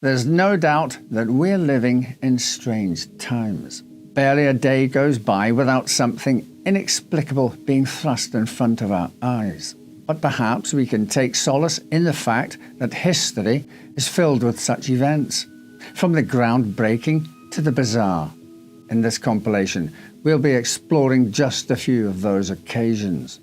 There's no doubt that we're living in strange times. Barely a day goes by without something inexplicable being thrust in front of our eyes. But perhaps we can take solace in the fact that history is filled with such events, from the groundbreaking to the bizarre. In this compilation, we'll be exploring just a few of those occasions.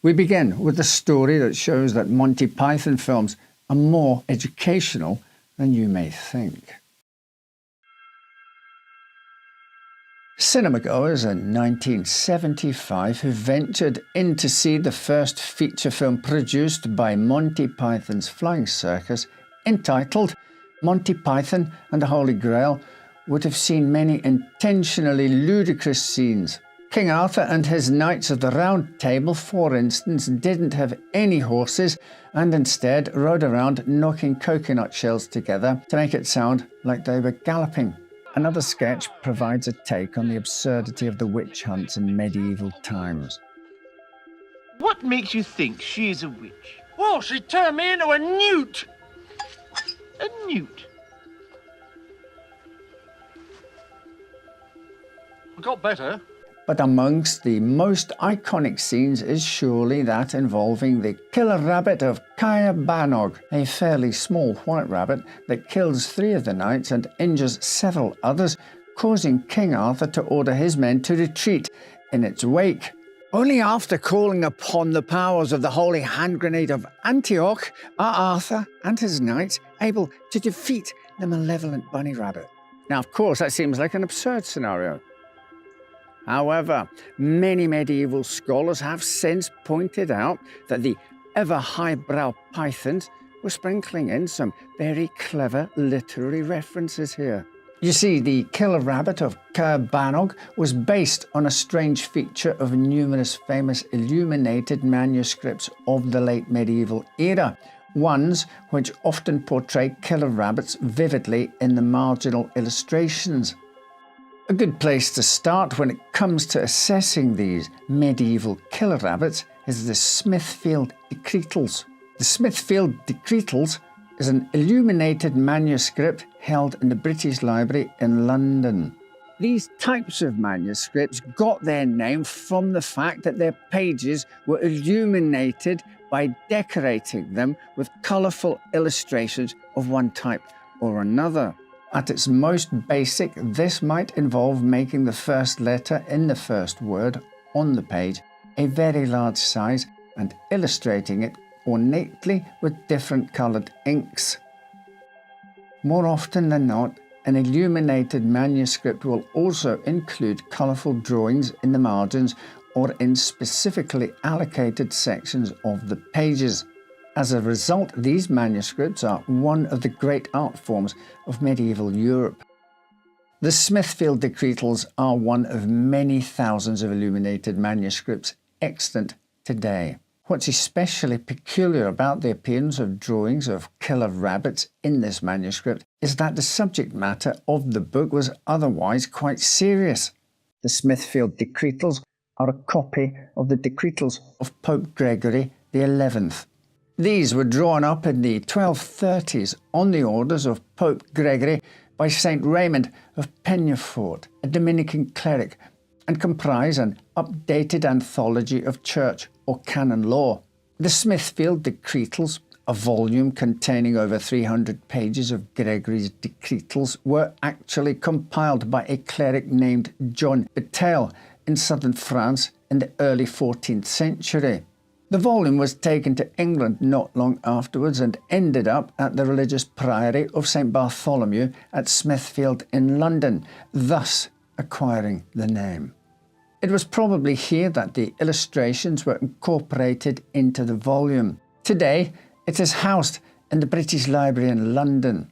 We begin with a story that shows that Monty Python films are more educational than you may think. Cinemagoers in 1975 who ventured in to see the first feature film produced by Monty Python's Flying Circus, entitled Monty Python and the Holy Grail, would have seen many intentionally ludicrous scenes. King Arthur and his Knights of the Round Table, for instance, didn't have any horses and instead rode around knocking coconut shells together to make it sound like they were galloping. Another sketch provides a take on the absurdity of the witch hunts in medieval times. What makes you think she is a witch? Well, she turned me into a newt. A newt? I got better. But amongst the most iconic scenes is surely that involving the killer rabbit of Caer-Banog, a fairly small white rabbit that kills 3 of the knights and injures several others, causing King Arthur to order his men to retreat in its wake. Only after calling upon the powers of the Holy Hand Grenade of Antioch are Arthur and his knights able to defeat the malevolent bunny rabbit. Now, of course, that seems like an absurd scenario. However, many medieval scholars have since pointed out that the ever-highbrow Pythons were sprinkling in some very clever literary references here. You see, the killer rabbit of Caer-Banog was based on a strange feature of numerous famous illuminated manuscripts of the late medieval era, ones which often portray killer rabbits vividly in the marginal illustrations. A good place to start when it comes to assessing these medieval killer rabbits is the Smithfield Decretals. The Smithfield Decretals is an illuminated manuscript held in the British Library in London. These types of manuscripts got their name from the fact that their pages were illuminated by decorating them with colourful illustrations of one type or another. At its most basic, this might involve making the first letter in the first word on the page a very large size and illustrating it ornately with different coloured inks. More often than not, an illuminated manuscript will also include colourful drawings in the margins or in specifically allocated sections of the pages. As a result, these manuscripts are one of the great art forms of medieval Europe. The Smithfield Decretals are one of many thousands of illuminated manuscripts extant today. What's especially peculiar about the appearance of drawings of killer rabbits in this manuscript is that the subject matter of the book was otherwise quite serious. The Smithfield Decretals are a copy of the Decretals of Pope Gregory XI. These were drawn up in the 1230s on the orders of Pope Gregory by St. Raymond of Penyafort, a Dominican cleric, and comprise an updated anthology of church or canon law. The Smithfield Decretals, a volume containing over 300 pages of Gregory's Decretals, were actually compiled by a cleric named John Betail in southern France in the early 14th century. The volume was taken to England not long afterwards and ended up at the religious priory of St. Bartholomew at Smithfield in London, thus acquiring the name. It was probably here that the illustrations were incorporated into the volume. Today, it is housed in the British Library in London.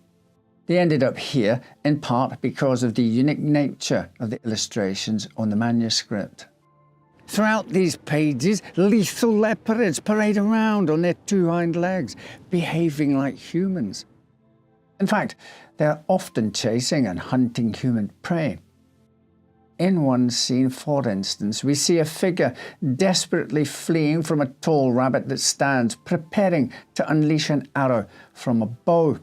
They ended up here in part because of the unique nature of the illustrations on the manuscript. Throughout these pages, lethal leopards parade around on their 2 hind legs, behaving like humans. In fact, they are often chasing and hunting human prey. In one scene, for instance, we see a figure desperately fleeing from a tall rabbit that stands, preparing to unleash an arrow from a bow.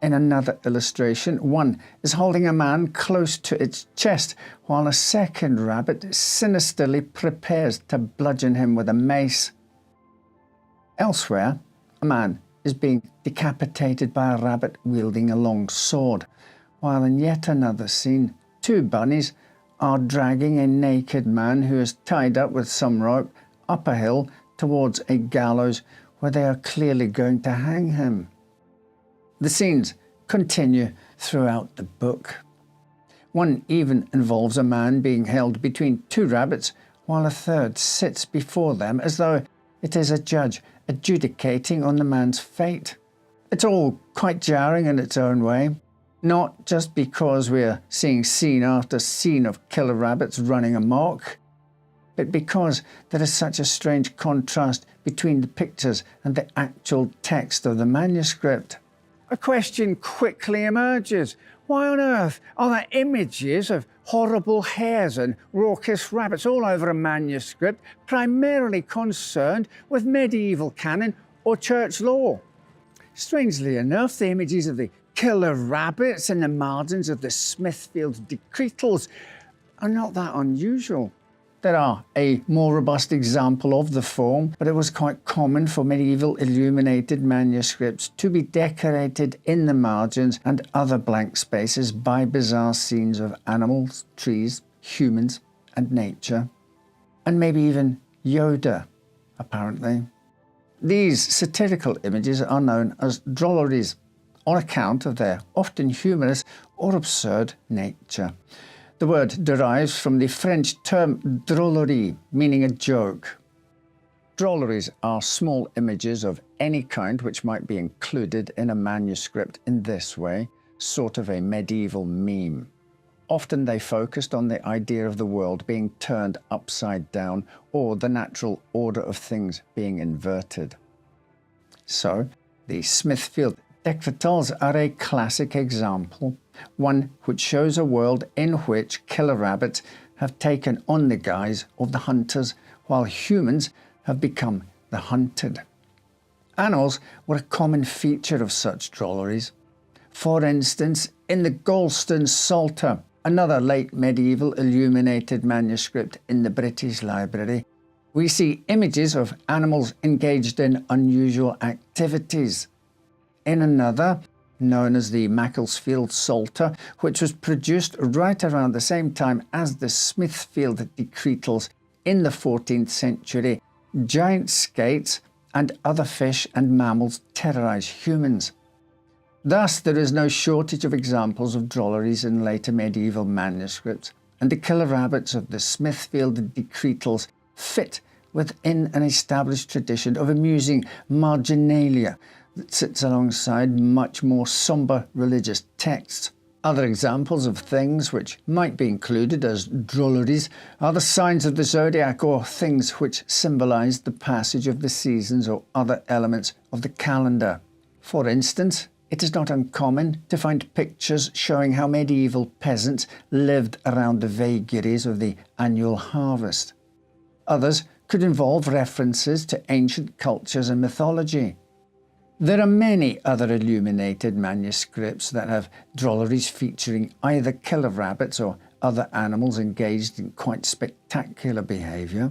In another illustration, one is holding a man close to its chest, while a second rabbit sinisterly prepares to bludgeon him with a mace. Elsewhere, a man is being decapitated by a rabbit wielding a long sword, while in yet another scene, two bunnies are dragging a naked man who is tied up with some rope up a hill towards a gallows where they are clearly going to hang him. The scenes continue throughout the book. One even involves a man being held between two rabbits while a third sits before them as though it is a judge adjudicating on the man's fate. It's all quite jarring in its own way, not just because we're seeing scene after scene of killer rabbits running amok, but because there is such a strange contrast between the pictures and the actual text of the manuscript. A question quickly emerges. Why on earth are there images of horrible hares and raucous rabbits all over a manuscript primarily concerned with medieval canon or church law? Strangely enough, the images of the killer rabbits in the margins of the Smithfield Decretals are not that unusual. There are a more robust example of the form, but it was quite common for medieval illuminated manuscripts to be decorated in the margins and other blank spaces by bizarre scenes of animals, trees, humans, and nature. And maybe even Yoda, apparently. These satirical images are known as drolleries, on account of their often humorous or absurd nature. The word derives from the French term drôlerie, meaning a joke. Drolleries are small images of any kind which might be included in a manuscript in this way, sort of a medieval meme. Often they focused on the idea of the world being turned upside down or the natural order of things being inverted. So, the Smithfield Decretals are a classic example, one which shows a world in which killer rabbits have taken on the guise of the hunters, while humans have become the hunted. Animals were a common feature of such drolleries. For instance, in the Galston Psalter, another late medieval illuminated manuscript in the British Library, we see images of animals engaged in unusual activities. In another, known as the Macclesfield Psalter, which was produced right around the same time as the Smithfield Decretals in the 14th century, giant skates and other fish and mammals terrorise humans. Thus, there is no shortage of examples of drolleries in later medieval manuscripts, and the killer rabbits of the Smithfield Decretals fit within an established tradition of amusing marginalia that sits alongside much more sombre religious texts. Other examples of things which might be included as drolleries are the signs of the zodiac or things which symbolise the passage of the seasons or other elements of the calendar. For instance, it is not uncommon to find pictures showing how medieval peasants lived around the vagaries of the annual harvest. Others could involve references to ancient cultures and mythology. There are many other illuminated manuscripts that have drolleries featuring either killer rabbits or other animals engaged in quite spectacular behaviour.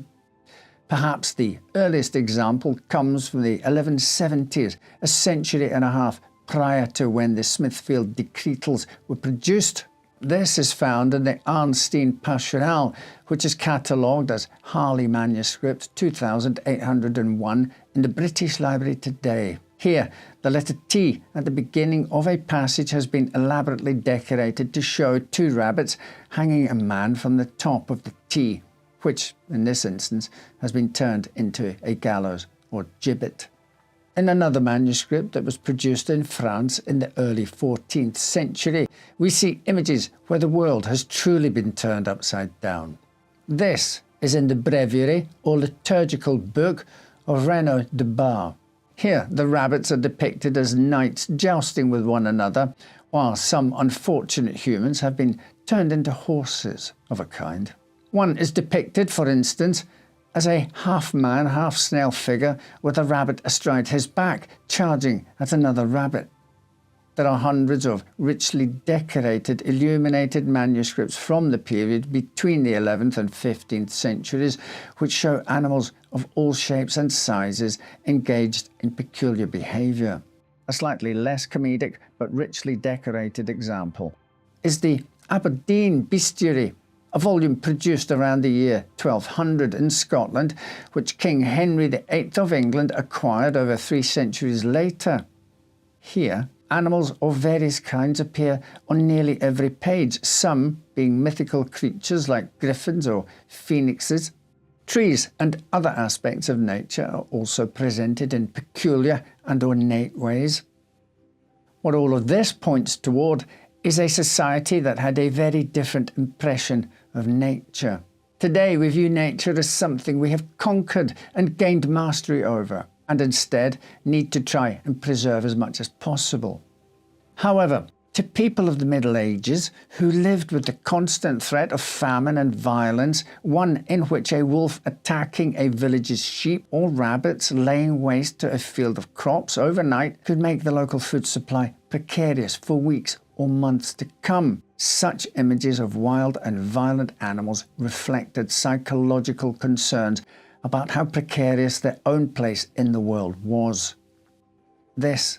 Perhaps the earliest example comes from the 1170s, a century and a half prior to when the Smithfield Decretals were produced. This is found in the Arnstein Pastorale, which is catalogued as Harley Manuscript 2801 in the British Library today. Here, the letter T at the beginning of a passage has been elaborately decorated to show two rabbits hanging a man from the top of the T, which, in this instance, has been turned into a gallows or gibbet. In another manuscript that was produced in France in the early 14th century, we see images where the world has truly been turned upside down. This is in the Breviary or liturgical book of Renaud de Bar. Here, the rabbits are depicted as knights jousting with one another, while some unfortunate humans have been turned into horses of a kind. One is depicted, for instance, as a half-man, half-snail figure with a rabbit astride his back, charging at another rabbit. There are hundreds of richly decorated, illuminated manuscripts from the period between the 11th and 15th centuries, which show animals of all shapes and sizes engaged in peculiar behaviour. A slightly less comedic but richly decorated example is the Aberdeen Bestiary, a volume produced around the year 1200 in Scotland, which King Henry VIII of England acquired over 3 centuries later. Here, animals of various kinds appear on nearly every page, some being mythical creatures like griffins or phoenixes. Trees and other aspects of nature are also presented in peculiar and ornate ways. What all of this points toward is a society that had a very different impression of nature. Today we view nature as something we have conquered and gained mastery over, and instead need to try and preserve as much as possible. However, to people of the Middle Ages who lived with the constant threat of famine and violence, one in which a wolf attacking a village's sheep or rabbits laying waste to a field of crops overnight could make the local food supply precarious for weeks or months to come. Such images of wild and violent animals reflected psychological concerns about how precarious their own place in the world was. This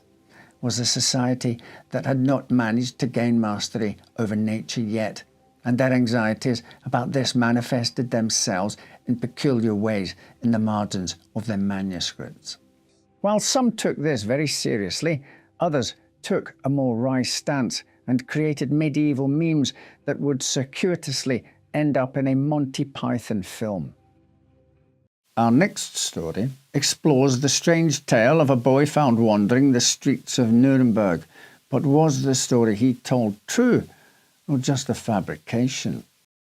was a society that had not managed to gain mastery over nature yet, and their anxieties about this manifested themselves in peculiar ways in the margins of their manuscripts. While some took this very seriously, others took a more wry stance and created medieval memes that would circuitously end up in a Monty Python film. Our next story explores the strange tale of a boy found wandering the streets of Nuremberg. But was the story he told true, or just a fabrication?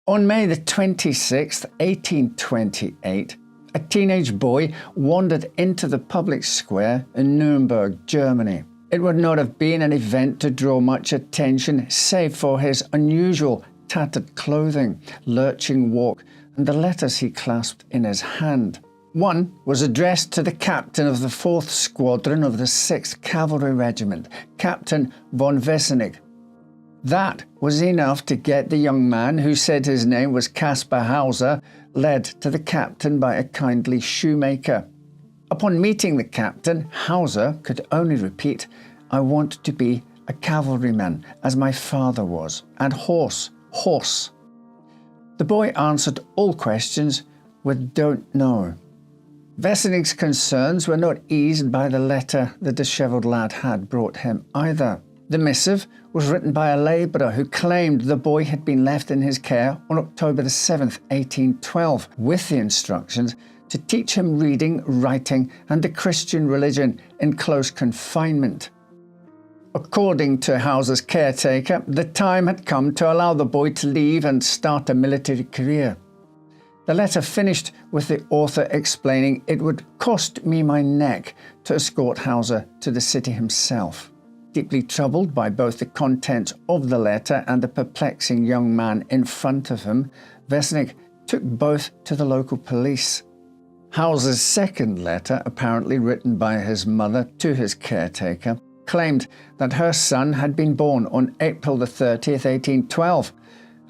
On May the 26th, 1828, a teenage boy wandered into the public square in Nuremberg, Germany. It would not have been an event to draw much attention, save for his unusual tattered clothing, lurching walk, and the letters he clasped in his hand. One was addressed to the captain of the 4th Squadron of the 6th Cavalry Regiment, Captain von Wessenig. That was enough to get the young man, who said his name was Caspar Hauser, led to the captain by a kindly shoemaker. Upon meeting the captain, Hauser could only repeat, "I want to be a cavalryman, as my father was, and horse, horse." The boy answered all questions with "don't know." Wessenig's concerns were not eased by the letter the dishevelled lad had brought him either. The missive was written by a labourer who claimed the boy had been left in his care on October the 7th, 1812, with the instructions to teach him reading, writing, and the Christian religion in close confinement. According to Hauser's caretaker, the time had come to allow the boy to leave and start a military career. The letter finished with the author explaining it would cost me my neck to escort Hauser to the city himself. Deeply troubled by both the contents of the letter and the perplexing young man in front of him, Wessenig took both to the local police. Hauser's second letter, apparently written by his mother to his caretaker, claimed that her son had been born on April the 30th, 1812,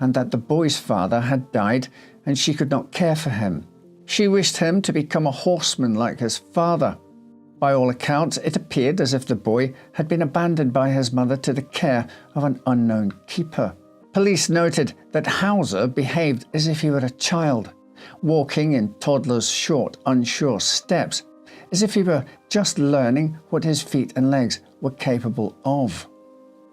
and that the boy's father had died and she could not care for him. She wished him to become a horseman like his father. By all accounts, it appeared as if the boy had been abandoned by his mother to the care of an unknown keeper. Police noted that Hauser behaved as if he were a child, walking in toddler's short, unsure steps, as if he were just learning what his feet and legs were capable of.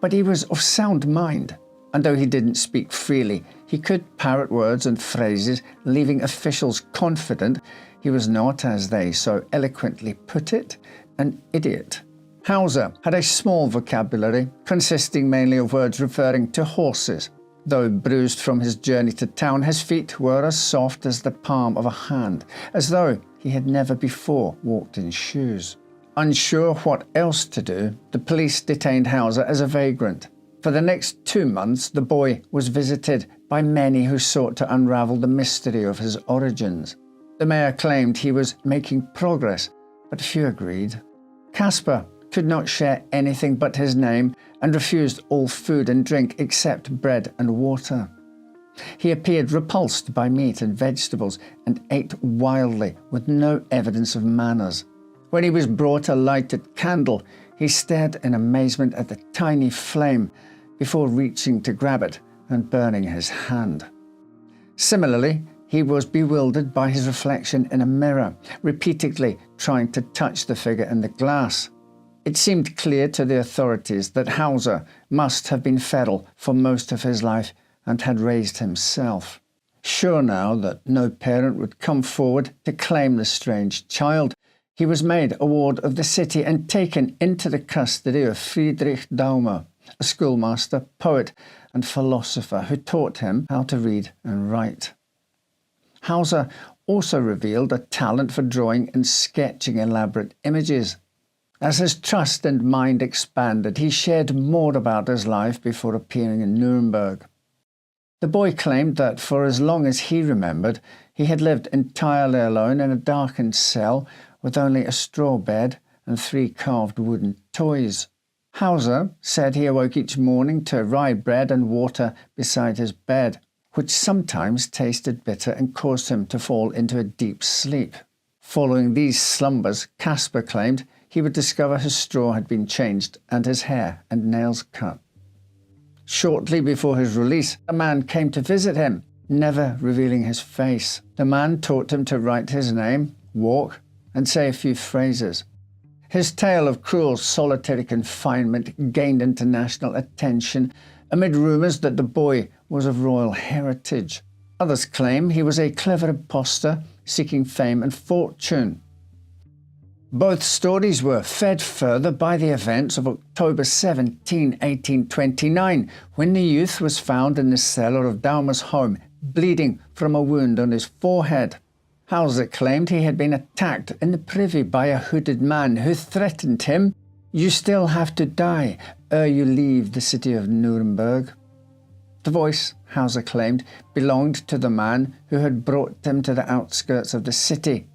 But he was of sound mind, and though he didn't speak freely, he could parrot words and phrases, leaving officials confident he was not, as they so eloquently put it, an idiot. Hauser had a small vocabulary, consisting mainly of words referring to horses. Though bruised from his journey to town, his feet were as soft as the palm of a hand, as though he had never before walked in shoes. Unsure what else to do, the police detained Hauser as a vagrant. For the next 2 months, the boy was visited by many who sought to unravel the mystery of his origins. The mayor claimed he was making progress, but few agreed. Caspar could not share anything but his name and refused all food and drink except bread and water. He appeared repulsed by meat and vegetables and ate wildly with no evidence of manners. When he was brought a lighted candle, he stared in amazement at the tiny flame before reaching to grab it and burning his hand. Similarly, he was bewildered by his reflection in a mirror, repeatedly trying to touch the figure in the glass. It seemed clear to the authorities that Hauser must have been feral for most of his life and had raised himself. Sure now that no parent would come forward to claim the strange child, he was made a ward of the city and taken into the custody of Friedrich Daumer, a schoolmaster, poet and philosopher who taught him how to read and write. Hauser also revealed a talent for drawing and sketching elaborate images. As his trust and mind expanded, he shared more about his life before appearing in Nuremberg. The boy claimed that for as long as he remembered, he had lived entirely alone in a darkened cell with only a straw bed and 3 carved wooden toys. Hauser said he awoke each morning to rye bread and water beside his bed, which sometimes tasted bitter and caused him to fall into a deep sleep. Following these slumbers, Caspar claimed he would discover his straw had been changed and his hair and nails cut. Shortly before his release, a man came to visit him, never revealing his face. The man taught him to write his name, walk, and say a few phrases. His tale of cruel solitary confinement gained international attention amid rumours that the boy was of royal heritage. Others claim he was a clever impostor seeking fame and fortune. Both stories were fed further by the events of October 17, 1829, when the youth was found in the cellar of Daumer's home, bleeding from a wound on his forehead. Hauser claimed he had been attacked in the privy by a hooded man who threatened him, "You still have to die ere you leave the city of Nuremberg." The voice, Hauser claimed, belonged to the man who had brought him to the outskirts of the city.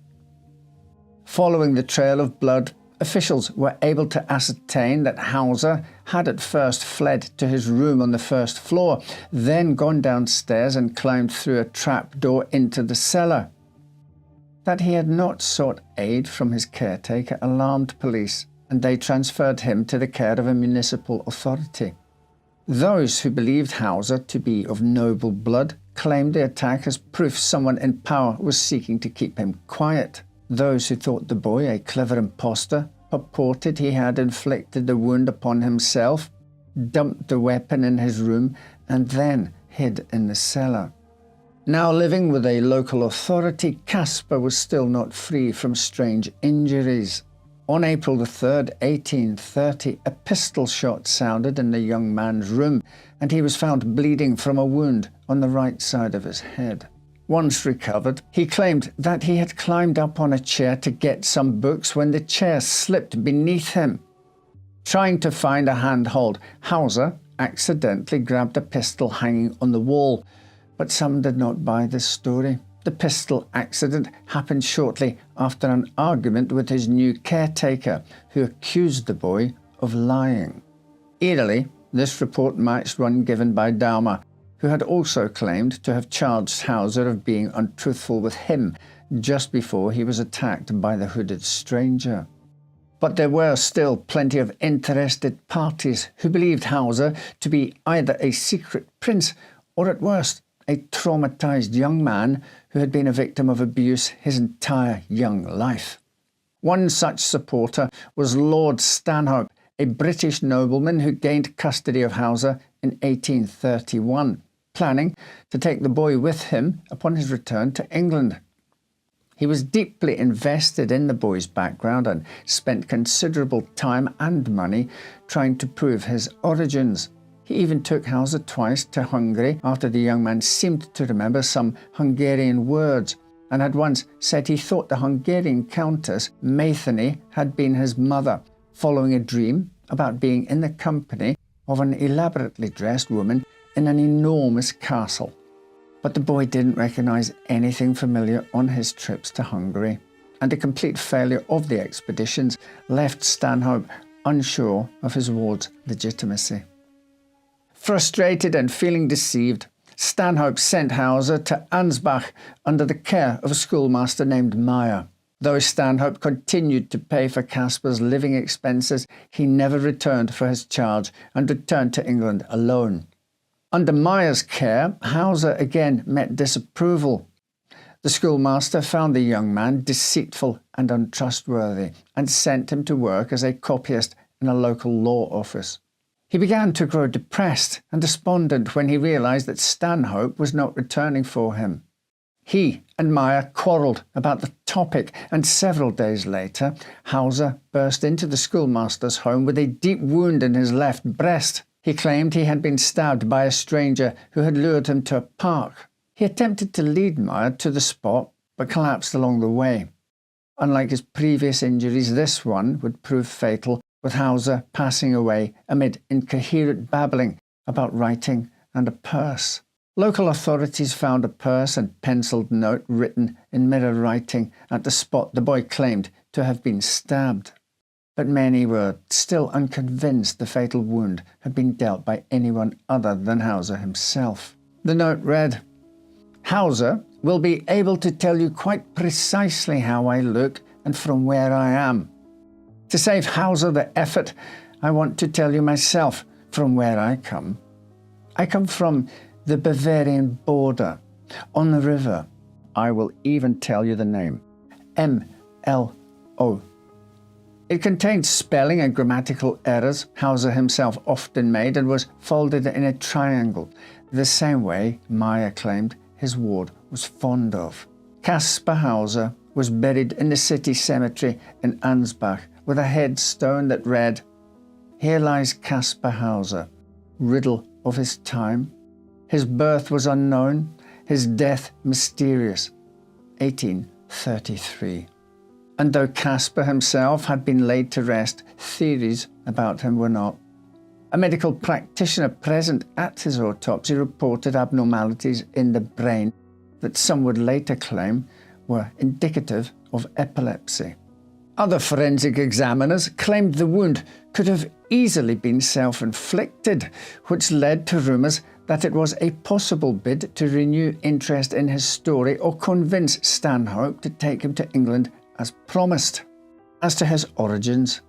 Following the trail of blood, officials were able to ascertain that Hauser had at first fled to his room on the first floor, then gone downstairs and climbed through a trap door into the cellar. That he had not sought aid from his caretaker alarmed police, and they transferred him to the care of a municipal authority. Those who believed Hauser to be of noble blood claimed the attack as proof someone in power was seeking to keep him quiet. Those who thought the boy a clever impostor purported he had inflicted the wound upon himself, dumped the weapon in his room, and then hid in the cellar. Now living with a local authority, Caspar was still not free from strange injuries. On April the 3rd, 1830, a pistol shot sounded in the young man's room, and he was found bleeding from a wound on the right side of his head. Once recovered, he claimed that he had climbed up on a chair to get some books when the chair slipped beneath him. Trying to find a handhold, Hauser accidentally grabbed a pistol hanging on the wall, but some did not buy this story. The pistol accident happened shortly after an argument with his new caretaker, who accused the boy of lying. Eerily, this report matched one given by Daumer, who had also claimed to have charged Hauser of being untruthful with him just before he was attacked by the hooded stranger. But there were still plenty of interested parties who believed Hauser to be either a secret prince or, at worst, a traumatized young man who had been a victim of abuse his entire young life. One such supporter was Lord Stanhope, a British nobleman who gained custody of Hauser in 1831. Planning to take the boy with him upon his return to England. He was deeply invested in the boy's background and spent considerable time and money trying to prove his origins. He even took Hauser twice to Hungary after the young man seemed to remember some Hungarian words, and had once said he thought the Hungarian Countess Maitheny had been his mother, following a dream about being in the company of an elaborately dressed woman in an enormous castle. But the boy didn't recognize anything familiar on his trips to Hungary, and a complete failure of the expeditions left Stanhope unsure of his ward's legitimacy. Frustrated and feeling deceived, Stanhope sent Hauser to Ansbach under the care of a schoolmaster named Meyer. Though Stanhope continued to pay for Caspar's living expenses, he never returned for his charge and returned to England alone. Under Meyer's care, Hauser again met disapproval. The schoolmaster found the young man deceitful and untrustworthy and sent him to work as a copyist in a local law office. He began to grow depressed and despondent when he realized that Stanhope was not returning for him. He and Meyer quarreled about the topic, and several days later, Hauser burst into the schoolmaster's home with a deep wound in his left breast. He claimed he had been stabbed by a stranger who had lured him to a park. He attempted to lead Meyer to the spot, but collapsed along the way. Unlike his previous injuries, this one would prove fatal, with Hauser passing away amid incoherent babbling about writing and a purse. Local authorities found a purse and penciled note written in mirror writing at the spot the boy claimed to have been stabbed. But many were still unconvinced the fatal wound had been dealt by anyone other than Hauser himself. The note read, "Hauser will be able to tell you quite precisely how I look and from where I am. To save Hauser the effort, I want to tell you myself from where I come. I come from the Bavarian border, on the river. I will even tell you the name, M-L-O. It contained spelling and grammatical errors Hauser himself often made and was folded in a triangle, the same way Meyer claimed his ward was fond of. Caspar Hauser was buried in the city cemetery in Ansbach with a headstone that read, "Here lies Caspar Hauser, riddle of his time. His birth was unknown, his death mysterious, 1833. And though Caspar himself had been laid to rest, theories about him were not. A medical practitioner present at his autopsy reported abnormalities in the brain that some would later claim were indicative of epilepsy. Other forensic examiners claimed the wound could have easily been self-inflicted, which led to rumours that it was a possible bid to renew interest in his story or convince Stanhope to take him to England as promised. As to his origins,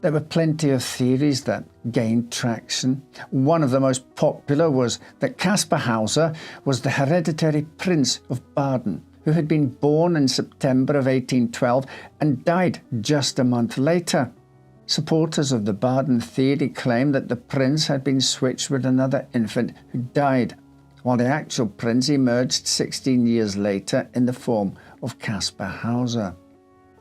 there were plenty of theories that gained traction. One of the most popular was that Caspar Hauser was the hereditary Prince of Baden, who had been born in September of 1812 and died just a month later. Supporters of the Baden theory claimed that the prince had been switched with another infant who died, while the actual prince emerged 16 years later in the form of Caspar Hauser.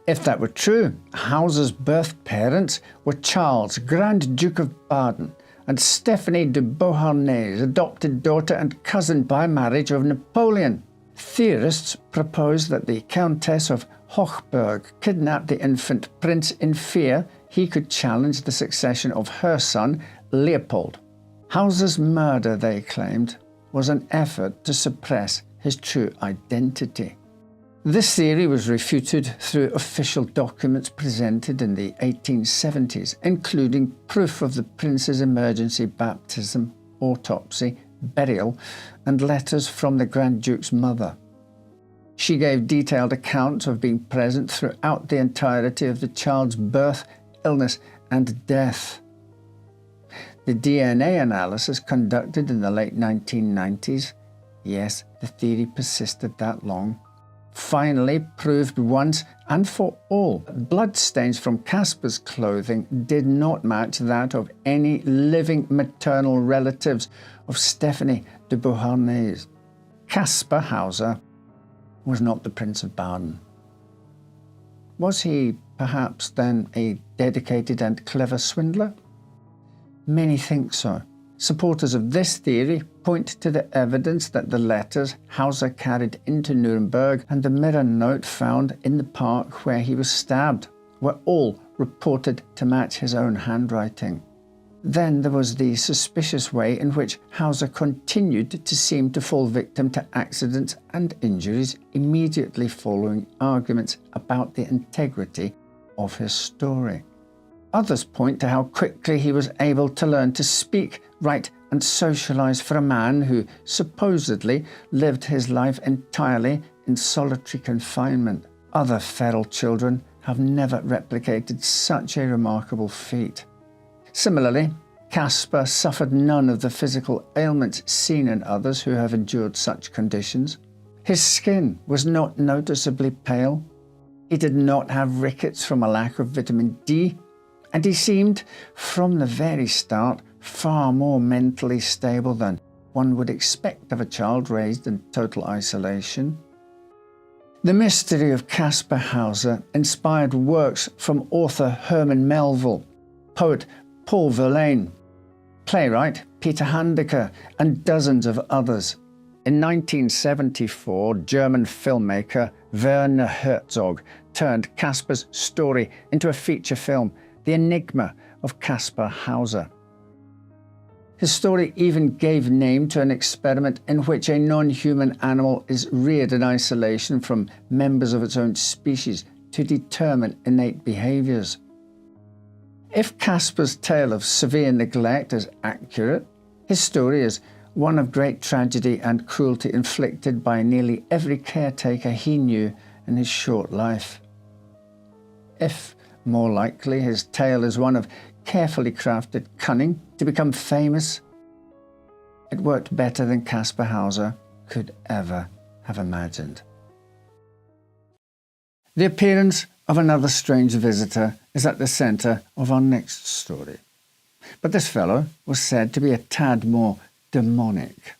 If that were true, Hauser's birth parents were Charles, Grand Duke of Baden, and Stephanie de Beauharnais, adopted daughter and cousin by marriage of Napoleon. Theorists proposed that the Countess of Hochberg kidnapped the infant prince in fear he could challenge the succession of her son, Leopold. Hauser's murder, they claimed, was an effort to suppress his true identity. This theory was refuted through official documents presented in the 1870s, including proof of the prince's emergency baptism, autopsy, burial, and letters from the Grand Duke's mother. She gave detailed accounts of being present throughout the entirety of the child's birth, illness, and death. The DNA analysis conducted in the late 1990s, yes, the theory persisted that long, finally proved once and for all bloodstains from Caspar's clothing did not match that of any living maternal relatives of Stephanie de Beauharnais. Caspar Hauser was not the Prince of Baden. Was he perhaps then a dedicated and clever swindler? Many think so. Supporters of this theory point to the evidence that the letters Hauser carried into Nuremberg and the mirror note found in the park where he was stabbed were all reported to match his own handwriting. Then there was the suspicious way in which Hauser continued to seem to fall victim to accidents and injuries immediately following arguments about the integrity of his story. Others point to how quickly he was able to learn to speak, write, and socialize for a man who supposedly lived his life entirely in solitary confinement. Other feral children have never replicated such a remarkable feat. Similarly, Caspar suffered none of the physical ailments seen in others who have endured such conditions. His skin was not noticeably pale. He did not have rickets from a lack of vitamin D, and he seemed, from the very start, far more mentally stable than one would expect of a child raised in total isolation. The mystery of Caspar Hauser inspired works from author Herman Melville, poet Paul Verlaine, playwright Peter Handke, and dozens of others. In 1974, German filmmaker Werner Herzog turned Caspar's story into a feature film, The Enigma of Caspar Hauser. His story even gave name to an experiment in which a non-human animal is reared in isolation from members of its own species to determine innate behaviours. If Caspar's tale of severe neglect is accurate, his story is one of great tragedy and cruelty inflicted by nearly every caretaker he knew in his short life. If, more likely, his tale is one of carefully crafted cunning to become famous, it worked better than Caspar Hauser could ever have imagined. The appearance of another strange visitor is at the centre of our next story. But this fellow was said to be a tad more demonic.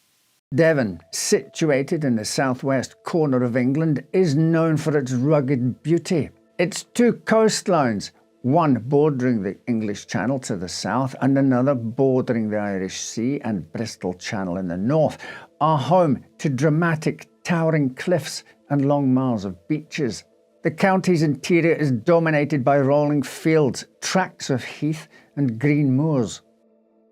Devon, situated in the southwest corner of England, is known for its rugged beauty. Its two coastlines, one bordering the English Channel to the south and another bordering the Irish Sea and Bristol Channel in the north, are home to dramatic towering cliffs and long miles of beaches. The county's interior is dominated by rolling fields, tracts of heath and green moors.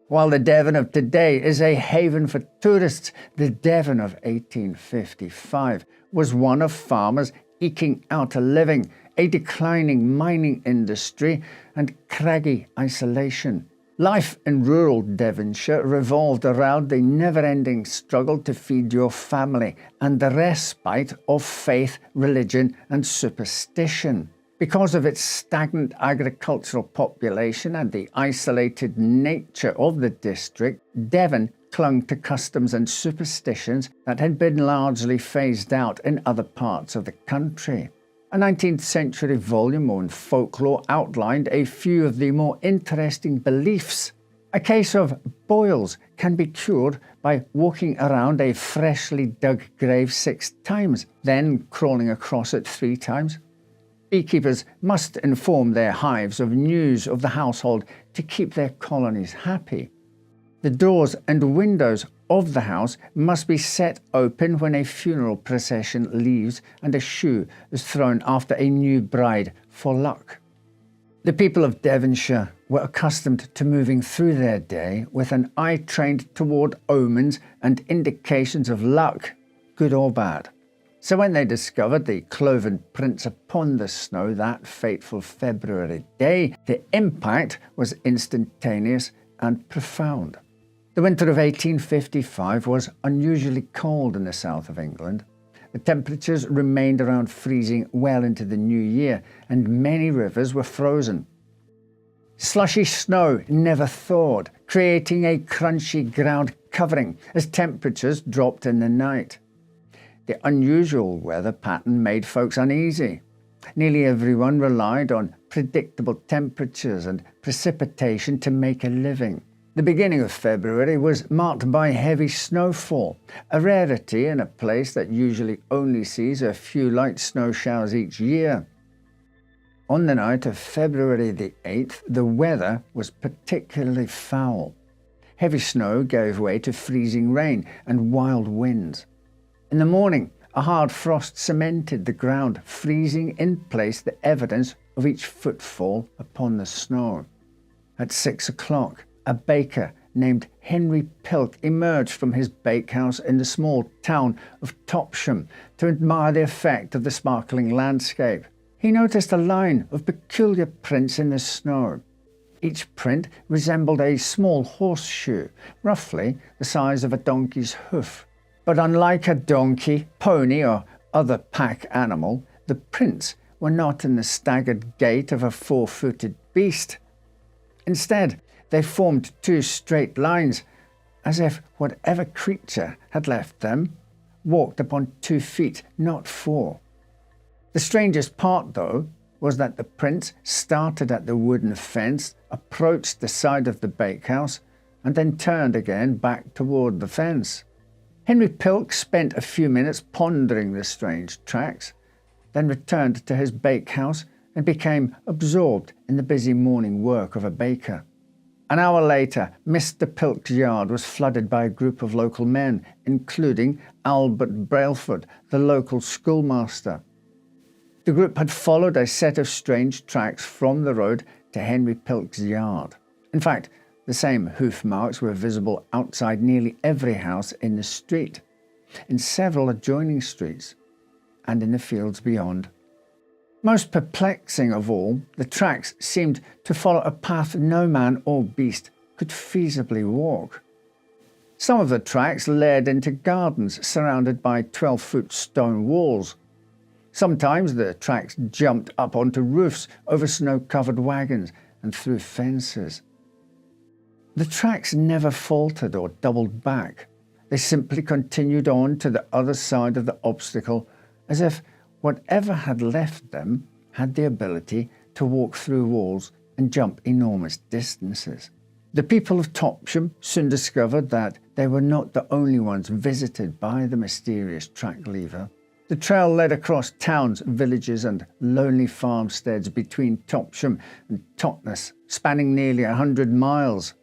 While the Devon of today is a haven for tourists, the Devon of 1855 was one of farmers eking out a living, a declining mining industry, and craggy isolation. Life in rural Devonshire revolved around the never-ending struggle to feed your family and the respite of faith, religion, and superstition. Because of its stagnant agricultural population and the isolated nature of the district, Devon clung to customs and superstitions that had been largely phased out in other parts of the country. A 19th century volume on folklore outlined a few of the more interesting beliefs. A case of boils can be cured by walking around a freshly dug grave 6 times, then crawling across it 3 times. Beekeepers must inform their hives of news of the household to keep their colonies happy. The doors and windows of the house must be set open when a funeral procession leaves and a shoe is thrown after a new bride for luck. The people of Devonshire were accustomed to moving through their day with an eye trained toward omens and indications of luck, good or bad. So when they discovered the cloven prints upon the snow that fateful February day, the impact was instantaneous and profound. The winter of 1855 was unusually cold in the south of England. The temperatures remained around freezing well into the new year, and many rivers were frozen. Slushy snow never thawed, creating a crunchy ground covering as temperatures dropped in the night. The unusual weather pattern made folks uneasy. Nearly everyone relied on predictable temperatures and precipitation to make a living. The beginning of February was marked by heavy snowfall, a rarity in a place that usually only sees a few light snow showers each year. On the night of February the 8th, the weather was particularly foul. Heavy snow gave way to freezing rain and wild winds. In the morning, a hard frost cemented the ground, freezing in place the evidence of each footfall upon the snow. At 6 o'clock, A baker named Henry Pilk emerged from his bakehouse in the small town of Topsham to admire the effect of the sparkling landscape. He noticed a line of peculiar prints in the snow. Each print resembled a small horseshoe, roughly the size of a donkey's hoof. But unlike a donkey, pony, or other pack animal, the prints were not in the staggered gait of a four-footed beast. Instead, they formed two straight lines, as if whatever creature had left them walked upon 2 feet, not 4. The strangest part, though, was that the prints started at the wooden fence, approached the side of the bakehouse, and then turned again back toward the fence. Henry Pilk spent a few minutes pondering the strange tracks, then returned to his bakehouse and became absorbed in the busy morning work of a baker. An hour later, Mr. Pilk's yard was flooded by a group of local men, including Albert Brailford, the local schoolmaster. The group had followed a set of strange tracks from the road to Henry Pilk's yard. In fact, the same hoof marks were visible outside nearly every house in the street, in several adjoining streets, and in the fields beyond. Most perplexing of all, the tracks seemed to follow a path no man or beast could feasibly walk. Some of the tracks led into gardens surrounded by 12-foot stone walls. Sometimes the tracks jumped up onto roofs, over snow-covered wagons, and through fences. The tracks never faltered or doubled back. They simply continued on to the other side of the obstacle, as if whatever had left them had the ability to walk through walls and jump enormous distances. The people of Topsham soon discovered that they were not the only ones visited by the mysterious track lever. The trail led across towns, villages, and lonely farmsteads between Topsham and Totnes, spanning nearly 100 miles.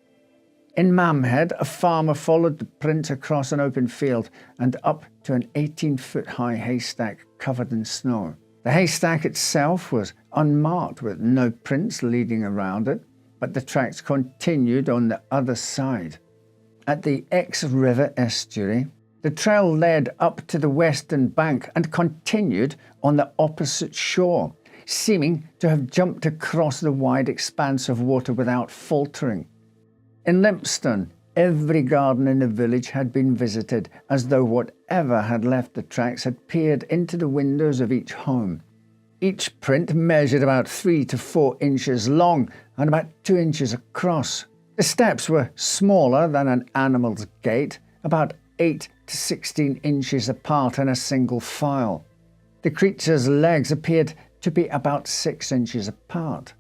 In Mamhead, a farmer followed the print across an open field and up to an 18-foot-high haystack covered in snow. The haystack itself was unmarked, with no prints leading around it, but the tracks continued on the other side. At the Exe River estuary, the trail led up to the western bank and continued on the opposite shore, seeming to have jumped across the wide expanse of water without faltering. In Lympstone, every garden in the village had been visited, as though whatever had left the tracks had peered into the windows of each home. Each print measured about 3 to 4 inches long and about 2 inches across. The steps were smaller than an animal's gait, about 8 to 16 inches apart in a single file. The creature's legs appeared to be about 6 inches apart.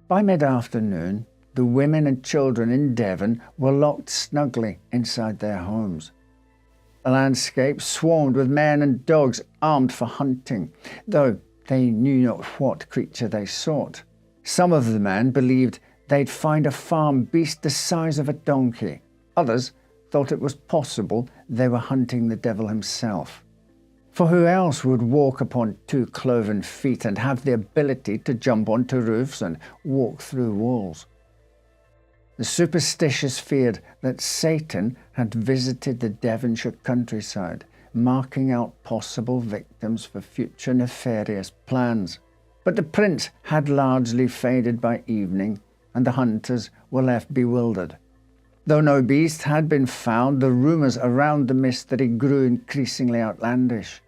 By mid-afternoon, the women and children in Devon were locked snugly inside their homes. The landscape swarmed with men and dogs armed for hunting, though they knew not what creature they sought. Some of the men believed they'd find a farm beast the size of a donkey. Others thought it was possible they were hunting the devil himself. For who else would walk upon 2 cloven feet and have the ability to jump onto roofs and walk through walls? The superstitious feared that Satan had visited the Devonshire countryside, marking out possible victims for future nefarious plans. But the prints had largely faded by evening, and the hunters were left bewildered. Though no beast had been found, the rumours around the mystery grew increasingly outlandish.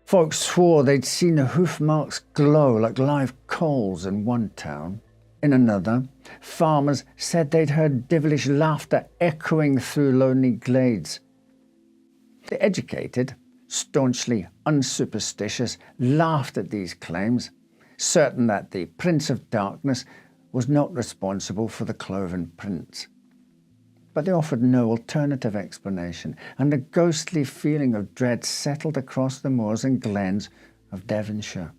Folks swore they'd seen the hoof marks glow like live coals in one town. In another, farmers said they'd heard devilish laughter echoing through lonely glades. The educated, staunchly unsuperstitious, laughed at these claims, certain that the Prince of Darkness was not responsible for the cloven prints. But they offered no alternative explanation, and a ghostly feeling of dread settled across the moors and glens of Devonshire.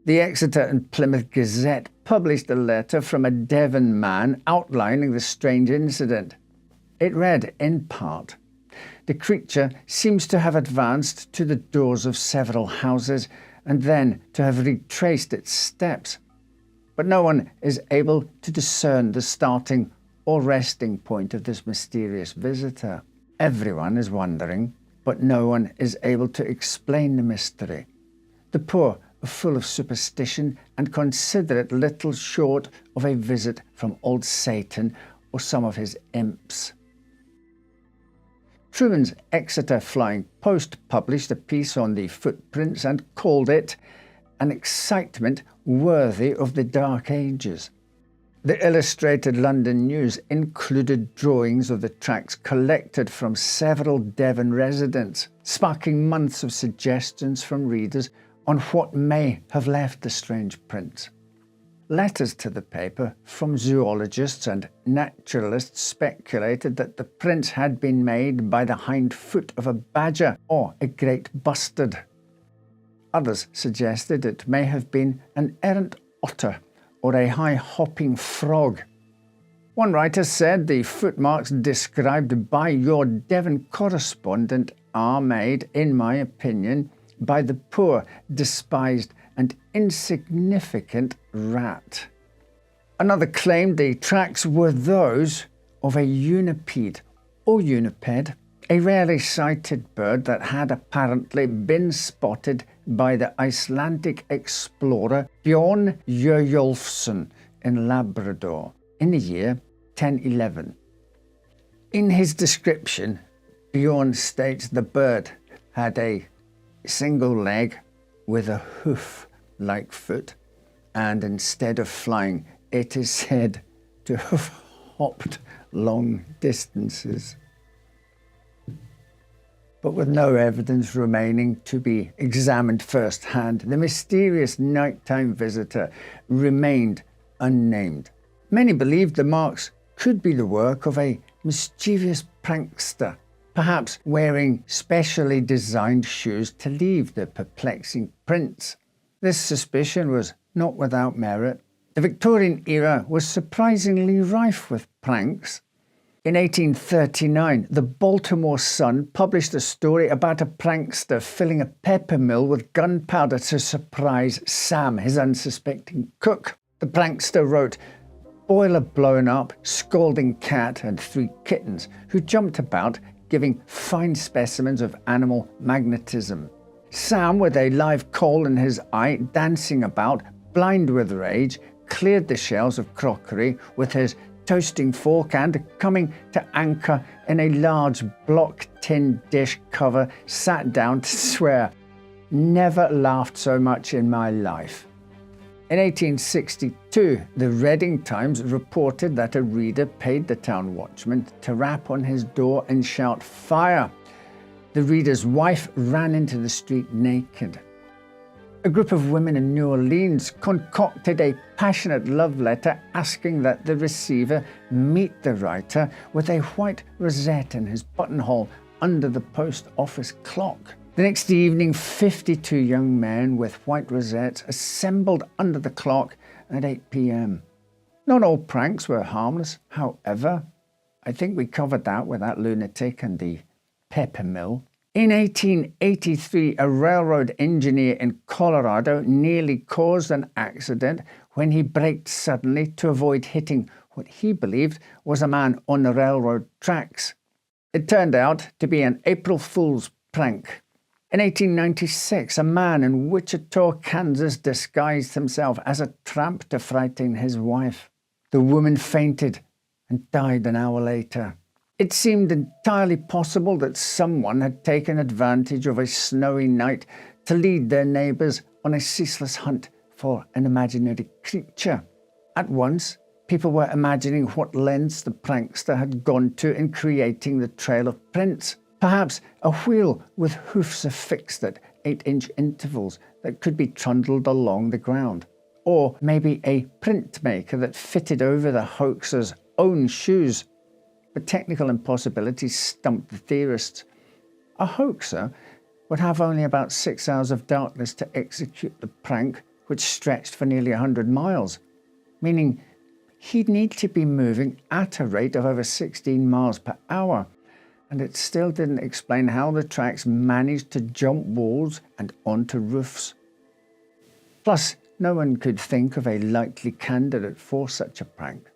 The Exeter and Plymouth Gazette published a letter from a Devon man outlining the strange incident. It read, in part, "The creature seems to have advanced to the doors of several houses and then to have retraced its steps. But no one is able to discern the starting or resting point of this mysterious visitor. Everyone is wondering, but no one is able to explain the mystery. The poor are full of superstition and consider it little short of a visit from old Satan or some of his imps. Truman's Exeter Flying Post published a piece on the footprints and called it an excitement worthy of the Dark Ages. The Illustrated London News included drawings of the tracks collected from several Devon residents, sparking months of suggestions from readers on what may have left the strange prints. Letters to the paper from zoologists and naturalists speculated that the prints had been made by the hind foot of a badger or a great bustard. Others suggested it may have been an errant otter or a high-hopping frog. One writer said the footmarks described by your Devon correspondent are made, in my opinion, by the poor, despised and insignificant rat. Another claimed the tracks were those of a unipede or uniped, a rarely sighted bird that had apparently been spotted by the Icelandic explorer Björn Eyjolfsson in Labrador in the year 1011. In his description, Björn states the bird had a single leg with a hoof-like foot, and instead of flying, it is said to have hopped long distances. But with no evidence remaining to be examined firsthand, the mysterious nighttime visitor remained unnamed. Many believed the marks could be the work of a mischievous prankster, perhaps wearing specially designed shoes to leave the perplexing prints. This suspicion was not without merit. The Victorian era was surprisingly rife with pranks. In 1839, the Baltimore Sun published a story about a prankster filling a pepper mill with gunpowder to surprise Sam, his unsuspecting cook. The prankster wrote, "Boiler blown up, scalding cat and 3 kittens, who jumped about, giving fine specimens of animal magnetism. Sam, with a live coal in his eye, dancing about, blind with rage, cleared the shelves of crockery with his toasting fork and, coming to anchor in a large block tin dish cover, sat down to swear. Never laughed so much in my life." In 1862, the Reading Times reported that a reader paid the town watchman to rap on his door and shout "fire." The reader's wife ran into the street naked. A group of women in New Orleans concocted a passionate love letter asking that the receiver meet the writer with a white rosette in his buttonhole under the post office clock. The next evening, 52 young men with white rosettes assembled under the clock at 8 p.m. Not all pranks were harmless, however. I think we covered that with that lunatic and the pepper mill. In 1883, a railroad engineer in Colorado nearly caused an accident when he braked suddenly to avoid hitting what he believed was a man on the railroad tracks. It turned out to be an April Fool's prank. In 1896, a man in Wichita, Kansas, disguised himself as a tramp to frighten his wife. The woman fainted and died an hour later. It seemed entirely possible that someone had taken advantage of a snowy night to lead their neighbours on a ceaseless hunt for an imaginary creature. At once, people were imagining what lengths the prankster had gone to in creating the trail of prints. Perhaps a wheel with hoofs affixed at 8-inch intervals that could be trundled along the ground. Or maybe a printmaker that fitted over the hoaxer's own shoes. But technical impossibilities stumped the theorists. A hoaxer would have only about 6 hours of darkness to execute the prank, which stretched for nearly 100 miles, meaning he'd need to be moving at a rate of over 16 miles per hour. And it still didn't explain how the tracks managed to jump walls and onto roofs. Plus, no one could think of a likely candidate for such a prank.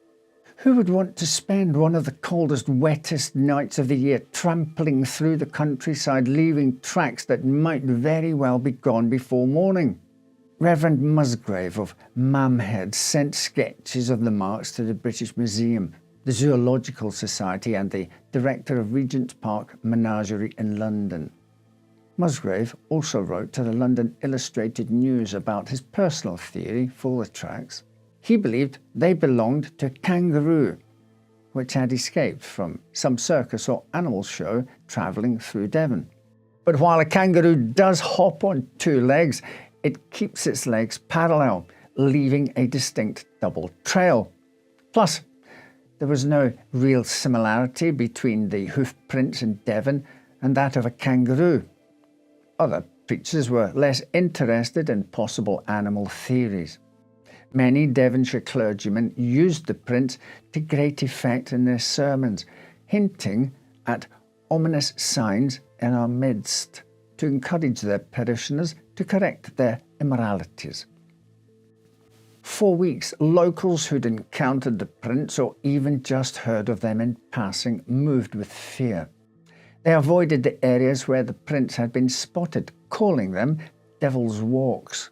Who would want to spend one of the coldest, wettest nights of the year trampling through the countryside, leaving tracks that might very well be gone before morning? Reverend Musgrave of Mamhead sent sketches of the marks to the British Museum, the Zoological Society and the director of Regent's Park Menagerie in London. Musgrave also wrote to the London Illustrated News about his personal theory for the tracks. He believed they belonged to a kangaroo, which had escaped from some circus or animal show travelling through Devon. But while a kangaroo does hop on two legs, it keeps its legs parallel, leaving a distinct double trail. Plus, there was no real similarity between the hoof prints in Devon and that of a kangaroo. Other preachers were less interested in possible animal theories. Many Devonshire clergymen used the prints to great effect in their sermons, hinting at ominous signs in our midst to encourage their parishioners to correct their immoralities. For weeks, locals who'd encountered the prints or even just heard of them in passing moved with fear. They avoided the areas where the prints had been spotted, calling them Devil's Walks.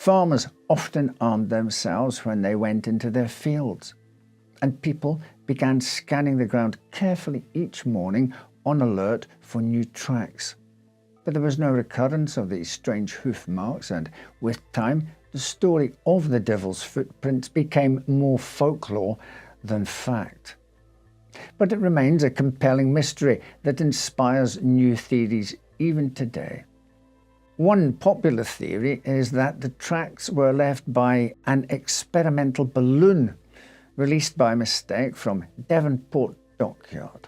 Farmers often armed themselves when they went into their fields, and people began scanning the ground carefully each morning on alert for new tracks. But there was no recurrence of these strange hoof marks, and with time, the story of the Devil's footprints became more folklore than fact. But it remains a compelling mystery that inspires new theories even today. One popular theory is that the tracks were left by an experimental balloon released by mistake from Devonport dockyard.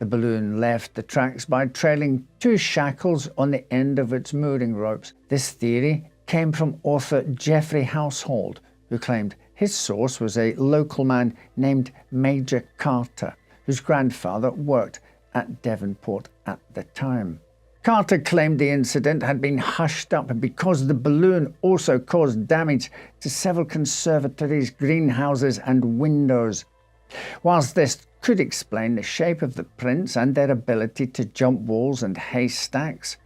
The balloon left the tracks by trailing two shackles on the end of its mooring ropes. This theory came from author Geoffrey Household, who claimed his source was a local man named Major Carter, whose grandfather worked at Devonport at the time. Carter claimed the incident had been hushed up because the balloon also caused damage to several conservatories, greenhouses and windows. Whilst this could explain the shape of the prints and their ability to jump walls and haystacks,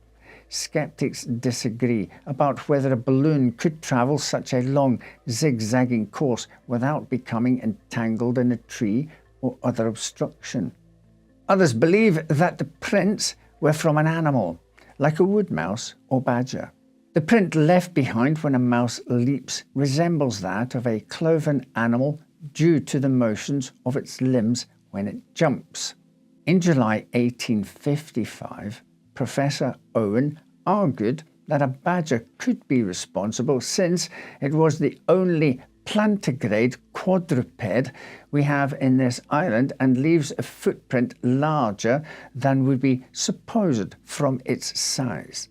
skeptics disagree about whether a balloon could travel such a long, zigzagging course without becoming entangled in a tree or other obstruction. Others believe that the prints were from an animal, like a wood mouse or badger. The print left behind when a mouse leaps resembles that of a cloven animal due to the motions of its limbs when it jumps. In July 1855, Professor Owen argued that a badger could be responsible since it was the only plantigrade quadruped we have in this island and leaves a footprint larger than would be supposed from its size.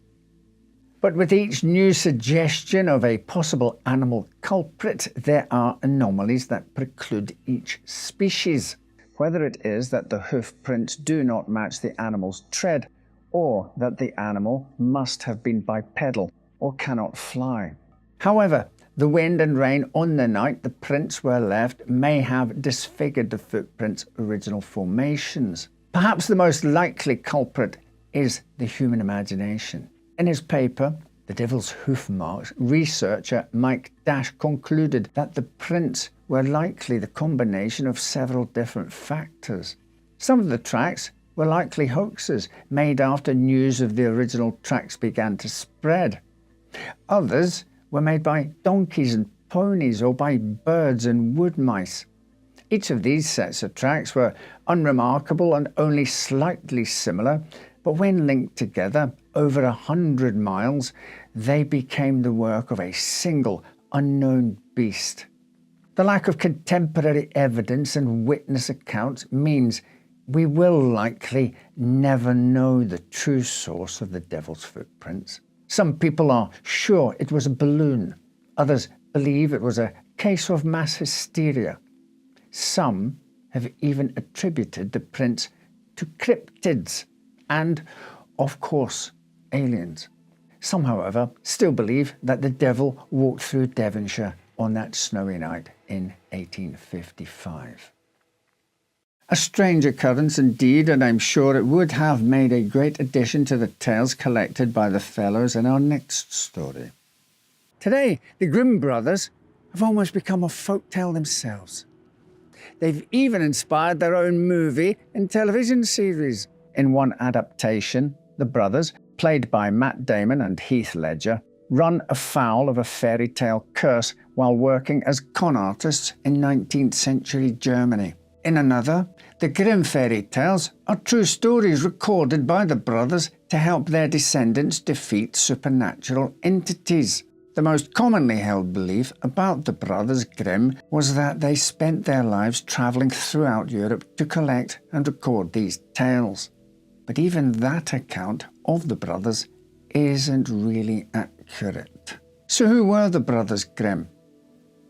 But with each new suggestion of a possible animal culprit, there are anomalies that preclude each species. Whether it is that the hoof prints do not match the animal's tread, or that the animal must have been bipedal or cannot fly. However, the wind and rain on the night the prints were left may have disfigured the footprints' original formations. Perhaps the most likely culprit is the human imagination. In his paper, The Devil's Hoof Marks, researcher Mike Dash concluded that the prints were likely the combination of several different factors. Some of the tracks were likely hoaxes made after news of the original tracks began to spread. Others were made by donkeys and ponies or by birds and wood mice. Each of these sets of tracks were unremarkable and only slightly similar, but when linked together over 100 miles, they became the work of a single unknown beast. The lack of contemporary evidence and witness accounts means we will likely never know the true source of the Devil's footprints. Some people are sure it was a balloon. Others believe it was a case of mass hysteria. Some have even attributed the prints to cryptids and, of course, aliens. Some, however, still believe that the devil walked through Devonshire on that snowy night in 1855. A strange occurrence indeed, and I'm sure it would have made a great addition to the tales collected by the fellows in our next story. Today, the Grimm brothers have almost become a folk tale themselves. They've even inspired their own movie and television series. In one adaptation, the brothers, played by Matt Damon and Heath Ledger, run afoul of a fairy tale curse while working as con artists in 19th century Germany. In another, the Grimm fairy tales are true stories recorded by the brothers to help their descendants defeat supernatural entities. The most commonly held belief about the brothers Grimm was that they spent their lives travelling throughout Europe to collect and record these tales. But even that account of the brothers isn't really accurate. So who were the brothers Grimm?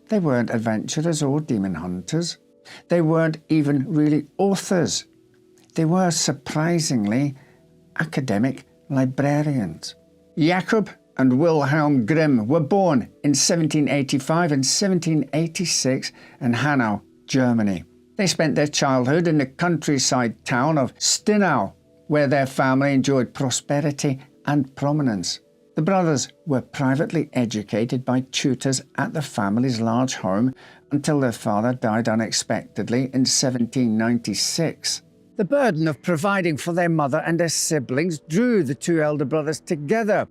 They weren't adventurers or demon hunters. They weren't even really authors. They were surprisingly academic librarians. Jakob and Wilhelm Grimm were born in 1785 and 1786 in Hanau, Germany. They spent their childhood in the countryside town of Stinau, where their family enjoyed prosperity and prominence. The brothers were privately educated by tutors at the family's large home until their father died unexpectedly in 1796. The burden of providing for their mother and their siblings drew the two elder brothers together,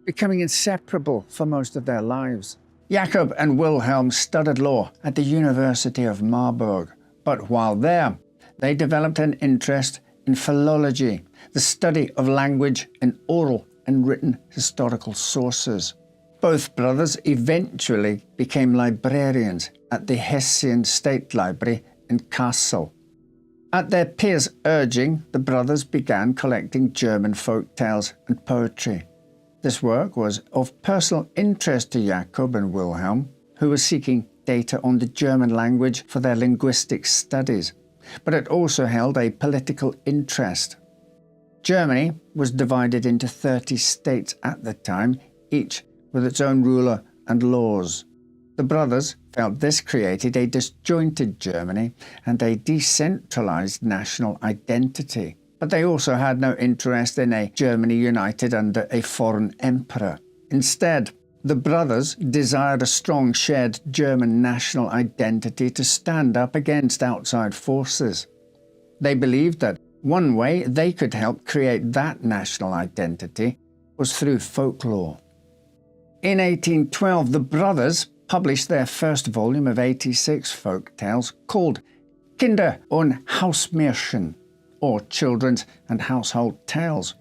becoming inseparable for most of their lives. Jakob and Wilhelm studied law at the University of Marburg, but while there, they developed an interest in philology, the study of language in oral and written historical sources. Both brothers eventually became librarians at the Hessian State Library in Kassel. At their peers' urging, the brothers began collecting German folk tales and poetry. This work was of personal interest to Jakob and Wilhelm, who were seeking data on the German language for their linguistic studies, but it also held a political interest. Germany was divided into 30 states at the time, each with its own ruler and laws. The brothers felt this created a disjointed Germany and a decentralized national identity. But they also had no interest in a Germany united under a foreign emperor. Instead, the brothers desired a strong shared German national identity to stand up against outside forces. They believed that one way they could help create that national identity was through folklore. In 1812, the brothers published their first volume of 86 folk tales called Kinder- und Hausmärchen, or Children's and Household Tales.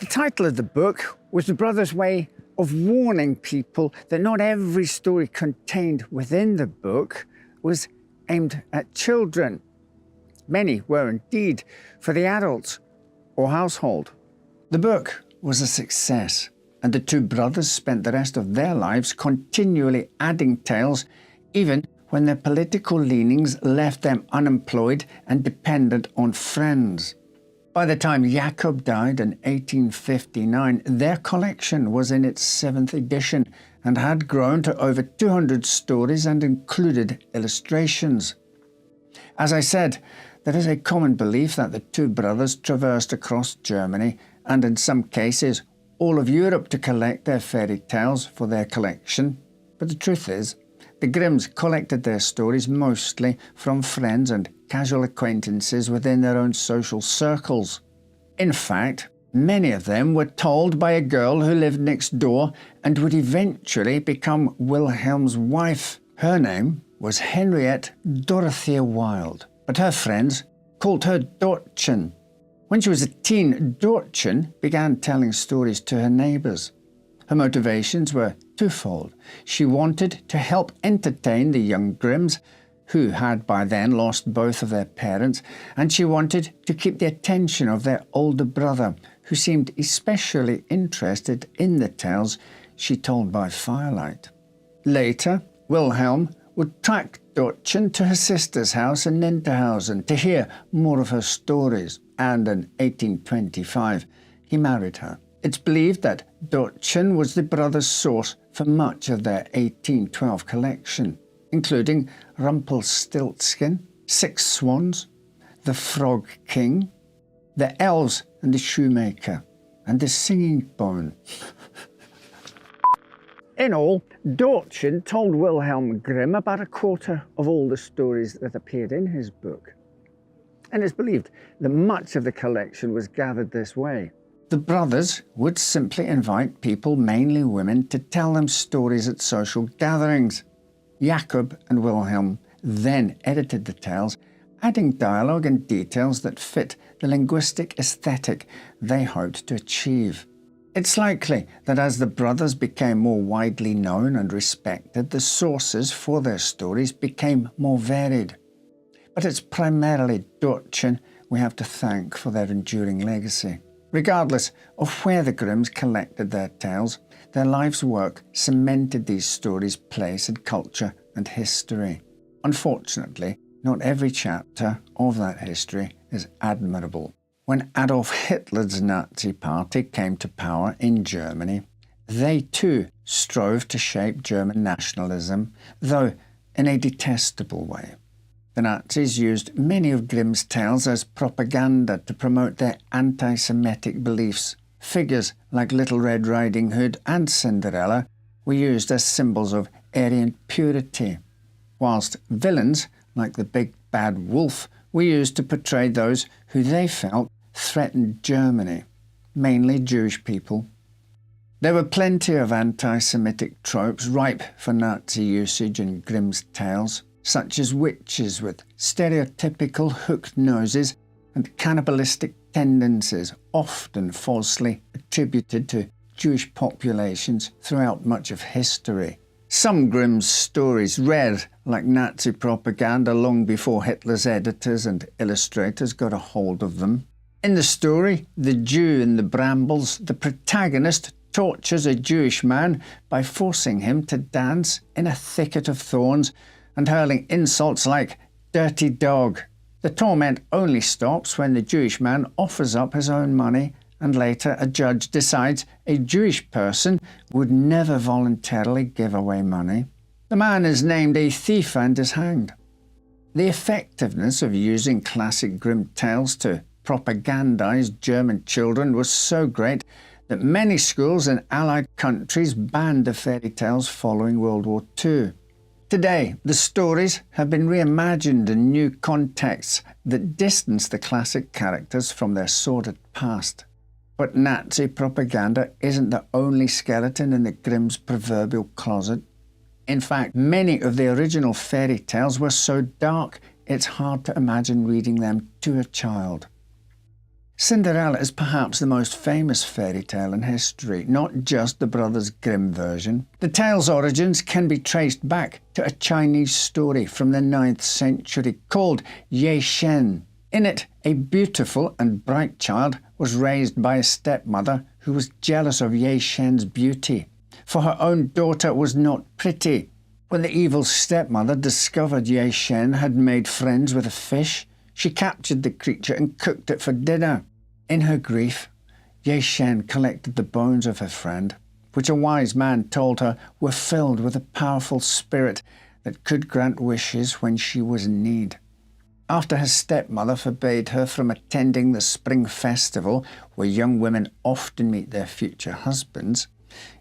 The title of the book was the brothers' way of warning people that not every story contained within the book was aimed at children. Many were indeed for the adults or household. The book was a success, and the two brothers spent the rest of their lives continually adding tales, even when their political leanings left them unemployed and dependent on friends. By the time Jakob died in 1859, their collection was in its 7th edition and had grown to over 200 stories and included illustrations. As I said, there is a common belief that the two brothers traversed across Germany and in some cases all of Europe to collect their fairy tales for their collection. But the truth is, the Grimms collected their stories mostly from friends and casual acquaintances within their own social circles. In fact, many of them were told by a girl who lived next door and would eventually become Wilhelm's wife. Her name was Henriette Dorothea Wilde, but her friends called her Dortchen. When she was a teen, Dortchen began telling stories to her neighbours. Her motivations were twofold. She wanted to help entertain the young Grimms, who had by then lost both of their parents, and she wanted to keep the attention of their older brother, who seemed especially interested in the tales she told by firelight. Later, Wilhelm would track Dortchen to her sister's house in Ninterhausen to hear more of her stories, and in 1825 he married her. It's believed that Dortchen was the brothers' source for much of their 1812 collection, including Rumpelstiltskin, Six Swans, The Frog King, The Elves and the Shoemaker, and The Singing Bone. In all, Dortchen told Wilhelm Grimm about a quarter of all the stories that appeared in his book. And it's believed that much of the collection was gathered this way. The brothers would simply invite people, mainly women, to tell them stories at social gatherings. Jakob and Wilhelm then edited the tales, adding dialogue and details that fit the linguistic aesthetic they hoped to achieve. It's likely that as the brothers became more widely known and respected, the sources for their stories became more varied. But it's primarily Dortchen we have to thank for their enduring legacy. Regardless of where the Grimms collected their tales, their life's work cemented these stories' place in culture and history. Unfortunately, not every chapter of that history is admirable. When Adolf Hitler's Nazi Party came to power in Germany, they too strove to shape German nationalism, though in a detestable way. The Nazis used many of Grimm's tales as propaganda to promote their anti-Semitic beliefs. Figures like Little Red Riding Hood and Cinderella were used as symbols of Aryan purity, whilst villains like the Big Bad Wolf were used to portray those who they felt threatened Germany, mainly Jewish people. There were plenty of anti-Semitic tropes ripe for Nazi usage in Grimm's tales, such as witches with stereotypical hooked noses and cannibalistic tendencies, often falsely attributed to Jewish populations throughout much of history. Some Grimm's stories read like Nazi propaganda long before Hitler's editors and illustrators got a hold of them. In the story, The Jew in the Brambles, the protagonist tortures a Jewish man by forcing him to dance in a thicket of thorns and hurling insults like "dirty dog." The torment only stops when the Jewish man offers up his own money, and later a judge decides a Jewish person would never voluntarily give away money. The man is named a thief and is hanged. The effectiveness of using classic Grimm tales to propagandize German children was so great that many schools in Allied countries banned the fairy tales following World War II. Today, the stories have been reimagined in new contexts that distance the classic characters from their sordid past. But Nazi propaganda isn't the only skeleton in the Grimm's proverbial closet. In fact, many of the original fairy tales were so dark, it's hard to imagine reading them to a child. Cinderella is perhaps the most famous fairy tale in history, not just the Brothers Grimm version. The tale's origins can be traced back to a Chinese story from the 9th century called Ye Shen. In it, a beautiful and bright child was raised by a stepmother who was jealous of Ye Shen's beauty, for her own daughter was not pretty. When the evil stepmother discovered Ye Shen had made friends with a fish, she captured the creature and cooked it for dinner. In her grief, Ye Shen collected the bones of her friend, which a wise man told her were filled with a powerful spirit that could grant wishes when she was in need. After her stepmother forbade her from attending the spring festival, where young women often meet their future husbands,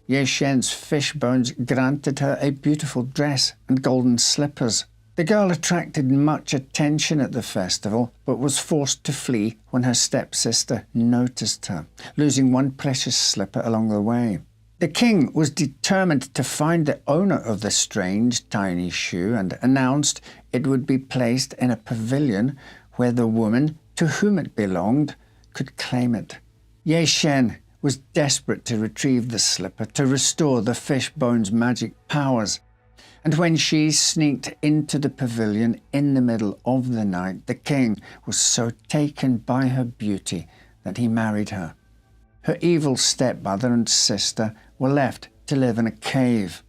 Ye Shen's fish bones granted her a beautiful dress and golden slippers. The girl attracted much attention at the festival, but was forced to flee when her stepsister noticed her, losing one precious slipper along the way. The king was determined to find the owner of the strange tiny shoe and announced it would be placed in a pavilion where the woman to whom it belonged could claim it. Ye Shen was desperate to retrieve the slipper to restore the fish bone's magic powers. And when she sneaked into the pavilion in the middle of the night, the king was so taken by her beauty that he married her. Her evil stepmother and sister were left to live in a cave,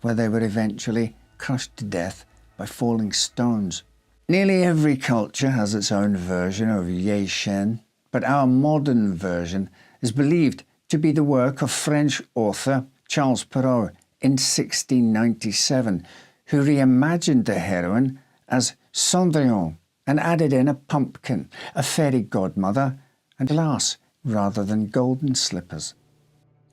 where they were eventually crushed to death by falling stones. Nearly every culture has its own version of Ye Shen, but our modern version is believed to be the work of French author Charles Perrault in 1697, who reimagined the heroine as Cendrillon and added in a pumpkin, a fairy godmother, and glass rather than golden slippers.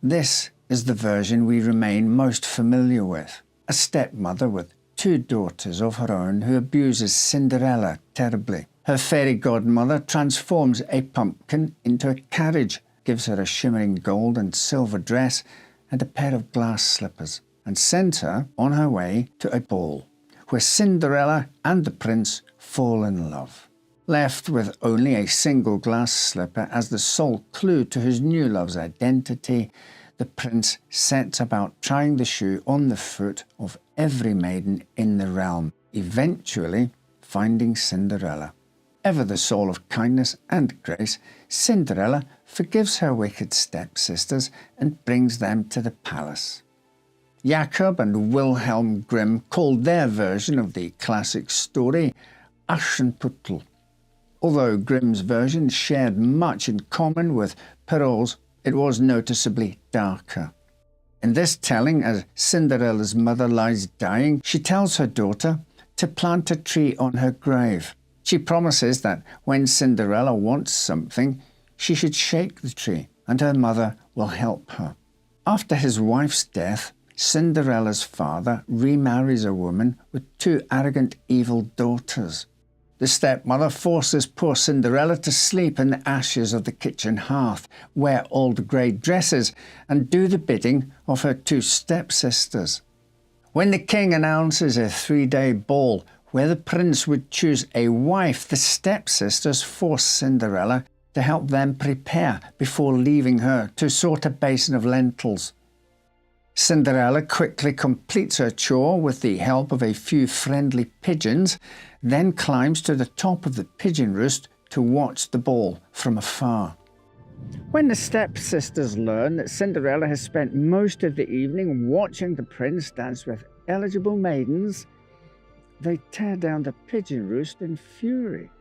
This is the version we remain most familiar with, a stepmother with 2 daughters of her own who abuses Cinderella terribly. Her fairy godmother transforms a pumpkin into a carriage, gives her a shimmering gold and silver dress and a pair of glass slippers, and sends her on her way to a ball, where Cinderella and the prince fall in love. Left with only a single glass slipper as the sole clue to his new love's identity, the prince sets about trying the shoe on the foot of every maiden in the realm, eventually finding Cinderella. Ever the soul of kindness and grace, Cinderella forgives her wicked stepsisters and brings them to the palace. Jacob and Wilhelm Grimm called their version of the classic story Aschenputtel. Although Grimm's version shared much in common with Perrault's, it was noticeably darker. In this telling, as Cinderella's mother lies dying, she tells her daughter to plant a tree on her grave. She promises that when Cinderella wants something, she should shake the tree, and her mother will help her. After his wife's death, Cinderella's father remarries a woman with 2 arrogant, evil daughters. The stepmother forces poor Cinderella to sleep in the ashes of the kitchen hearth, wear old grey dresses, and do the bidding of her 2 stepsisters. When the king announces a 3-day ball where the prince would choose a wife, the stepsisters force Cinderella to help them prepare before leaving her to sort a basin of lentils. Cinderella quickly completes her chore with the help of a few friendly pigeons, then climbs to the top of the pigeon roost to watch the ball from afar. When the stepsisters learn that Cinderella has spent most of the evening watching the prince dance with eligible maidens, they tear down the pigeon roost in fury.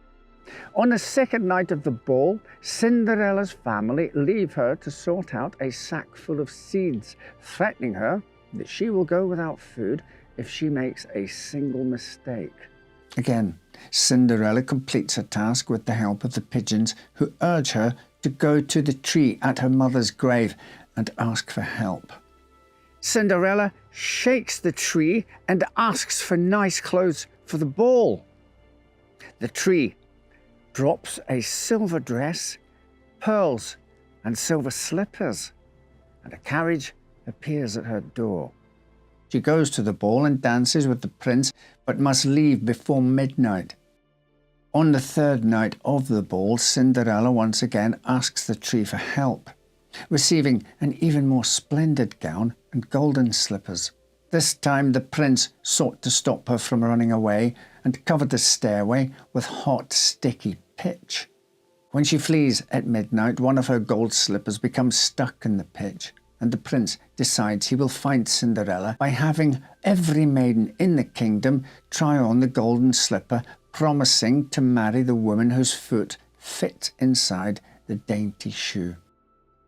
On the second night of the ball, Cinderella's family leave her to sort out a sack full of seeds, threatening her that she will go without food if she makes a single mistake. Again, Cinderella completes her task with the help of the pigeons, who urge her to go to the tree at her mother's grave and ask for help. Cinderella shakes the tree and asks for nice clothes for the ball. The tree drops a silver dress, pearls, and silver slippers, and a carriage appears at her door. She goes to the ball and dances with the prince, but must leave before midnight. On the 3rd night of the ball, Cinderella once again asks the tree for help, receiving an even more splendid gown and golden slippers. This time the prince sought to stop her from running away and covered the stairway with hot, sticky pitch. When she flees at midnight, one of her gold slippers becomes stuck in the pitch, and the prince decides he will find Cinderella by having every maiden in the kingdom try on the golden slipper, promising to marry the woman whose foot fit inside the dainty shoe.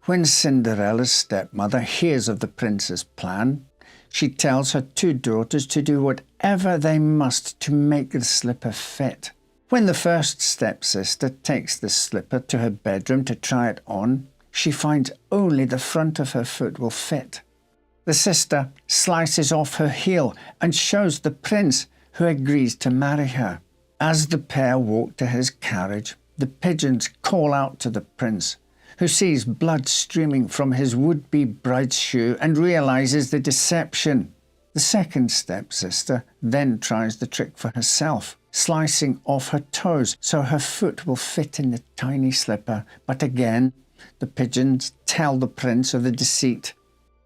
When Cinderella's stepmother hears of the prince's plan, she tells her 2 daughters to do whatever they must to make the slipper fit. When the first stepsister takes the slipper to her bedroom to try it on, she finds only the front of her foot will fit. The sister slices off her heel and shows the prince, who agrees to marry her. As the pair walk to his carriage, the pigeons call out to the prince, who sees blood streaming from his would-be bride's shoe and realizes the deception. The second stepsister then tries the trick for herself, slicing off her toes so her foot will fit in the tiny slipper, but again the pigeons tell the prince of the deceit.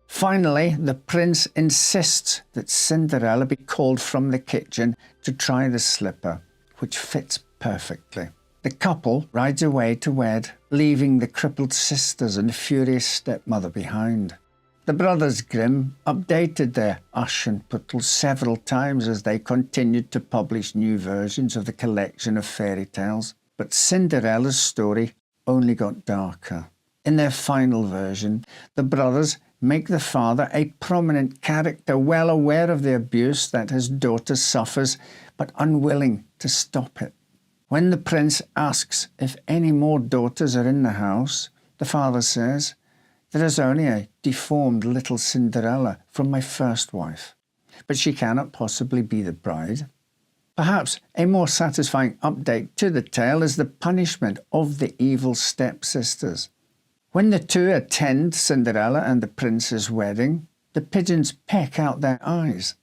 Finally, the prince insists that Cinderella be called from the kitchen to try the slipper, which fits perfectly. The couple rides away to wed, leaving the crippled sisters and furious stepmother behind. The brothers Grimm updated their Aschenputtel several times as they continued to publish new versions of the collection of fairy tales, but Cinderella's story only got darker. In their final version, the brothers make the father a prominent character, well aware of the abuse that his daughter suffers, but unwilling to stop it. When the prince asks if any more daughters are in the house, the father says, "There is only a deformed little Cinderella from my first wife, but she cannot possibly be the bride." Perhaps a more satisfying update to the tale is the punishment of the evil stepsisters. When the two attend Cinderella and the prince's wedding, the pigeons peck out their eyes,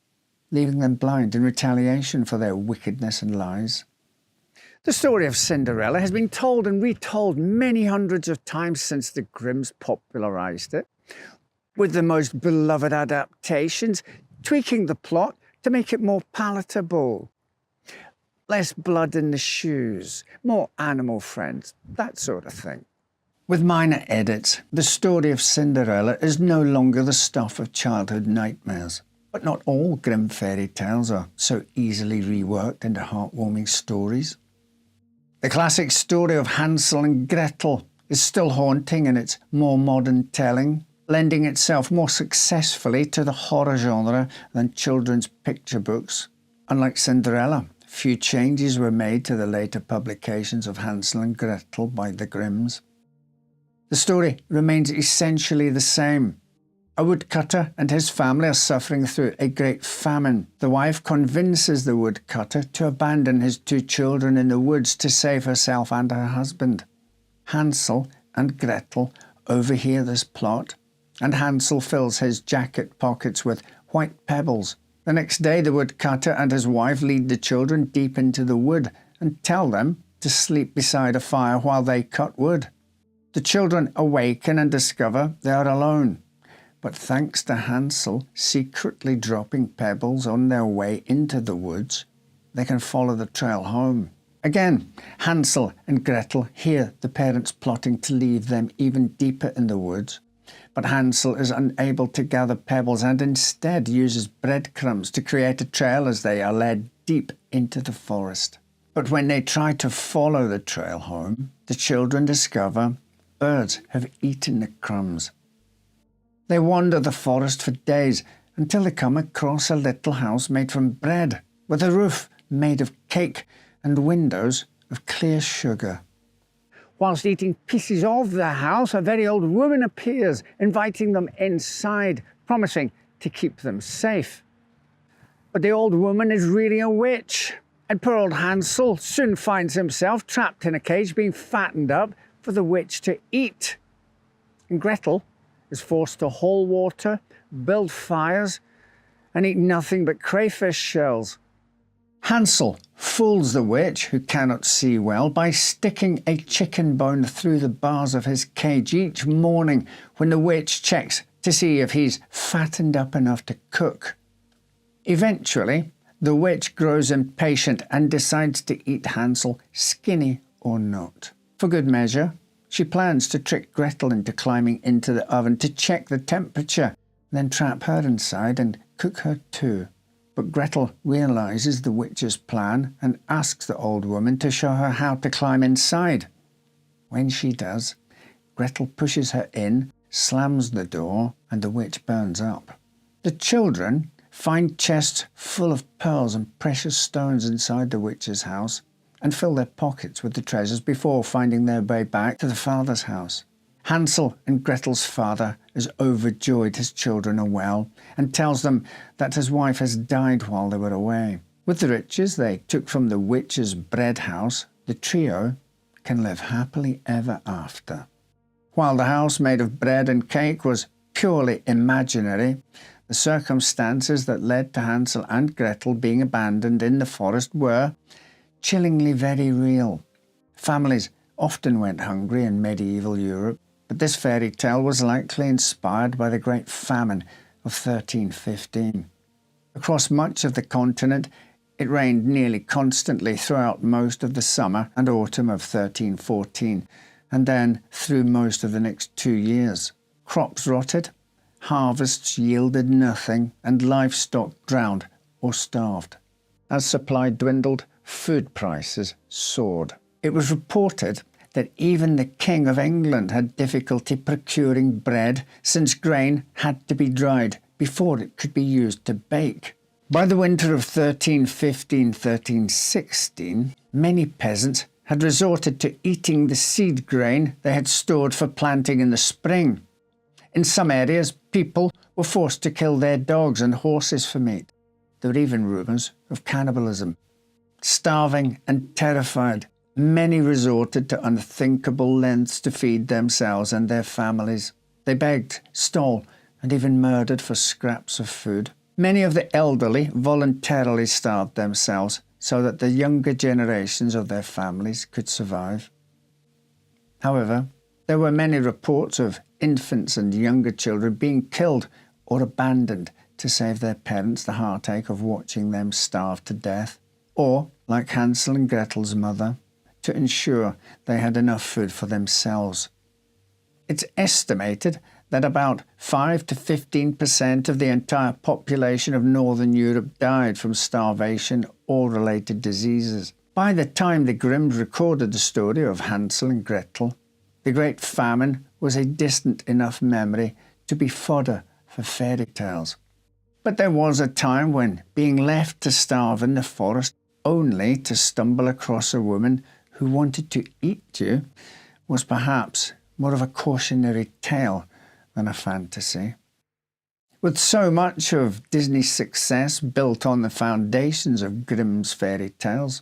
leaving them blind in retaliation for their wickedness and lies. The story of Cinderella has been told and retold many hundreds of times since the Grimms popularised it, with the most beloved adaptations tweaking the plot to make it more palatable. Less blood in the shoes, more animal friends, that sort of thing. With minor edits, the story of Cinderella is no longer the stuff of childhood nightmares. But not all Grimm fairy tales are so easily reworked into heartwarming stories. The classic story of Hansel and Gretel is still haunting in its more modern telling, lending itself more successfully to the horror genre than children's picture books. Unlike Cinderella, few changes were made to the later publications of Hansel and Gretel by the Grimms. The story remains essentially the same. A woodcutter and his family are suffering through a great famine. The wife convinces the woodcutter to abandon his two children in the woods to save herself and her husband. Hansel and Gretel overhear this plot, and Hansel fills his jacket pockets with white pebbles. The next day, the woodcutter and his wife lead the children deep into the wood and tell them to sleep beside a fire while they cut wood. The children awaken and discover they are alone. But thanks to Hansel secretly dropping pebbles on their way into the woods, they can follow the trail home. Again, Hansel and Gretel hear the parents plotting to leave them even deeper in the woods. But Hansel is unable to gather pebbles and instead uses breadcrumbs to create a trail as they are led deep into the forest. But when they try to follow the trail home, the children discover birds have eaten the crumbs. They wander the forest for days until they come across a little house made from bread, with a roof made of cake and windows of clear sugar. Whilst eating pieces of the house, a very old woman appears, inviting them inside, promising to keep them safe. But the old woman is really a witch, and poor old Hansel soon finds himself trapped in a cage being fattened up for the witch to eat. And Gretel is forced to haul water, build fires, and eat nothing but crayfish shells. Hansel fools the witch, who cannot see well, by sticking a chicken bone through the bars of his cage each morning when the witch checks to see if he's fattened up enough to cook. Eventually, the witch grows impatient and decides to eat Hansel, skinny or not. For good measure, she plans to trick Gretel into climbing into the oven to check the temperature, then trap her inside and cook her too. But Gretel realises the witch's plan and asks the old woman to show her how to climb inside. When she does, Gretel pushes her in, slams the door, and the witch burns up. The children find chests full of pearls and precious stones inside the witch's house and fill their pockets with the treasures before finding their way back to the father's house. Hansel and Gretel's father is overjoyed his children are well and tells them that his wife has died while they were away. With the riches they took from the witch's bread house, the trio can live happily ever after. While the house made of bread and cake was purely imaginary, the circumstances that led to Hansel and Gretel being abandoned in the forest were chillingly very real. Families often went hungry in medieval Europe, but this fairy tale was likely inspired by the Great Famine of 1315. Across much of the continent, it rained nearly constantly throughout most of the summer and autumn of 1314, and then through most of the next 2 years. Crops rotted, harvests yielded nothing, and livestock drowned or starved. As supply dwindled, food prices soared. It was reported that even the King of England had difficulty procuring bread, since grain had to be dried before it could be used to bake. By the winter of 1315-1316, many peasants had resorted to eating the seed grain they had stored for planting in the spring. In some areas, people were forced to kill their dogs and horses for meat. There were even rumours of cannibalism. Starving and terrified, many resorted to unthinkable lengths to feed themselves and their families. They begged, stole, and even murdered for scraps of food. Many of the elderly voluntarily starved themselves so that the younger generations of their families could survive. However, there were many reports of infants and younger children being killed or abandoned to save their parents the heartache of watching them starve to death, or, like Hansel and Gretel's mother, to ensure they had enough food for themselves. It's estimated that about 5 to 15% of the entire population of Northern Europe died from starvation or related diseases. By the time the Grimms recorded the story of Hansel and Gretel, the Great Famine was a distant enough memory to be fodder for fairy tales. But there was a time when being left to starve in the forest only to stumble across a woman who wanted to eat you was perhaps more of a cautionary tale than a fantasy. With so much of Disney's success built on the foundations of Grimm's fairy tales,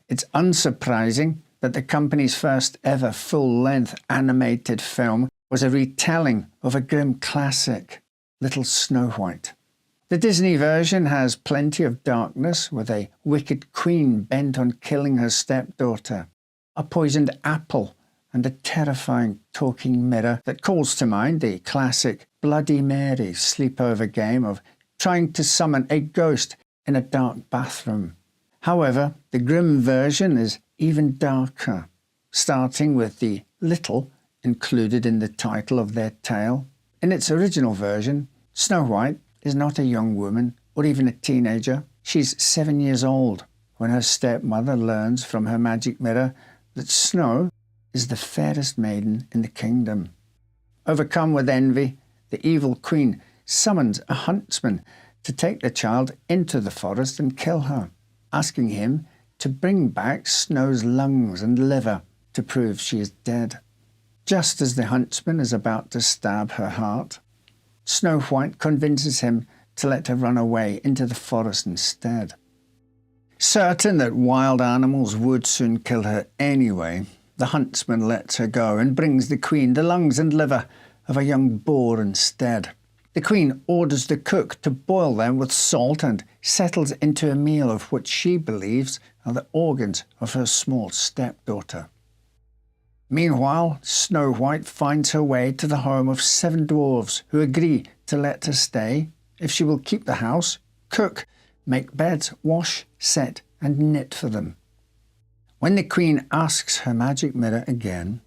it's unsurprising that the company's first ever full-length animated film was a retelling of a Grimm classic, Little Snow White. The Disney version has plenty of darkness, with a wicked queen bent on killing her stepdaughter, a poisoned apple, and a terrifying talking mirror that calls to mind the classic Bloody Mary sleepover game of trying to summon a ghost in a dark bathroom. However, the Grimm version is even darker, starting with the little included in the title of their tale. In its original version, Snow White is not a young woman or even a teenager. She's 7 years old when her stepmother learns from her magic mirror that Snow is the fairest maiden in the kingdom. Overcome with envy, the evil queen summons a huntsman to take the child into the forest and kill her, asking him to bring back Snow's lungs and liver to prove she is dead. Just as the huntsman is about to stab her heart, Snow White convinces him to let her run away into the forest instead. Certain that wild animals would soon kill her anyway, the huntsman lets her go and brings the queen the lungs and liver of a young boar instead. The queen orders the cook to boil them with salt and settles into a meal of what she believes are the organs of her small stepdaughter. Meanwhile, Snow White finds her way to the home of 7 dwarves who agree to let her stay if she will keep the house, cook, make beds, wash, set and knit for them. When the queen asks her magic mirror again,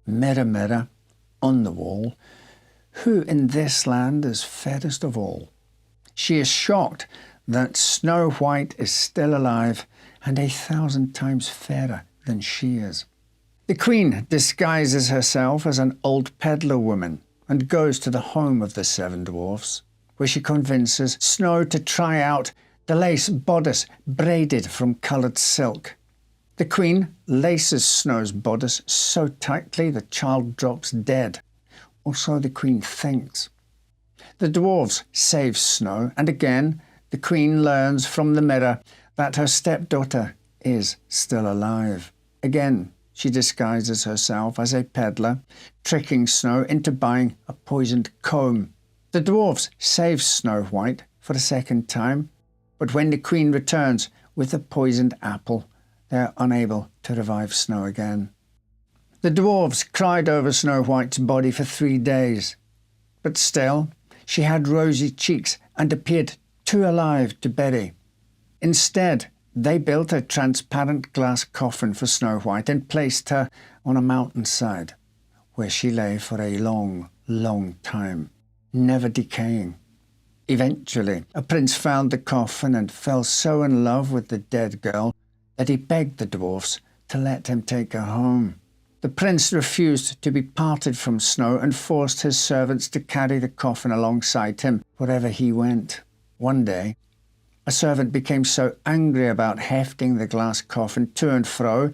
"Mirror, mirror on the wall, who in this land is fairest of all?" she is shocked that Snow White is still alive and 1,000 times fairer than she is. The queen disguises herself as an old peddler woman and goes to the home of the 7 dwarfs, where she convinces Snow to try out the lace bodice braided from coloured silk. The queen laces Snow's bodice so tightly the child drops dead, or so the queen thinks. The dwarves save Snow, and again the queen learns from the mirror that her stepdaughter is still alive. Again, she disguises herself as a peddler, tricking Snow into buying a poisoned comb. The dwarves save Snow White for a second time, but when the queen returns with a poisoned apple, they are unable to revive Snow again. The dwarves cried over Snow White's body for 3 days, but still she had rosy cheeks and appeared too alive to bury. Instead, they built a transparent glass coffin for Snow White and placed her on a mountainside, where she lay for a long, long time, never decaying. Eventually, a prince found the coffin and fell so in love with the dead girl that he begged the dwarfs to let him take her home. The prince refused to be parted from Snow and forced his servants to carry the coffin alongside him wherever he went. One day, a servant became so angry about hefting the glass coffin to and fro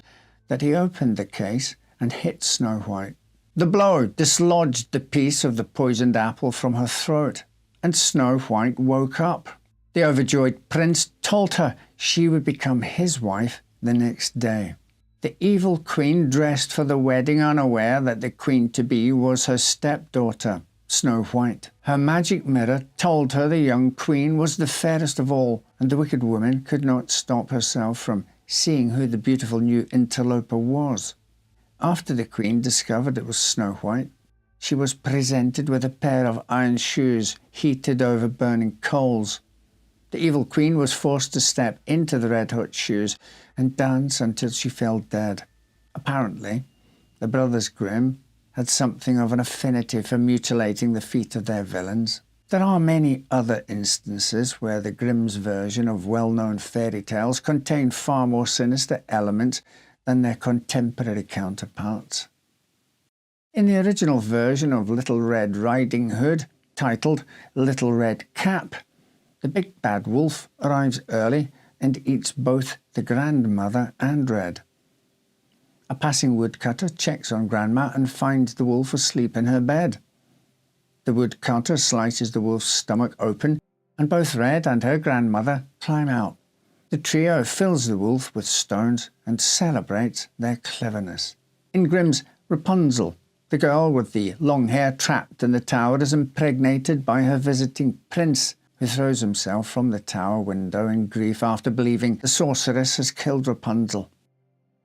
that he opened the case and hit Snow White. The blow dislodged the piece of the poisoned apple from her throat, and Snow White woke up. The overjoyed prince told her she would become his wife the next day. The evil queen dressed for the wedding, unaware that the queen-to-be was her stepdaughter, Snow White. Her magic mirror told her the young queen was the fairest of all, and the wicked woman could not stop herself from seeing who the beautiful new interloper was. After the queen discovered it was Snow White, she was presented with a pair of iron shoes heated over burning coals. The evil queen was forced to step into the red-hot shoes and dance until she fell dead. Apparently, the brothers Grimm had something of an affinity for mutilating the feet of their villains. There are many other instances where the Grimm's version of well-known fairy tales contain far more sinister elements than their contemporary counterparts. In the original version of Little Red Riding Hood, titled Little Red Cap, the big bad wolf arrives early and eats both the grandmother and Red. A passing woodcutter checks on Grandma and finds the wolf asleep in her bed. The woodcutter slices the wolf's stomach open, and both Red and her grandmother climb out. The trio fills the wolf with stones and celebrates their cleverness. In Grimm's Rapunzel, the girl with the long hair trapped in the tower is impregnated by her visiting prince, who throws himself from the tower window in grief after believing the sorceress has killed Rapunzel.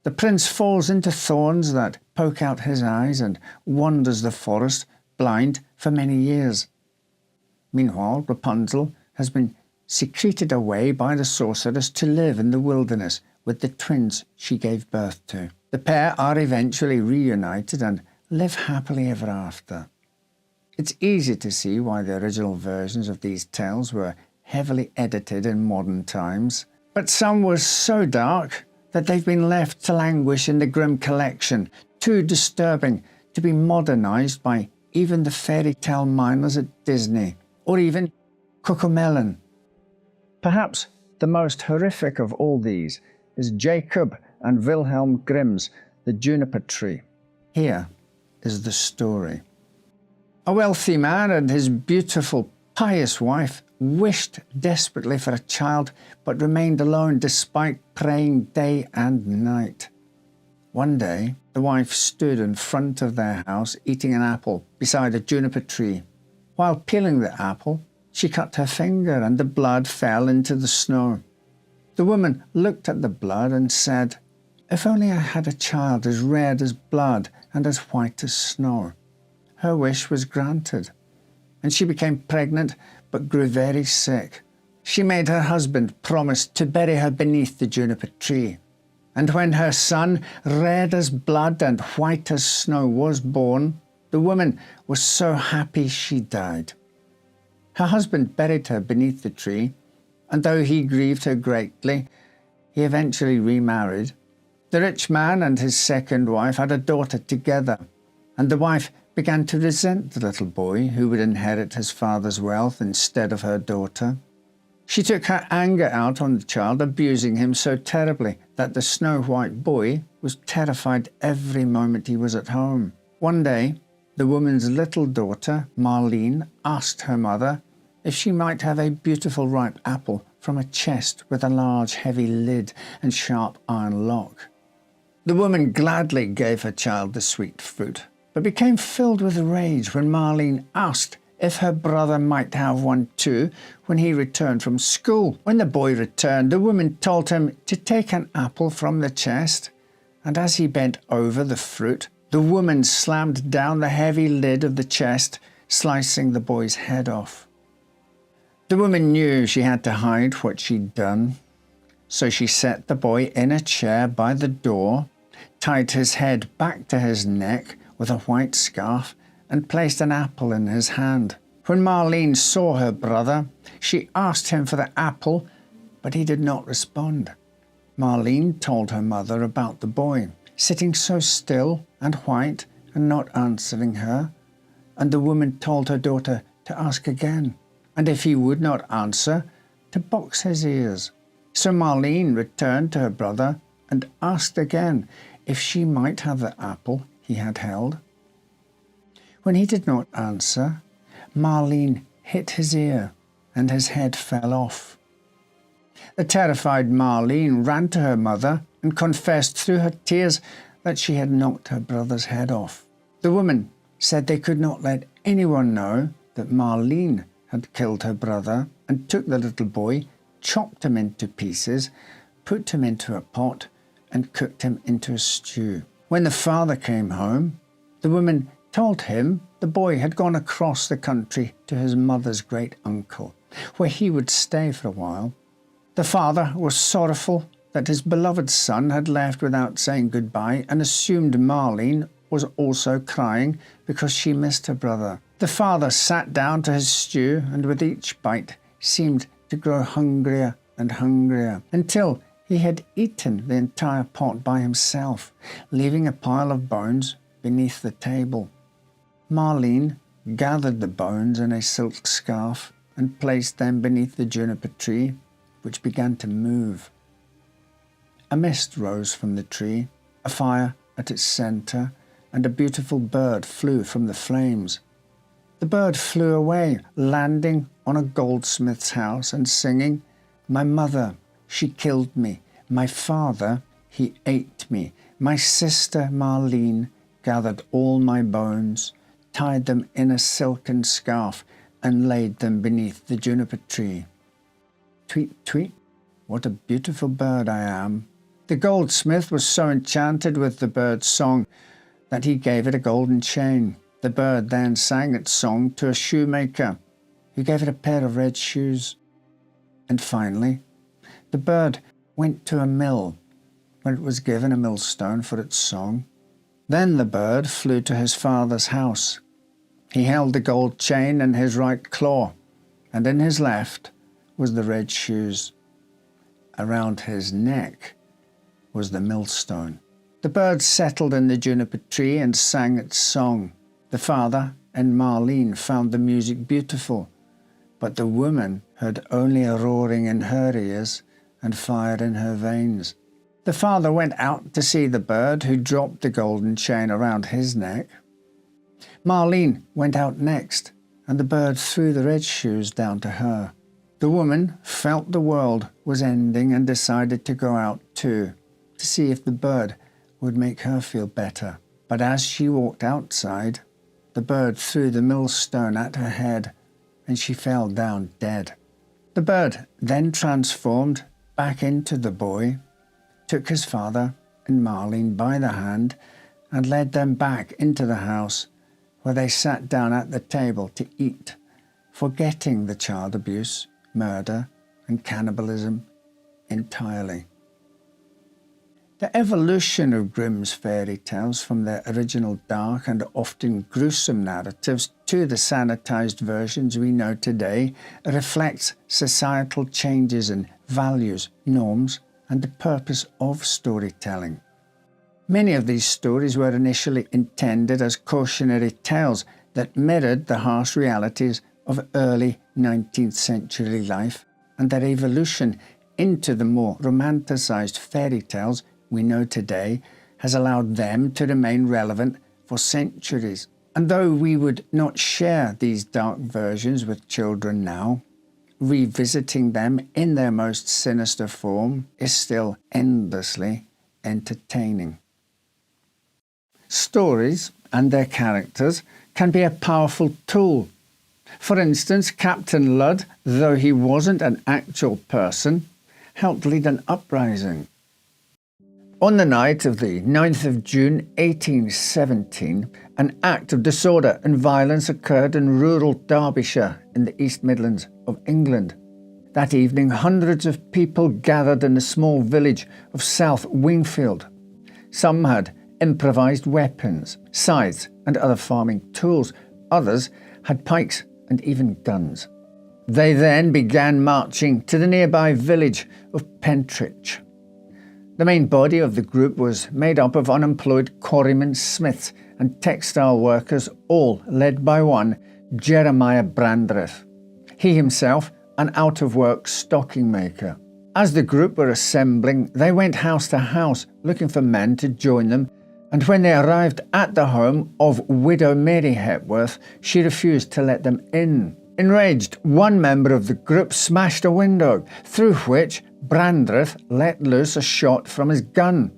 The prince falls into thorns that poke out his eyes and wanders the forest, blind, for many years. Meanwhile, Rapunzel has been secreted away by the sorceress to live in the wilderness with the twins she gave birth to. The pair are eventually reunited and live happily ever after. It's easy to see why the original versions of these tales were heavily edited in modern times, but some were so dark that they've been left to languish in the Grimm collection, too disturbing to be modernized by even the fairy tale miners at Disney, or even CoComelon. Perhaps the most horrific of all these is Jacob and Wilhelm Grimm's The Juniper Tree. Here is the story. A wealthy man and his beautiful, pious wife wished desperately for a child, but remained alone despite praying day and night. One day, the wife stood in front of their house eating an apple beside a juniper tree. While peeling the apple, she cut her finger and the blood fell into the snow. The woman looked at the blood and said, "If only I had a child as red as blood and as white as snow." Her wish was granted, and she became pregnant but grew very sick. She made her husband promise to bury her beneath the juniper tree. And when her son, red as blood and white as snow, was born, the woman was so happy she died. Her husband buried her beneath the tree, and though he grieved her greatly, he eventually remarried. The rich man and his second wife had a daughter together, and the wife began to resent the little boy who would inherit his father's wealth instead of her daughter. She took her anger out on the child, abusing him so terribly that the snow-white boy was terrified every moment he was at home. One day, the woman's little daughter, Marlene, asked her mother if she might have a beautiful ripe apple from a chest with a large heavy lid and sharp iron lock. The woman gladly gave her child the sweet fruit, but became filled with rage when Marlene asked if her brother might have one too when he returned from school. When the boy returned, the woman told him to take an apple from the chest, and as he bent over the fruit, the woman slammed down the heavy lid of the chest, slicing the boy's head off. The woman knew she had to hide what she'd done, so she set the boy in a chair by the door, tied his head back to his neck with a white scarf, and placed an apple in his hand. When Marlene saw her brother, she asked him for the apple, but he did not respond. Marlene told her mother about the boy. sitting so still and white and not answering her. And the woman told her daughter to ask again, and if he would not answer, to box his ears. So Marlene returned to her brother and asked again if she might have the apple he had held. When he did not answer, Marlene hit his ear, and his head fell off. The terrified Marlene ran to her mother and confessed through her tears that she had knocked her brother's head off. The woman said they could not let anyone know that Marlene had killed her brother, and took the little boy, chopped him into pieces, put him into a pot, and cooked him into a stew. When the father came home, the woman told him the boy had gone across the country to his mother's great uncle, where he would stay for a while. The father was sorrowful that his beloved son had left without saying goodbye, and assumed Marlene was also crying because she missed her brother. The father sat down to his stew, and with each bite seemed to grow hungrier and hungrier, until he had eaten the entire pot by himself, leaving a pile of bones beneath the table. Marlene gathered the bones in a silk scarf and placed them beneath the juniper tree, which began to move. A mist rose from the tree, a fire at its centre, and a beautiful bird flew from the flames. The bird flew away, landing on a goldsmith's house and singing, "My mother, she killed me. My father, he ate me. My sister Marlene gathered all my bones, tied them in a silken scarf, and laid them beneath the juniper tree. Tweet, tweet, what a beautiful bird I am." The goldsmith was so enchanted with the bird's song that he gave it a golden chain. The bird then sang its song to a shoemaker, who gave it a pair of red shoes. And finally, the bird went to a mill, where it was given a millstone for its song. Then the bird flew to his father's house. He held the gold chain in his right claw, and in his left was the red shoes. Around his neck was the millstone. The bird settled in the juniper tree and sang its song. The father and Marlene found the music beautiful, but the woman heard only a roaring in her ears and fire in her veins. The father went out to see the bird, who dropped the golden chain around his neck. Marlene went out next, and the bird threw the red shoes down to her. The woman felt the world was ending and decided to go out too, to see if the bird would make her feel better. But as she walked outside, the bird threw the millstone at her head, and she fell down dead. The bird then transformed back into the boy, took his father and Marlene by the hand, and led them back into the house, where they sat down at the table to eat, forgetting the child abuse, murder, and cannibalism entirely. The evolution of Grimm's fairy tales from their original dark and often gruesome narratives to the sanitized versions we know today reflects societal changes in values, norms, and the purpose of storytelling. Many of these stories were initially intended as cautionary tales that mirrored the harsh realities of early 19th century life, and their evolution into the more romanticized fairy tales we know today has allowed them to remain relevant for centuries. And though we would not share these dark versions with children now, revisiting them in their most sinister form is still endlessly entertaining. Stories and their characters can be a powerful tool. For instance, Captain Ludd, though he wasn't an actual person, helped lead an uprising. On the night of the 9th of June 1817, an act of disorder and violence occurred in rural Derbyshire in the East Midlands of England. That evening, hundreds of people gathered in the small village of South Wingfield. Some had improvised weapons, scythes and other farming tools. Others had pikes and even guns. They then began marching to the nearby village of Pentridge. The main body of the group was made up of unemployed quarrymen, smiths and textile workers, all led by one, Jeremiah Brandreth. He himself, an out-of-work stocking maker. As the group were assembling, they went house to house looking for men to join them, and when they arrived at the home of widow Mary Hepworth, she refused to let them in. Enraged, one member of the group smashed a window, through which Brandreth let loose a shot from his gun.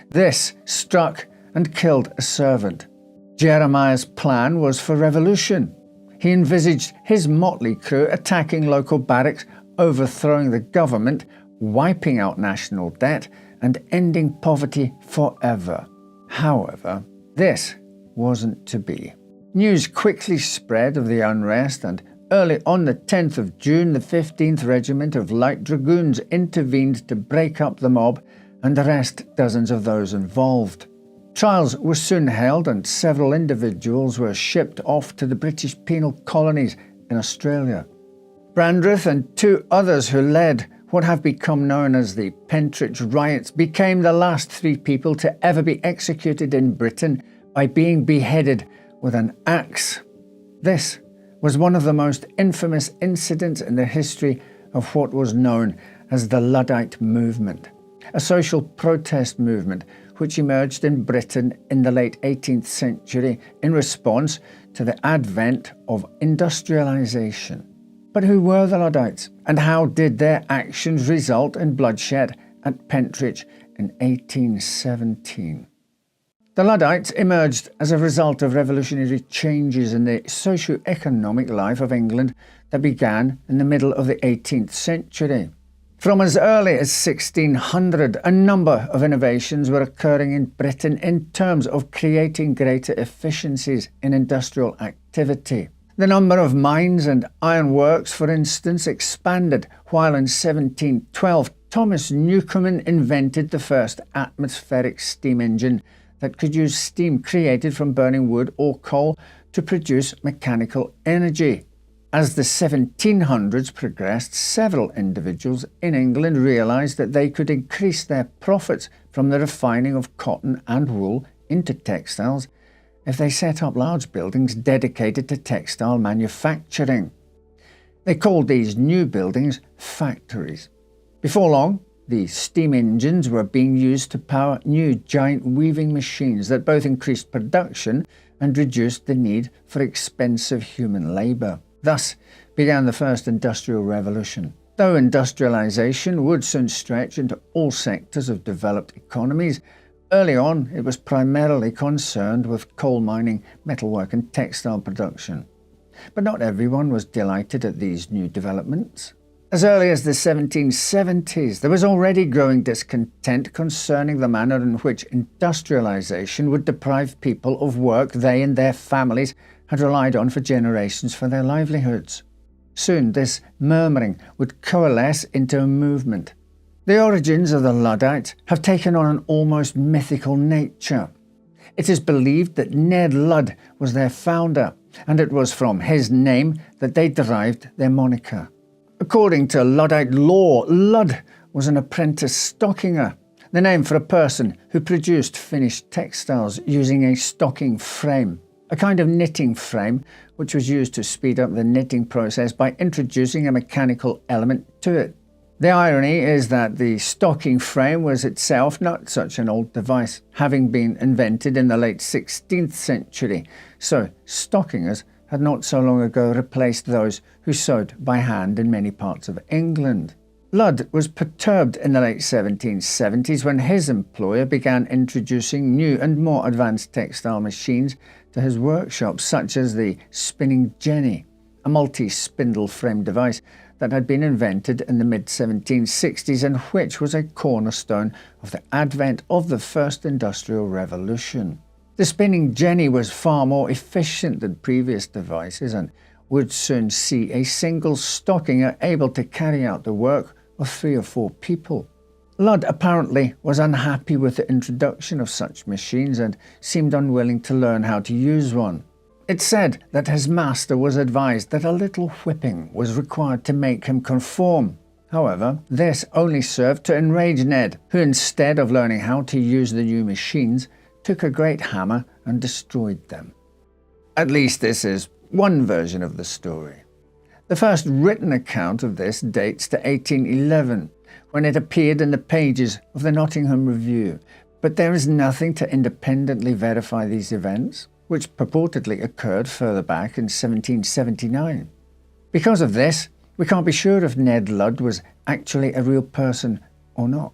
This struck and killed a servant. Jeremiah's plan was for revolution. He envisaged his motley crew attacking local barracks, overthrowing the government, wiping out national debt, and ending poverty forever. However, this wasn't to be. News quickly spread of the unrest, and early on the 10th of June, the 15th Regiment of Light Dragoons intervened to break up the mob and arrest dozens of those involved. Trials were soon held, and several individuals were shipped off to the British penal colonies in Australia. Brandreth and two others who led what have become known as the Pentridge Riots became the last three people to ever be executed in Britain by being beheaded with an axe. This was one of the most infamous incidents in the history of what was known as the Luddite movement, a social protest movement which emerged in Britain in the late 18th century in response to the advent of industrialization. But who were the Luddites, and how did their actions result in bloodshed at Pentridge in 1817? The Luddites emerged as a result of revolutionary changes in the socio-economic life of England that began in the middle of the 18th century. From as early as 1600, a number of innovations were occurring in Britain in terms of creating greater efficiencies in industrial activity. The number of mines and ironworks, for instance, expanded, while in 1712 Thomas Newcomen invented the first atmospheric steam engine that could use steam created from burning wood or coal to produce mechanical energy. As the 1700s progressed, several individuals in England realised that they could increase their profits from the refining of cotton and wool into textiles if they set up large buildings dedicated to textile manufacturing. They called these new buildings factories. Before long, the steam engines were being used to power new giant weaving machines that both increased production and reduced the need for expensive human labour. Thus began the first industrial revolution. Though industrialization would soon stretch into all sectors of developed economies, early on it was primarily concerned with coal mining, metalwork and textile production. But not everyone was delighted at these new developments. As early as the 1770s, there was already growing discontent concerning the manner in which industrialization would deprive people of work they and their families had relied on for generations for their livelihoods. Soon this murmuring would coalesce into a movement. The origins of the Luddites have taken on an almost mythical nature. It is believed that Ned Ludd was their founder, and it was from his name that they derived their moniker. According to Luddite law, Ludd was an apprentice stockinger, the name for a person who produced finished textiles using a stocking frame, a kind of knitting frame which was used to speed up the knitting process by introducing a mechanical element to it. The irony is that the stocking frame was itself not such an old device, having been invented in the late 16th century, so stockingers had not so long ago replaced those who sewed by hand in many parts of England. Ludd was perturbed in the late 1770s when his employer began introducing new and more advanced textile machines to his workshop, such as the spinning jenny, a multi-spindle frame device that had been invented in the mid-1760s and which was a cornerstone of the advent of the first industrial revolution. The spinning jenny was far more efficient than previous devices and would soon see a single stockinger able to carry out the work of 3 or 4 people. Ludd apparently was unhappy with the introduction of such machines and seemed unwilling to learn how to use one. It's said that his master was advised that a little whipping was required to make him conform. However, this only served to enrage Ned, who instead of learning how to use the new machines, took a great hammer and destroyed them. At least this is one version of the story. The first written account of this dates to 1811, when it appeared in the pages of the Nottingham Review, but there is nothing to independently verify these events, which purportedly occurred further back in 1779. Because of this, we can't be sure if Ned Ludd was actually a real person or not.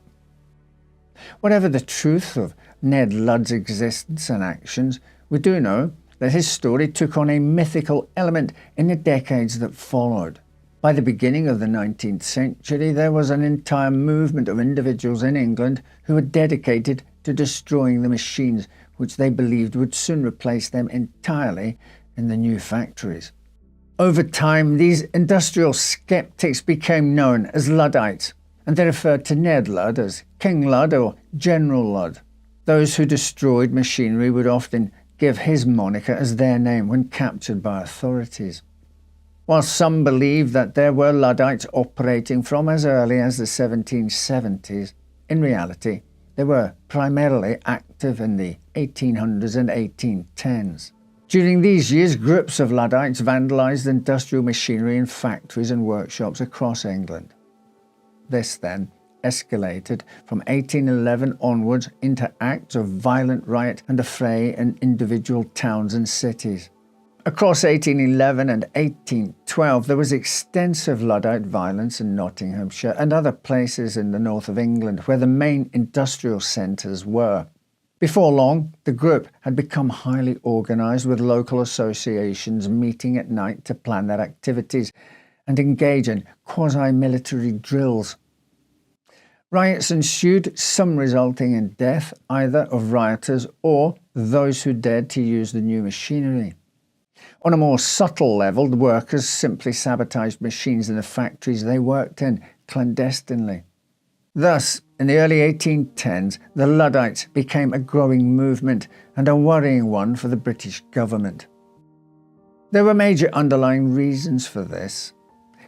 Whatever the truth of Ned Ludd's existence and actions, we do know that his story took on a mythical element in the decades that followed. By the beginning of the 19th century, there was an entire movement of individuals in England who were dedicated to destroying the machines which they believed would soon replace them entirely in the new factories. Over time, these industrial skeptics became known as Luddites, and they referred to Ned Ludd as King Ludd or General Ludd. Those who destroyed machinery would often give his moniker as their name when captured by authorities. While some believe that there were Luddites operating from as early as the 1770s, in reality, they were primarily active in the 1800s and 1810s. During these years, groups of Luddites vandalised industrial machinery in factories and workshops across England. This then escalated from 1811 onwards into acts of violent riot and affray in individual towns and cities. Across 1811 and 1812, there was extensive Luddite violence in Nottinghamshire and other places in the north of England where the main industrial centres were. Before long, the group had become highly organised, with local associations meeting at night to plan their activities and engage in quasi-military drills. Riots ensued, some resulting in death either of rioters or those who dared to use the new machinery. On a more subtle level, the workers simply sabotaged machines in the factories they worked in clandestinely. Thus, in the early 1810s, the Luddites became a growing movement and a worrying one for the British government. There were major underlying reasons for this.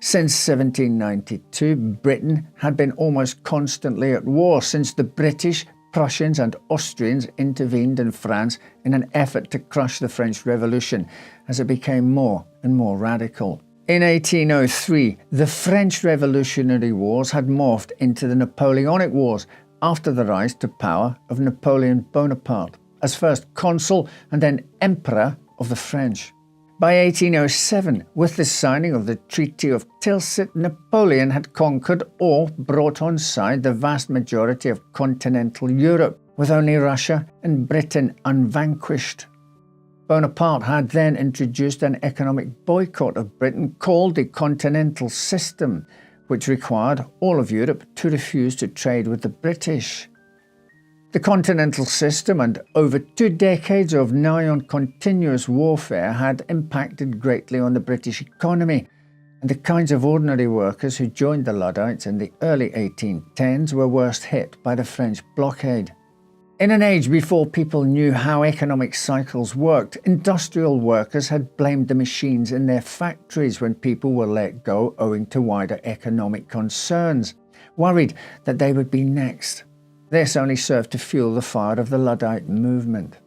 Since 1792, Britain had been almost constantly at war since the British, Prussians and Austrians intervened in France in an effort to crush the French Revolution as it became more and more radical. In 1803, the French Revolutionary Wars had morphed into the Napoleonic Wars after the rise to power of Napoleon Bonaparte as first consul and then emperor of the French. By 1807, with the signing of the Treaty of Tilsit, Napoleon had conquered or brought on side the vast majority of continental Europe, with only Russia and Britain unvanquished. Bonaparte had then introduced an economic boycott of Britain called the Continental System, which required all of Europe to refuse to trade with the British. The Continental System and over 2 decades of nigh-on continuous warfare had impacted greatly on the British economy, and the kinds of ordinary workers who joined the Luddites in the early 1810s were worst hit by the French blockade. In an age before people knew how economic cycles worked, industrial workers had blamed the machines in their factories when people were let go owing to wider economic concerns, worried that they would be next. This only served to fuel the fire of the Luddite movement.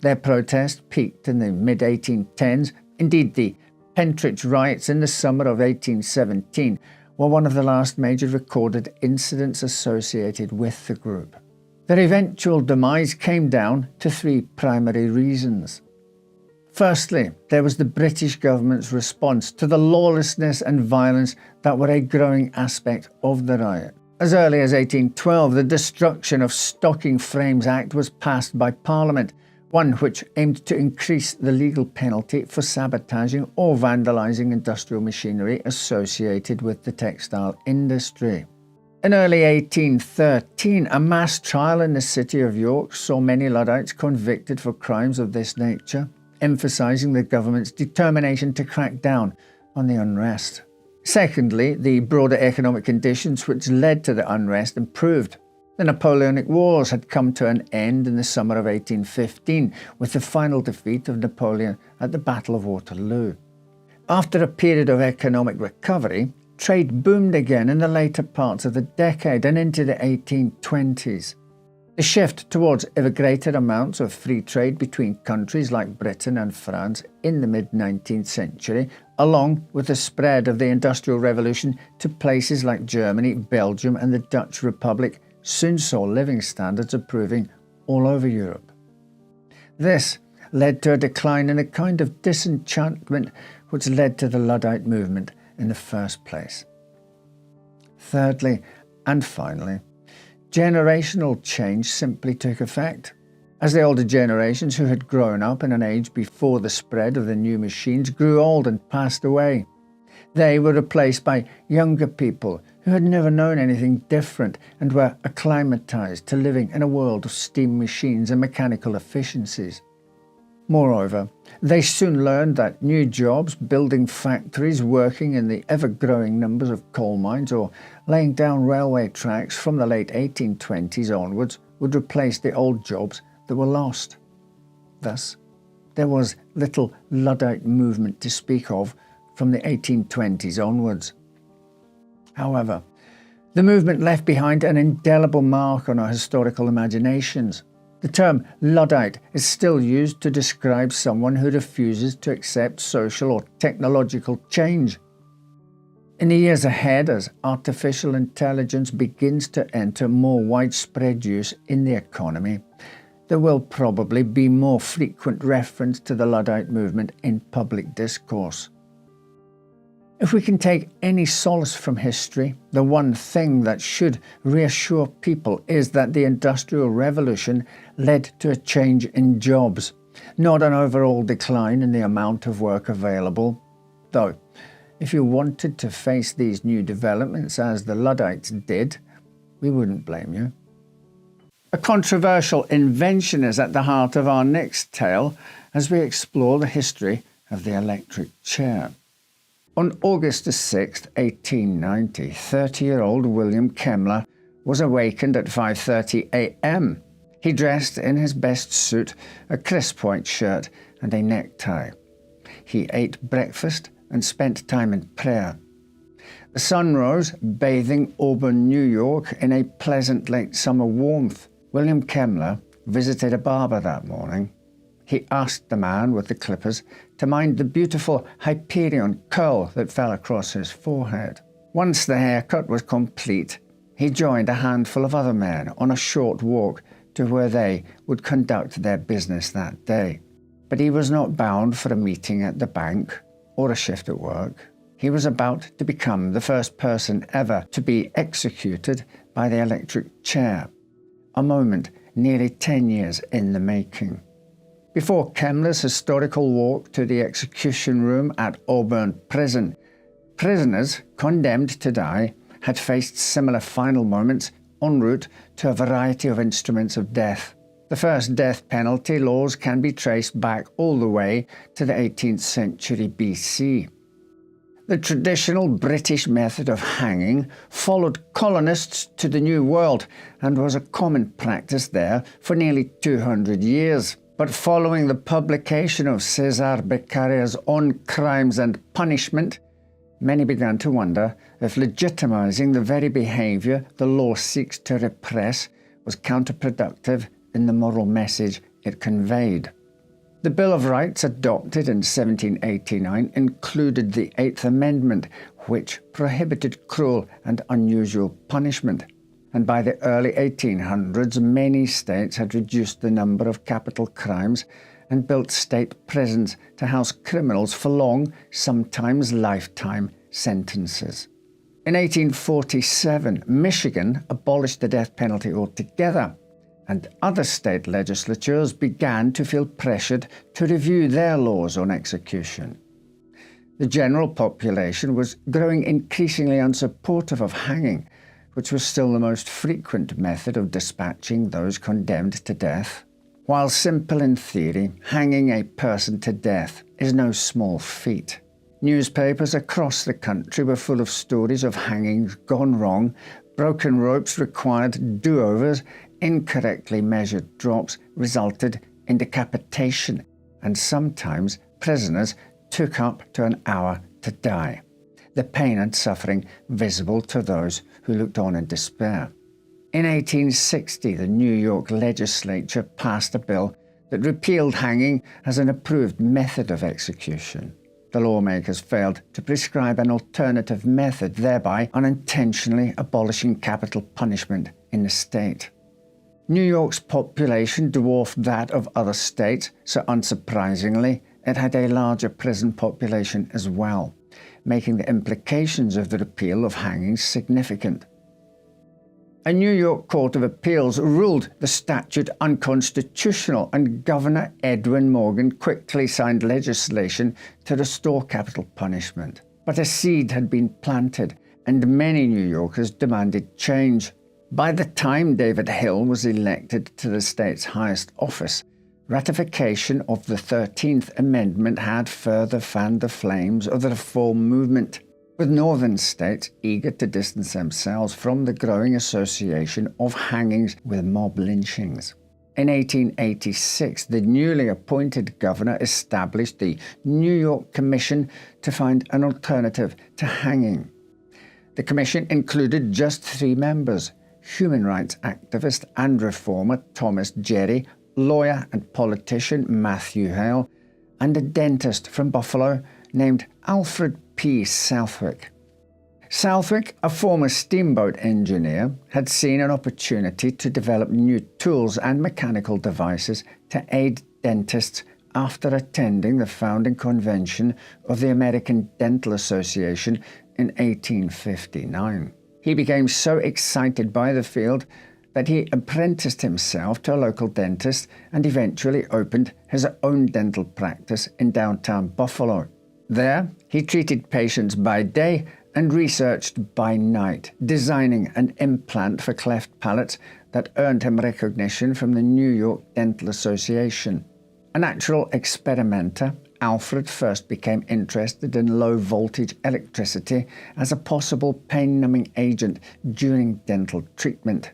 Their protest peaked in the mid-1810s. Indeed, the Pentridge riots in the summer of 1817 were one of the last major recorded incidents associated with the group. Their eventual demise came down to 3 primary reasons. Firstly, there was the British government's response to the lawlessness and violence that were a growing aspect of the riot. As early as 1812, the Destruction of Stocking Frames Act was passed by Parliament, one which aimed to increase the legal penalty for sabotaging or vandalising industrial machinery associated with the textile industry. In early 1813, a mass trial in the city of York saw many Luddites convicted for crimes of this nature, emphasising the government's determination to crack down on the unrest. Secondly, the broader economic conditions which led to the unrest improved. The Napoleonic Wars had come to an end in the summer of 1815 with the final defeat of Napoleon at the Battle of Waterloo. After a period of economic recovery, trade boomed again in the later parts of the decade and into the 1820s. The shift towards ever greater amounts of free trade between countries like Britain and France in the mid-19th century, along with the spread of the Industrial Revolution to places like Germany, Belgium and the Dutch Republic, soon saw living standards improving all over Europe. This led to a decline in a kind of disenchantment which led to the Luddite movement in the first place. Thirdly, and finally, generational change simply took effect. As the older generations who had grown up in an age before the spread of the new machines grew old and passed away, they were replaced by younger people who had never known anything different and were acclimatized to living in a world of steam machines and mechanical efficiencies. Moreover, they soon learned that new jobs, building factories, working in the ever-growing numbers of coal mines or laying down railway tracks from the late 1820s onwards would replace the old jobs that were lost. Thus, there was little Luddite movement to speak of from the 1820s onwards. However, the movement left behind an indelible mark on our historical imaginations. The term Luddite is still used to describe someone who refuses to accept social or technological change. In the years ahead, as artificial intelligence begins to enter more widespread use in the economy, there will probably be more frequent reference to the Luddite movement in public discourse. If we can take any solace from history, the one thing that should reassure people is that the Industrial Revolution led to a change in jobs, not an overall decline in the amount of work available. Though, if you wanted to face these new developments as the Luddites did, we wouldn't blame you. A controversial invention is at the heart of our next tale as we explore the history of the electric chair. On August 6, 1890, 30-year-old William Kemmler was awakened at 5:30 a.m. He dressed in his best suit, a crisp white shirt and a necktie. He ate breakfast and spent time in prayer. The sun rose, bathing Auburn, New York, in a pleasant late summer warmth. William Kemmler visited a barber that morning. He asked the man with the clippers to mind the beautiful Hyperion curl that fell across his forehead. Once the haircut was complete, he joined a handful of other men on a short walk to where they would conduct their business that day. But he was not bound for a meeting at the bank or a shift at work. He was about to become the first person ever to be executed by the electric chair, a moment nearly 10 years in the making. Before Kemmler's historical walk to the execution room at Auburn Prison, prisoners condemned to die had faced similar final moments en route to a variety of instruments of death. The first death penalty laws can be traced back all the way to the 18th century BC. The traditional British method of hanging followed colonists to the New World and was a common practice there for nearly 200 years. But following the publication of Cesare Beccaria's On Crimes and Punishment, many began to wonder if legitimizing the very behavior the law seeks to repress was counterproductive in the moral message it conveyed. The Bill of Rights adopted in 1789 included the Eighth Amendment, which prohibited cruel and unusual punishment. And by the early 1800s, many states had reduced the number of capital crimes and built state prisons to house criminals for long, sometimes lifetime sentences. In 1847, Michigan abolished the death penalty altogether, and other state legislatures began to feel pressured to review their laws on execution. The general population was growing increasingly unsupportive of hanging, which was still the most frequent method of dispatching those condemned to death. While simple in theory, hanging a person to death is no small feat. Newspapers across the country were full of stories of hangings gone wrong, broken ropes required do-overs, incorrectly measured drops resulted in decapitation, and sometimes prisoners took up to an hour to die. the pain and suffering visible to those who looked on in despair. In 1860, the New York legislature passed a bill that repealed hanging as an approved method of execution. The lawmakers failed to prescribe an alternative method, thereby unintentionally abolishing capital punishment in the state. New York's population dwarfed that of other states, so unsurprisingly, it had a larger prison population as well, making the implications of the repeal of hangings significant. A New York Court of Appeals ruled the statute unconstitutional, and Governor Edwin Morgan quickly signed legislation to restore capital punishment. But a seed had been planted, and many New Yorkers demanded change. By the time David Hill was elected to the state's highest office, ratification of the 13th Amendment had further fanned the flames of the reform movement, with northern states eager to distance themselves from the growing association of hangings with mob lynchings. In 1886, the newly appointed governor established the New York Commission to find an alternative to hanging. The commission included just 3 members: human rights activist and reformer Thomas Gerry, lawyer and politician Matthew Hale, and a dentist from Buffalo named Alfred P. Southwick. Southwick, a former steamboat engineer, had seen an opportunity to develop new tools and mechanical devices to aid dentists after attending the founding convention of the American Dental Association in 1859. He became so excited by the field that he apprenticed himself to a local dentist and eventually opened his own dental practice in downtown Buffalo. There, he treated patients by day and researched by night, designing an implant for cleft palates that earned him recognition from the New York Dental Association. A natural experimenter, Alfred first became interested in low-voltage electricity as a possible pain-numbing agent during dental treatment.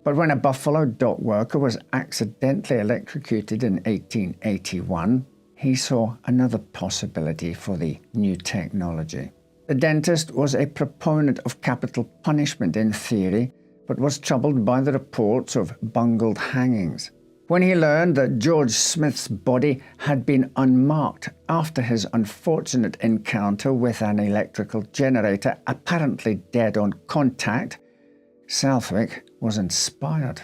But when a Buffalo dock worker was accidentally electrocuted in 1881, he saw another possibility for the new technology. The dentist was a proponent of capital punishment in theory, but was troubled by the reports of bungled hangings. When he learned that George Smith's body had been unmarked after his unfortunate encounter with an electrical generator, apparently dead on contact, Southwick was inspired.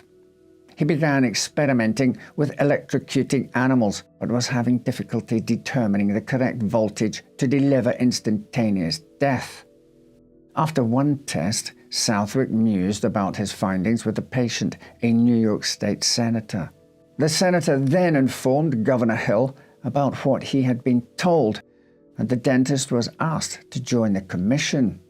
He began experimenting with electrocuting animals, but was having difficulty determining the correct voltage to deliver instantaneous death. After one test, Southwick mused about his findings with a patient, a New York State senator. The senator then informed Governor Hill about what he had been told, and the dentist was asked to join the commission.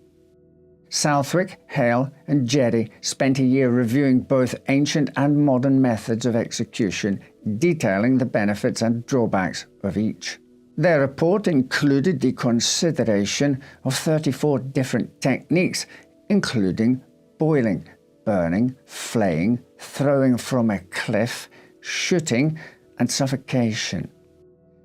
Southwick, Hale, and Gerry spent a year reviewing both ancient and modern methods of execution, detailing the benefits and drawbacks of each. Their report included the consideration of 34 different techniques, including boiling, burning, flaying, throwing from a cliff, shooting, and suffocation.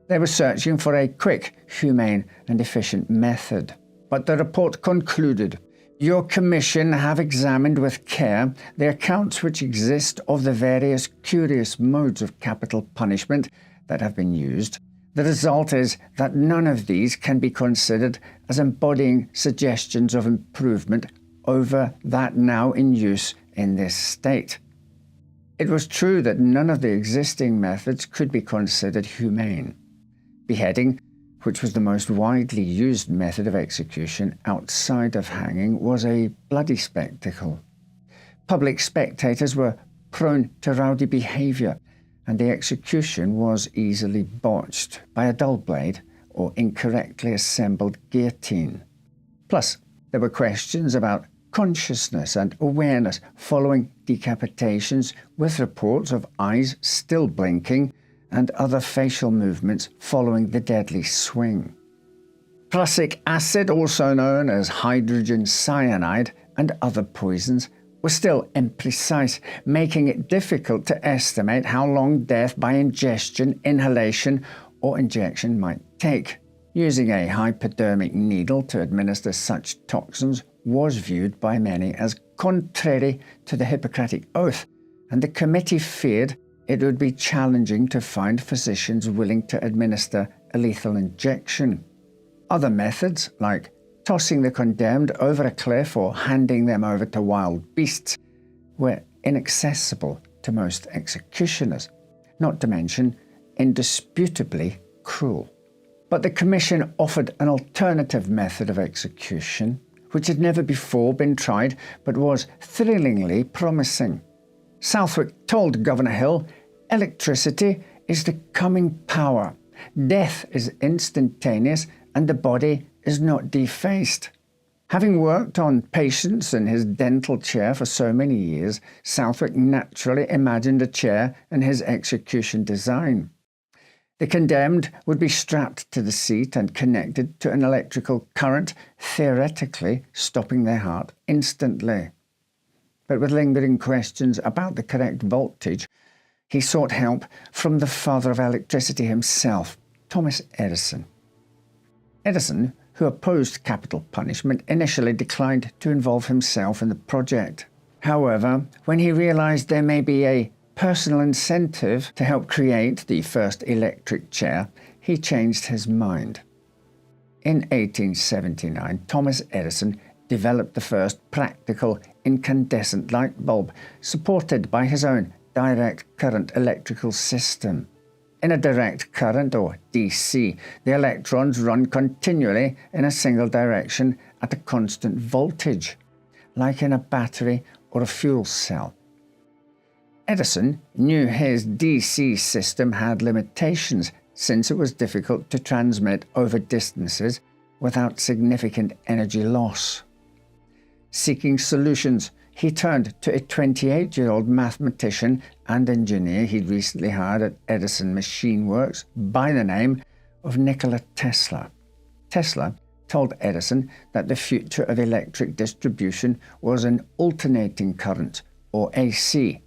They were searching for a quick, humane, and efficient method. But the report concluded, "Your commission have examined with care the accounts which exist of the various curious modes of capital punishment that have been used. The result is that none of these can be considered as embodying suggestions of improvement over that now in use in this state." It was true that none of the existing methods could be considered humane. Beheading, which was the most widely used method of execution outside of hanging, was a bloody spectacle. Public spectators were prone to rowdy behavior, and the execution was easily botched by a dull blade or incorrectly assembled guillotine. Plus, there were questions about consciousness and awareness following decapitations, with reports of eyes still blinking and other facial movements following the deadly swing. Prussic acid, also known as hydrogen cyanide, and other poisons were still imprecise, making it difficult to estimate how long death by ingestion, inhalation, or injection might take. Using a hypodermic needle to administer such toxins was viewed by many as contrary to the Hippocratic Oath, and the committee feared it would be challenging to find physicians willing to administer a lethal injection. Other methods, like tossing the condemned over a cliff or handing them over to wild beasts, were inaccessible to most executioners, not to mention indisputably cruel. But the Commission offered an alternative method of execution, which had never before been tried but was thrillingly promising. Southwick told Governor Hill, "Electricity is the coming power. Death is instantaneous and the body is not defaced." Having worked on patients in his dental chair for so many years, Southwick naturally imagined a chair in his execution design. The condemned would be strapped to the seat and connected to an electrical current, theoretically stopping their heart instantly. But with lingering questions about the correct voltage, he sought help from the father of electricity himself, Thomas Edison. Edison, who opposed capital punishment, initially declined to involve himself in the project. However, when he realized there may be a personal incentive to help create the first electric chair, he changed his mind. In 1879, Thomas Edison developed the first practical incandescent light bulb, supported by his own direct current electrical system. In a direct current, or DC, the electrons run continually in a single direction at a constant voltage, like in a battery or a fuel cell. Edison knew his DC system had limitations, since it was difficult to transmit over distances without significant energy loss. Seeking solutions, he turned to a 28-year-old mathematician and engineer he'd recently hired at Edison Machine Works by the name of Nikola Tesla. Tesla told Edison that the future of electric distribution was an alternating current, or AC.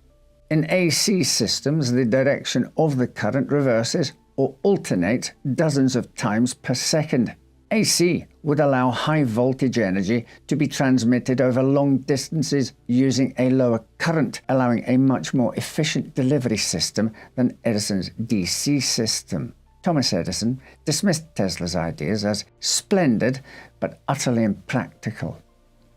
In AC systems, the direction of the current reverses or alternates dozens of times per second. AC would allow high voltage energy to be transmitted over long distances using a lower current, allowing a much more efficient delivery system than Edison's DC system. Thomas Edison dismissed Tesla's ideas as splendid but utterly impractical.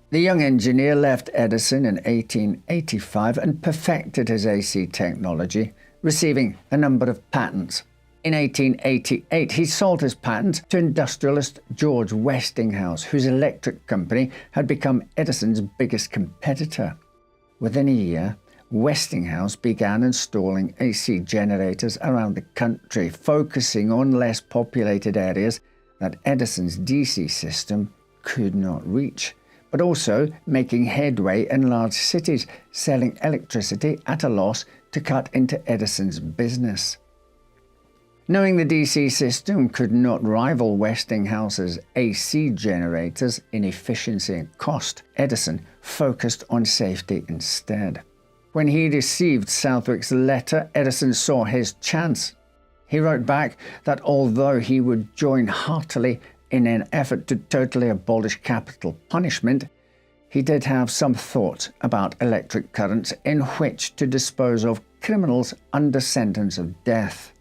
The young engineer left Edison in 1885 and perfected his AC technology, receiving a number of patents. In 1888, he sold his patent to industrialist George Westinghouse, whose electric company had become Edison's biggest competitor. Within a year, Westinghouse began installing AC generators around the country, focusing on less populated areas that Edison's DC system could not reach, but also making headway in large cities, selling electricity at a loss to cut into Edison's business. Knowing the DC system could not rival Westinghouse's AC generators in efficiency and cost, Edison focused on safety instead. When he received Southwick's letter, Edison saw his chance. He wrote back that although he would join heartily in an effort to totally abolish capital punishment, he did have some thoughts about electric currents in which to dispose of criminals under sentence of death.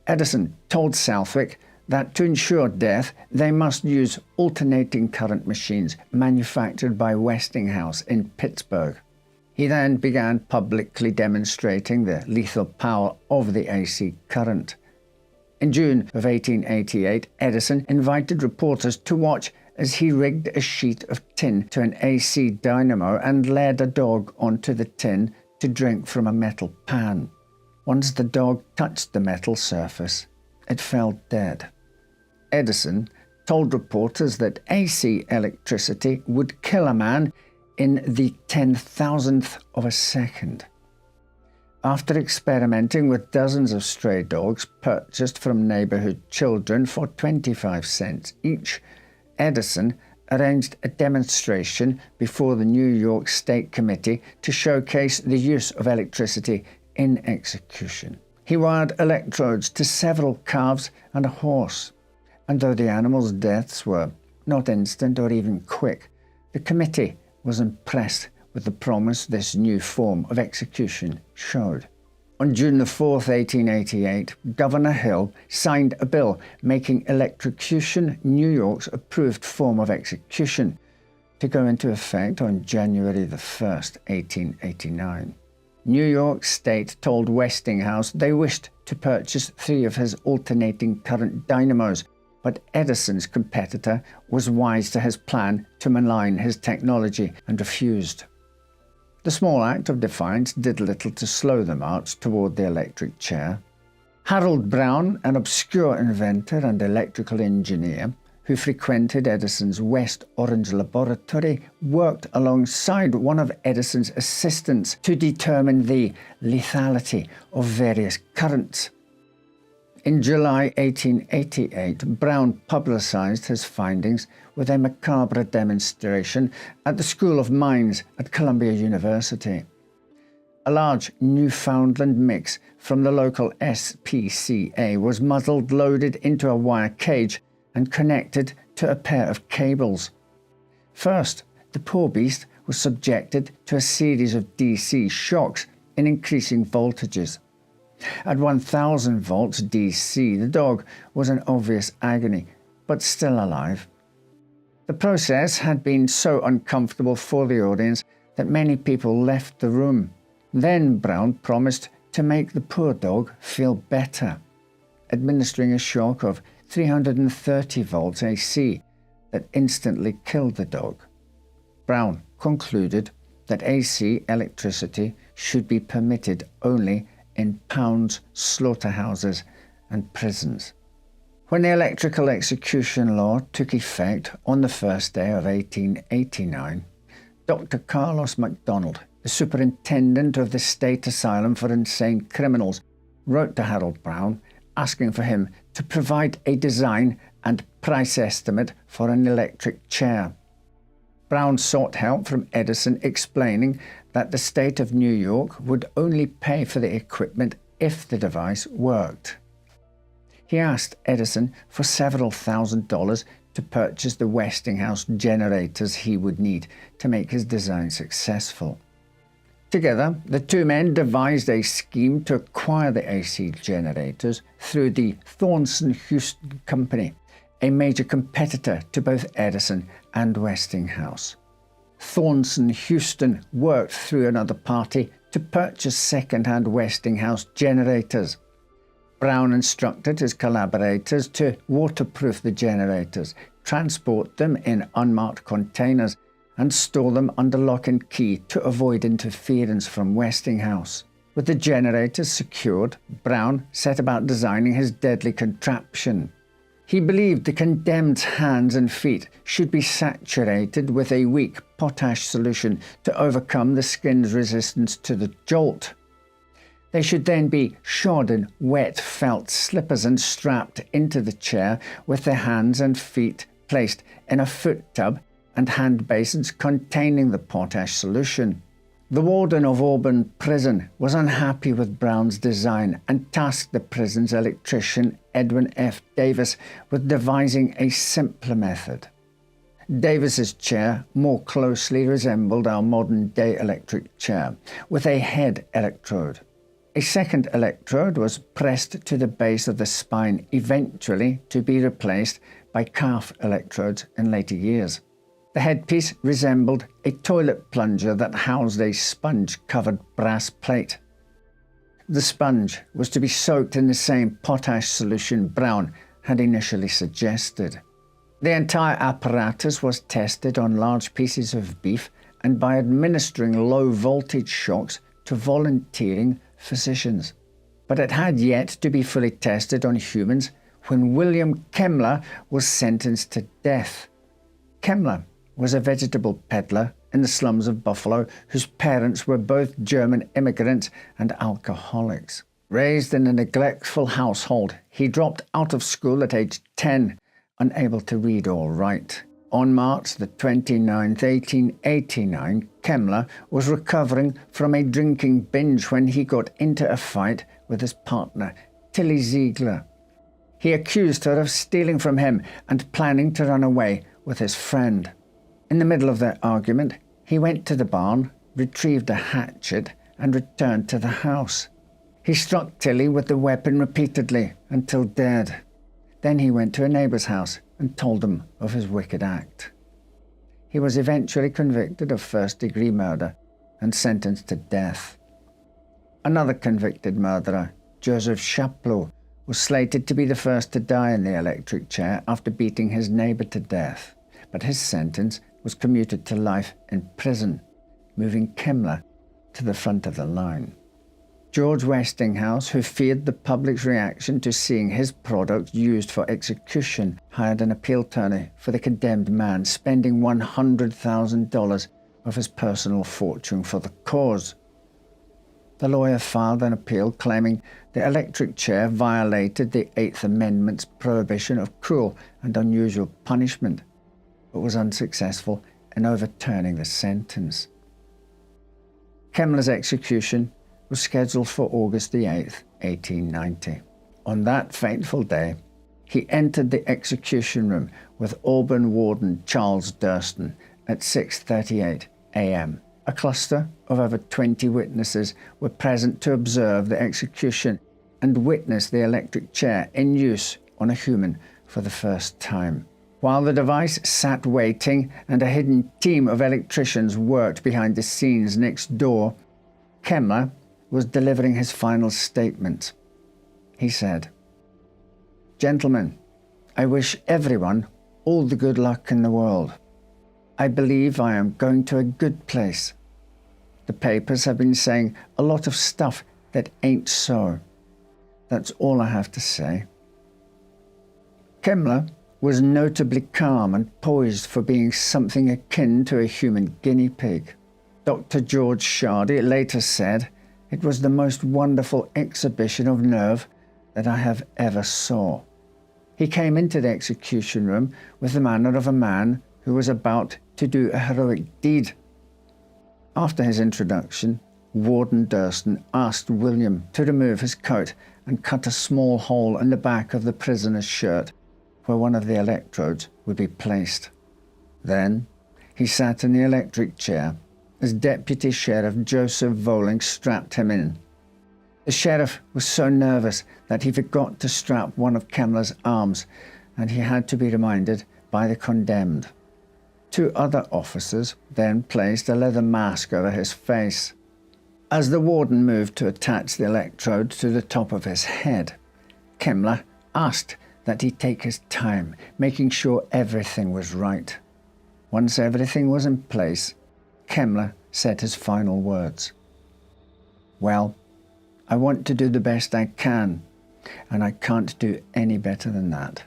Edison told Southwick that to ensure death, they must use alternating current machines manufactured by Westinghouse in Pittsburgh. He then began publicly demonstrating the lethal power of the AC current. In June of 1888, Edison invited reporters to watch as he rigged a sheet of tin to an AC dynamo and led a dog onto the tin to drink from a metal pan. Once the dog touched the metal surface, it fell dead. Edison told reporters that AC electricity would kill a man in the 10,000th of a second. After experimenting with dozens of stray dogs purchased from neighborhood children for 25 cents each, Edison arranged a demonstration before the New York State Committee to showcase the use of electricity in execution. He wired electrodes to several calves and a horse. And though the animals' deaths were not instant or even quick, the committee was impressed with the promise this new form of execution showed. On June the 4th, 1888, Governor Hill signed a bill making electrocution New York's approved form of execution, to go into effect on January the 1st, 1889. New York State told Westinghouse they wished to purchase 3 of his alternating current dynamos, but Edison's competitor was wise to his plan to malign his technology and refused. The small act of defiance did little to slow the march toward the electric chair. Harold Brown, an obscure inventor and electrical engineer who frequented Edison's West Orange laboratory, worked alongside one of Edison's assistants to determine the lethality of various currents. In July 1888, Brown publicized his findings with a macabre demonstration at the School of Mines at Columbia University. A large Newfoundland mix from the local SPCA was muzzled, loaded into a wire cage, and connected to a pair of cables. First, the poor beast was subjected to a series of DC shocks in increasing voltages. At 1000 volts DC, the dog was in obvious agony, but still alive. The process had been so uncomfortable for the audience that many people left the room. Then Brown promised to make the poor dog feel better, administering a shock of 330 volts AC that instantly killed the dog. Brown concluded that AC electricity should be permitted only in pounds, slaughterhouses, and prisons. When the electrical execution law took effect on the first day of 1889, Dr. Carlos MacDonald, the superintendent of the State Asylum for Insane Criminals, wrote to Harold Brown asking for him to provide a design and price estimate for an electric chair. Brown sought help from Edison, explaining that the state of New York would only pay for the equipment if the device worked. He asked Edison for several $1,000s to purchase the Westinghouse generators he would need to make his design successful. Together, the two men devised a scheme to acquire the AC generators through the Thornton-Houston Company, a major competitor to both Edison and Westinghouse. Thornton-Houston worked through another party to purchase second-hand Westinghouse generators. Brown instructed his collaborators to waterproof the generators, transport them in unmarked containers, and store them under lock and key to avoid interference from Westinghouse. With the generators secured, Brown set about designing his deadly contraption. He believed the condemned's hands and feet should be saturated with a weak potash solution to overcome the skin's resistance to the jolt. They should then be shod in wet felt slippers and strapped into the chair with their hands and feet placed in a foot tub and hand basins containing the potash solution. The warden of Auburn Prison was unhappy with Brown's design and tasked the prison's electrician, Edwin F. Davis, with devising a simpler method. Davis's chair more closely resembled our modern-day electric chair, with a head electrode. A second electrode was pressed to the base of the spine, eventually to be replaced by calf electrodes in later years. The headpiece resembled a toilet plunger that housed a sponge-covered brass plate. The sponge was to be soaked in the same potash solution Brown had initially suggested. The entire apparatus was tested on large pieces of beef and by administering low-voltage shocks to volunteering physicians. But it had yet to be fully tested on humans when William Kemmler was sentenced to death. Kemmler was a vegetable peddler in the slums of Buffalo whose parents were both German immigrants and alcoholics. Raised in a neglectful household, he dropped out of school at age 10, unable to read or write. On March the 29th, 1889, Kemmler was recovering from a drinking binge when he got into a fight with his partner, Tilly Ziegler. He accused her of stealing from him and planning to run away with his friend. In the middle of their argument, he went to the barn, retrieved a hatchet, and returned to the house. He struck Tilly with the weapon repeatedly until dead. Then he went to a neighbour's house and told them of his wicked act. He was eventually convicted of first-degree murder and sentenced to death. Another convicted murderer, Joseph Chapleau, was slated to be the first to die in the electric chair after beating his neighbour to death, but his sentence was commuted to life in prison, moving Kemmler to the front of the line. George Westinghouse, who feared the public's reaction to seeing his product used for execution, hired an appeal attorney for the condemned man, spending $100,000 of his personal fortune for the cause. The lawyer filed an appeal claiming the electric chair violated the Eighth Amendment's prohibition of cruel and unusual punishment, but was unsuccessful in overturning the sentence. Kemmler's execution was scheduled for August the 8th, 1890. On that fateful day, he entered the execution room with Auburn Warden Charles Durston at 6:38 a.m. A cluster of over 20 witnesses were present to observe the execution and witness the electric chair in use on a human for the first time. While the device sat waiting and a hidden team of electricians worked behind the scenes next door, Kemmler was delivering his final statement. He said, "Gentlemen, I wish everyone all the good luck in the world. I believe I am going to a good place. The papers have been saying a lot of stuff that ain't so. That's all I have to say." Kemmler was notably calm and poised for being something akin to a human guinea pig. Dr. George Shardy later said, "It was the most wonderful exhibition of nerve that I have ever saw." He came into the execution room with the manner of a man who was about to do a heroic deed. After his introduction, Warden Durston asked William to remove his coat and cut a small hole in the back of the prisoner's shirt where one of the electrodes would be placed. Then he sat in the electric chair as Deputy Sheriff Joseph Voling strapped him in. The sheriff was so nervous that he forgot to strap one of Kemmler's arms, and he had to be reminded by the condemned. Two other officers then placed a leather mask over his face. As the warden moved to attach the electrode to the top of his head, Kemmler asked that he take his time, making sure everything was right. Once everything was in place, Kemmler said his final words. "Well, I want to do the best I can, and I can't do any better than that."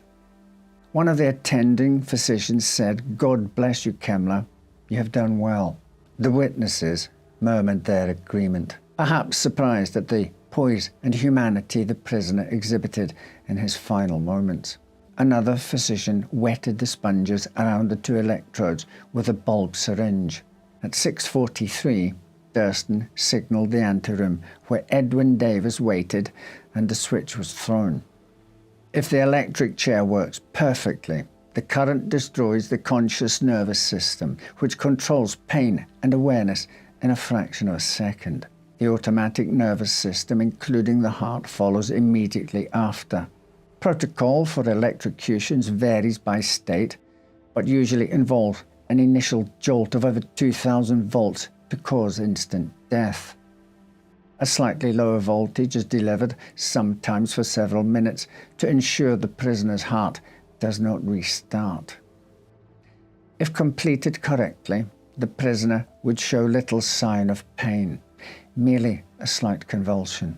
One of the attending physicians said, "God bless you, Kemmler. You have done well." The witnesses murmured their agreement, perhaps surprised at the poise and humanity the prisoner exhibited in his final moments. Another physician wetted the sponges around the two electrodes with a bulb syringe. At 6:43, Durston signalled the anteroom where Edwin Davis waited, and the switch was thrown. If the electric chair works perfectly, the current destroys the conscious nervous system, which controls pain and awareness in a fraction of a second. The automatic nervous system, including the heart, follows immediately after. Protocol for electrocutions varies by state, but usually involves an initial jolt of over 2,000 volts to cause instant death. A slightly lower voltage is delivered, sometimes for several minutes, to ensure the prisoner's heart does not restart. If completed correctly, the prisoner would show little sign of pain, merely a slight convulsion.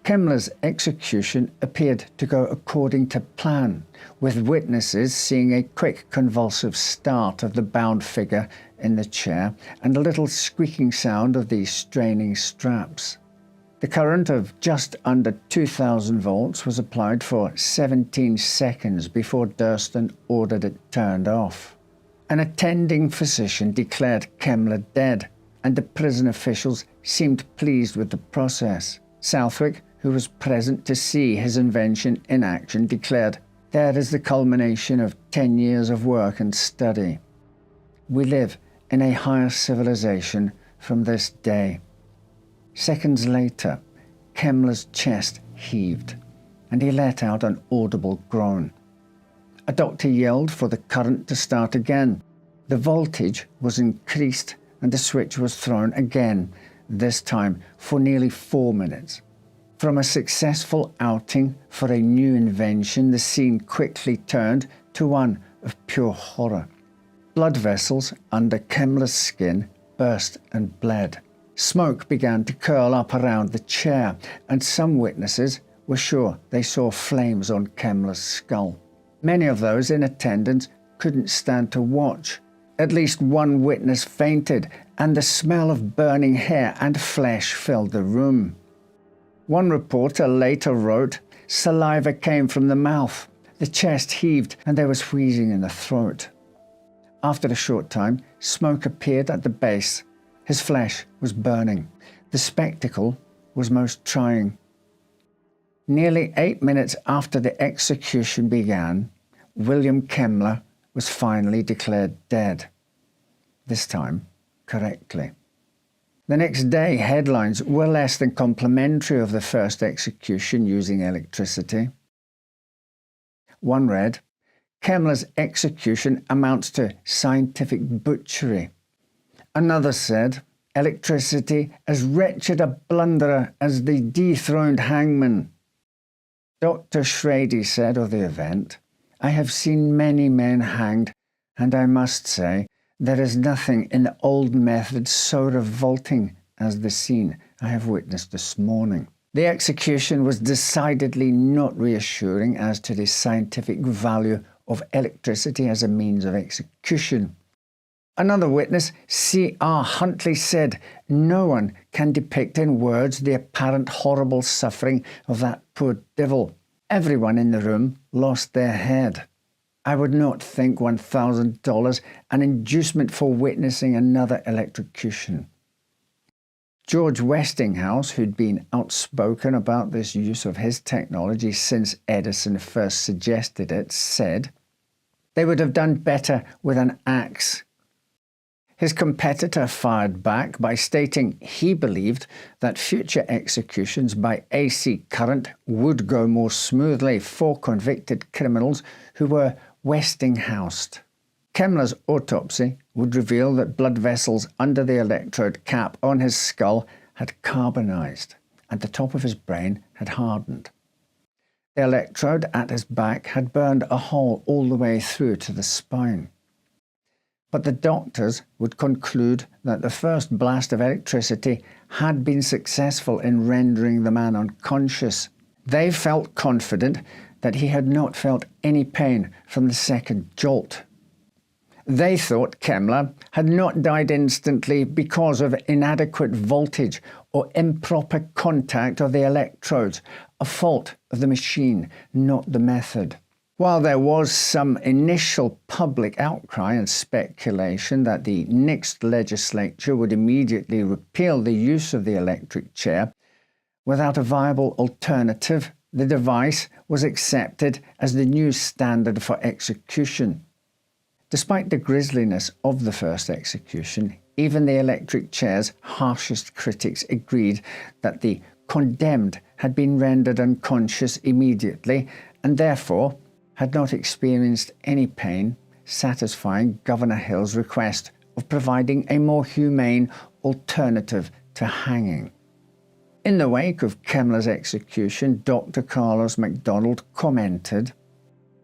Kemmler's execution appeared to go according to plan, with witnesses seeing a quick convulsive start of the bound figure in the chair and a little squeaking sound of the straining straps. The current of just under 2,000 volts was applied for 17 seconds before Durston ordered it turned off. An attending physician declared Kemmler dead, and the prison officials seemed pleased with the process. Southwick, who was present to see his invention in action, declared, "There is the culmination of 10 years of work and study. We live in a higher civilization from this day." Seconds later, Kemmler's chest heaved, and he let out an audible groan. A doctor yelled for the current to start again. The voltage was increased, and the switch was thrown again, this time for nearly 4 minutes. From a successful outing for a new invention, the scene quickly turned to one of pure horror. Blood vessels under Kemmler's skin burst and bled. Smoke began to curl up around the chair, and some witnesses were sure they saw flames on Kemmler's skull. Many of those in attendance couldn't stand to watch. At least one witness fainted, and the smell of burning hair and flesh filled the room. One reporter later wrote, "Saliva came from the mouth, the chest heaved, and there was wheezing in the throat." After a short time, smoke appeared at the base. His flesh was burning. The spectacle was most trying. Nearly 8 minutes after the execution began, William Kemmler was finally declared dead. This time, correctly. The next day, headlines were less than complimentary of the first execution using electricity. One read, "Kemmler's execution amounts to scientific butchery." Another said, "Electricity as wretched a blunderer as the dethroned hangman." Dr. Schrady said of the event, "I have seen many men hanged, and I must say, there is nothing in the old method so revolting as the scene I have witnessed this morning." The execution was decidedly not reassuring as to the scientific value of electricity as a means of execution. Another witness, C.R. Huntley, said, "No one can depict in words the apparent horrible suffering of that poor devil. Everyone in the room lost their head. I would not think $1,000 an inducement for witnessing another electrocution." George Westinghouse, who'd been outspoken about this use of his technology since Edison first suggested it, said, "They would have done better with an axe." His competitor fired back by stating he believed that future executions by AC current would go more smoothly for convicted criminals who were Westinghoused. Kemmler's autopsy would reveal that blood vessels under the electrode cap on his skull had carbonized, and the top of his brain had hardened. The electrode at his back had burned a hole all the way through to the spine. But the doctors would conclude that the first blast of electricity had been successful in rendering the man unconscious. They felt confident that he had not felt any pain from the second jolt. They thought Kemmler had not died instantly because of inadequate voltage or improper contact of the electrodes, a fault of the machine, not the method. While there was some initial public outcry and speculation that the next legislature would immediately repeal the use of the electric chair, without a viable alternative, the device was accepted as the new standard for execution. Despite the grisliness of the first execution, even the electric chair's harshest critics agreed that the condemned had been rendered unconscious immediately and therefore had not experienced any pain, satisfying Governor Hill's request of providing a more humane alternative to hanging. In the wake of Kemmler's execution, Dr. Carlos MacDonald commented,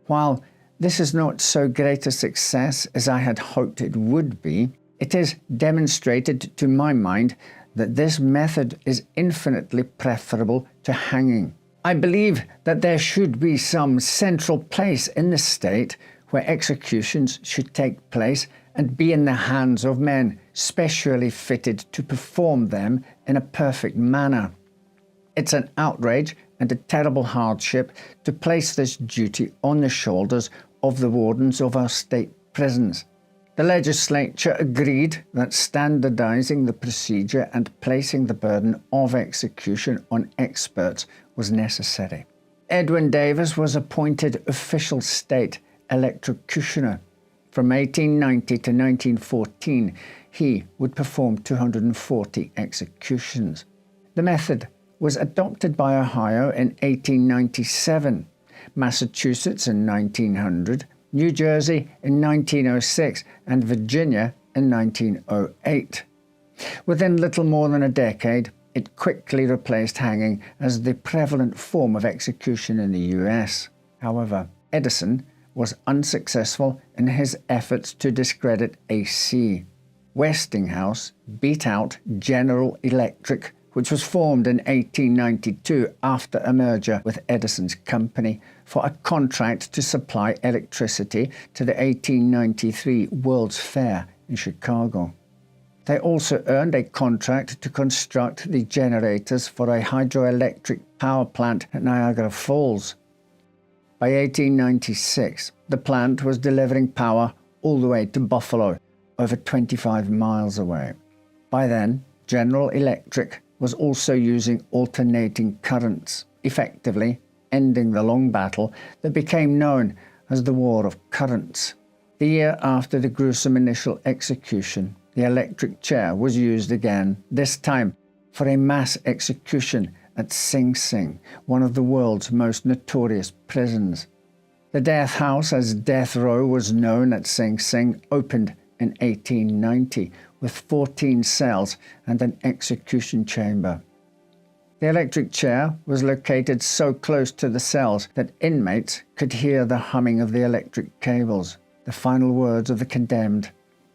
"While this is not so great a success as I had hoped it would be, it is demonstrated to my mind that this method is infinitely preferable to hanging. I believe that there should be some central place in the state where executions should take place and be in the hands of men specially fitted to perform them in a perfect manner. It's an outrage and a terrible hardship to place this duty on the shoulders of the wardens of our state prisons. The legislature agreed that standardizing the procedure and placing the burden of execution on experts was necessary. Edwin Davis was appointed official state electrocutioner. From 1890 to 1914, he would perform 240 executions. The method was adopted by Ohio in 1897, Massachusetts in 1900, New Jersey in 1906, and Virginia in 1908. Within little more than a decade, it quickly replaced hanging as the prevalent form of execution in the US. However, Edison was unsuccessful in his efforts to discredit AC. Westinghouse beat out General Electric, which was formed in 1892 after a merger with Edison's company, for a contract to supply electricity to the 1893 World's Fair in Chicago. They also earned a contract to construct the generators for a hydroelectric power plant at Niagara Falls. By 1896, the plant was delivering power all the way to Buffalo, over 25 miles away. By then, General Electric was also using alternating currents, effectively ending the long battle that became known as the War of Currents. The year after the gruesome initial execution, the electric chair was used again, this time for a mass execution at Sing Sing, one of the world's most notorious prisons. The Death House, as Death Row was known at Sing Sing, opened in 1890 with 14 cells and an execution chamber. The electric chair was located so close to the cells that inmates could hear the humming of the electric cables, the final words of the condemned,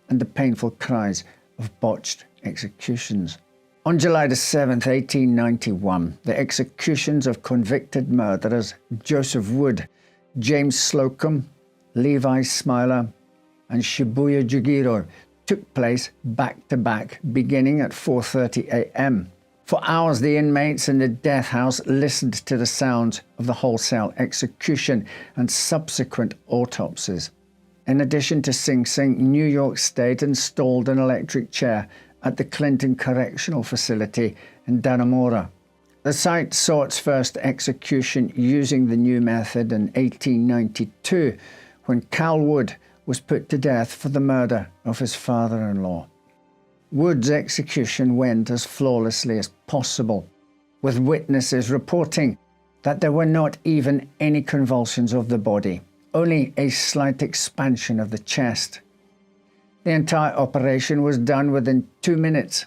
and the painful cries of botched executions. On July 7, 1891, the executions of convicted murderers Joseph Wood, James Slocum, Levi Smiler, and Shibuya Jugiro took place back-to-back, beginning at 4:30 a.m. For hours, the inmates in the death house listened to the sounds of the wholesale execution and subsequent autopsies. In addition to Sing Sing, New York State installed an electric chair at the Clinton Correctional Facility in Dannemora. The site saw its first execution using the new method in 1892, when Cal Wood was put to death for the murder of his father-in-law. Wood's execution went as flawlessly as possible, with witnesses reporting that there were not even any convulsions of the body, only a slight expansion of the chest. The entire operation was done within 2 minutes.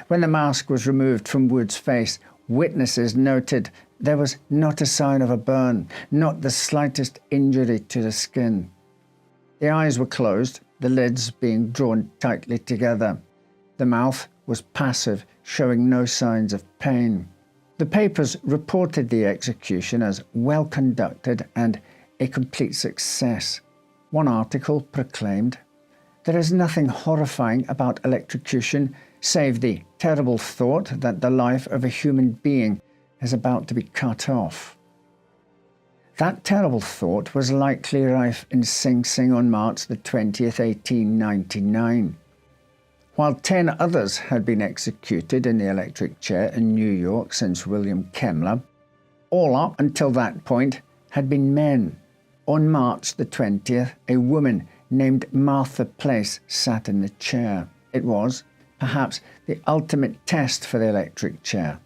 When the mask was removed from Wood's face, witnesses noted there was not a sign of a burn, not the slightest injury to the skin. The eyes were closed, the lids being drawn tightly together. The mouth was passive, showing no signs of pain. The papers reported the execution as well conducted and a complete success. One article proclaimed, "There is nothing horrifying about electrocution save the terrible thought that the life of a human being is about to be cut off." That terrible thought was likely rife in Sing Sing on March the 20th, 1899. While 10 others had been executed in the electric chair in New York since William Kemmler, all up until that point had been men. On March the 20th, a woman named Martha Place sat in the chair. It was, perhaps, the ultimate test for the electric chair.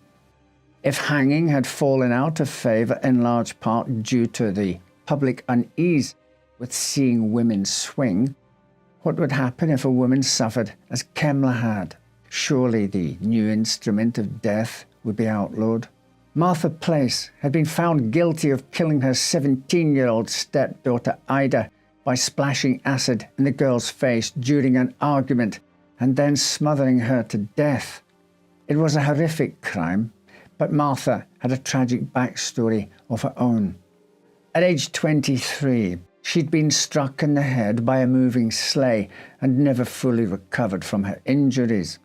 If hanging had fallen out of favor in large part due to the public unease with seeing women swing, what would happen if a woman suffered as Kemmler had? Surely the new instrument of death would be outlawed. Martha Place had been found guilty of killing her 17-year-old stepdaughter Ida by splashing acid in the girl's face during an argument and then smothering her to death. It was a horrific crime, but Martha had a tragic backstory of her own. At age 23, she'd been struck in the head by a moving sleigh and never fully recovered from her injuries.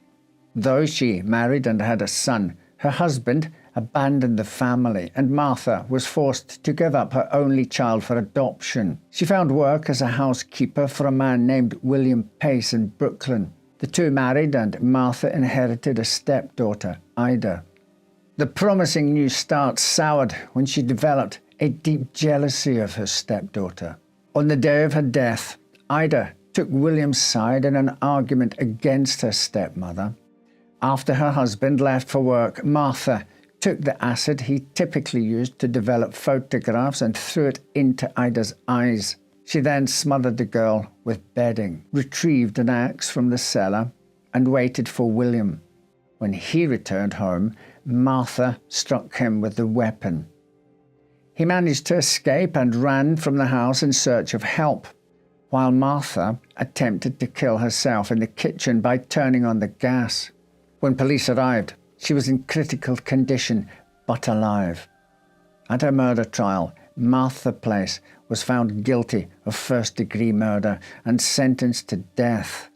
Though she married and had a son, her husband, abandoned the family, and Martha was forced to give up her only child for adoption. She found work as a housekeeper for a man named William Pace in Brooklyn. The two married, and Martha inherited a stepdaughter, Ida. The promising new start soured when she developed a deep jealousy of her stepdaughter. On the day of her death, Ida took William's side in an argument against her stepmother. After her husband left for work, Martha took the acid he typically used to develop photographs and threw it into Ida's eyes. She then smothered the girl with bedding, retrieved an axe from the cellar, and waited for William. When he returned home, Martha struck him with the weapon. He managed to escape and ran from the house in search of help, while Martha attempted to kill herself in the kitchen by turning on the gas. When police arrived, she was in critical condition, but alive. At her murder trial, Martha Place was found guilty of first-degree murder and sentenced to death.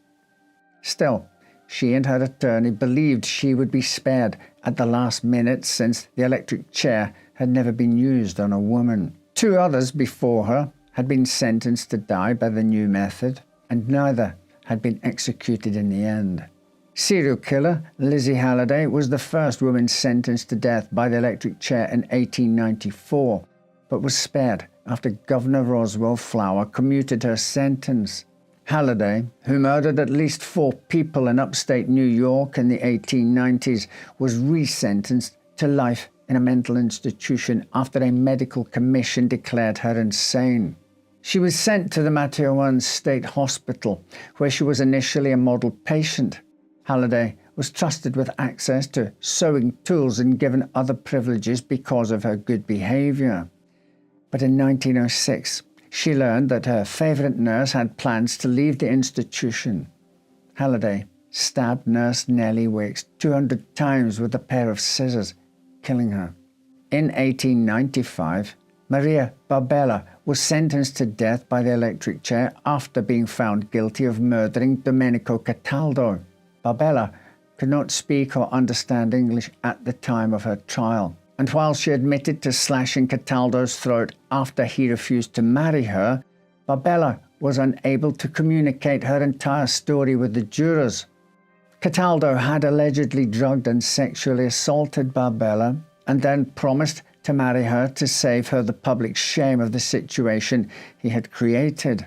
Still, she and her attorney believed she would be spared at the last minute, since the electric chair had never been used on a woman. Two others before her had been sentenced to die by the new method, and neither had been executed in the end. Serial killer Lizzie Halliday was the first woman sentenced to death by the electric chair in 1894, but was spared after Governor Roswell Flower commuted her sentence. Halliday, who murdered at least 4 people in upstate New York in the 1890s, was resentenced to life in a mental institution after a medical commission declared her insane. She was sent to the Matteawan State Hospital, where she was initially a model patient. Halliday was trusted with access to sewing tools and given other privileges because of her good behavior. But in 1906, she learned that her favorite nurse had plans to leave the institution. Halliday stabbed Nurse Nellie Wicks 200 times with a pair of scissors, killing her. In 1895, Maria Barbella was sentenced to death by the electric chair after being found guilty of murdering Domenico Cataldo. Barbella could not speak or understand English at the time of her trial, and while she admitted to slashing Cataldo's throat after he refused to marry her, Barbella was unable to communicate her entire story with the jurors. Cataldo had allegedly drugged and sexually assaulted Barbella, and then promised to marry her to save her the public shame of the situation he had created.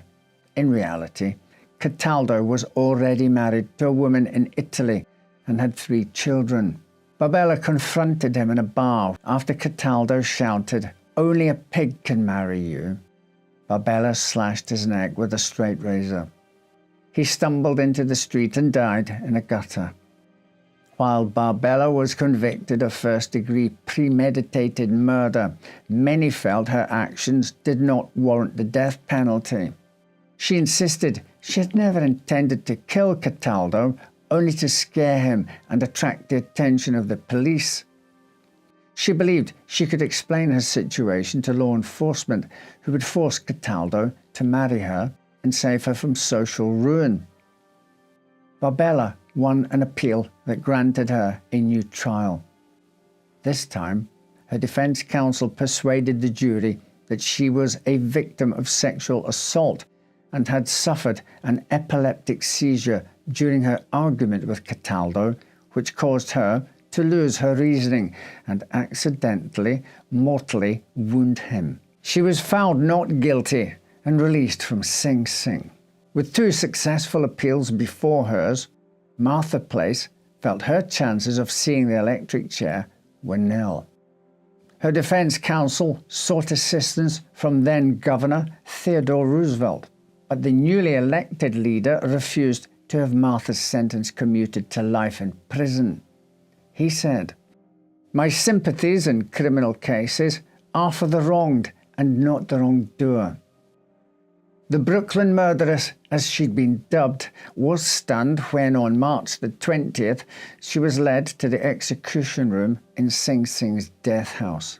In reality, Cataldo was already married to a woman in Italy and had 3 children. Barbella confronted him in a bar after Cataldo shouted, "Only a pig can marry you." Barbella slashed his neck with a straight razor. He stumbled into the street and died in a gutter. While Barbella was convicted of first-degree premeditated murder, many felt her actions did not warrant the death penalty. She insisted she had never intended to kill Cataldo, only to scare him and attract the attention of the police. She believed she could explain her situation to law enforcement, who would force Cataldo to marry her and save her from social ruin. Barbella won an appeal that granted her a new trial. This time, her defense counsel persuaded the jury that she was a victim of sexual assault and had suffered an epileptic seizure during her argument with Cataldo, which caused her to lose her reasoning and accidentally, mortally wound him. She was found not guilty and released from Sing Sing. With 2 successful appeals before hers, Martha Place felt her chances of seeing the electric chair were nil. Her defense counsel sought assistance from then-Governor Theodore Roosevelt, but the newly elected leader refused to have Martha's sentence commuted to life in prison. He said, "My sympathies in criminal cases are for the wronged and not the wrongdoer." The Brooklyn murderess, as she'd been dubbed, was stunned when on March the 20th she was led to the execution room in Sing Sing's death house.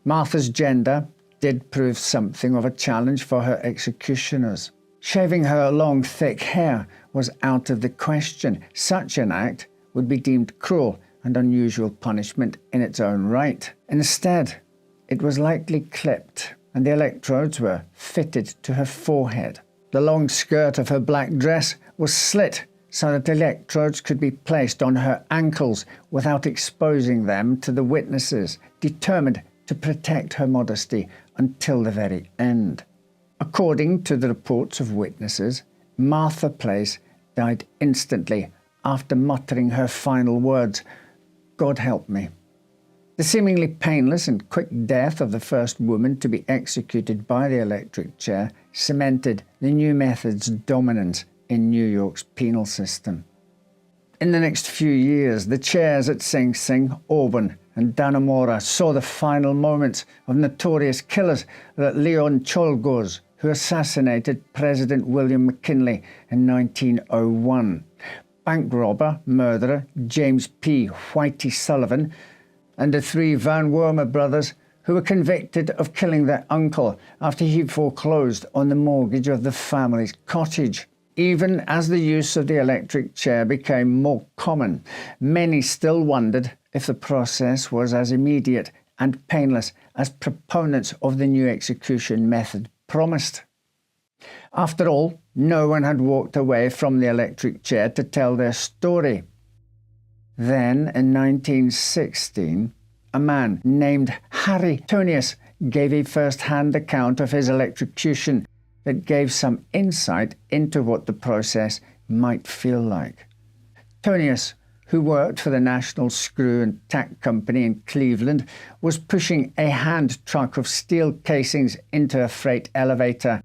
Martha's gender did prove something of a challenge for her executioners. Shaving her long, thick hair was out of the question. Such an act would be deemed cruel and unusual punishment in its own right. Instead, it was lightly clipped, and the electrodes were fitted to her forehead. The long skirt of her black dress was slit so that electrodes could be placed on her ankles without exposing them to the witnesses, determined to protect her modesty until the very end. According to the reports of witnesses, Martha Place died instantly after muttering her final words, "God help me." The seemingly painless and quick death of the first woman to be executed by the electric chair cemented the new method's dominance in New York's penal system. In the next few years, the chairs at Sing Sing, Auburn, and Dannemora saw the final moments of notorious killers like Leon Czolgosz, who assassinated President William McKinley in 1901, bank robber, murderer James P. Whitey Sullivan, and the three Van Wormer brothers who were convicted of killing their uncle after he foreclosed on the mortgage of the family's cottage. Even as the use of the electric chair became more common, many still wondered if the process was as immediate and painless as proponents of the new execution method promised. After all, no one had walked away from the electric chair to tell their story. Then, in 1916, a man named Harry Tonius gave a first-hand account of his electrocution that gave some insight into what the process might feel like. Tonius, who worked for the National Screw and Tack Company in Cleveland, was pushing a hand truck of steel casings into a freight elevator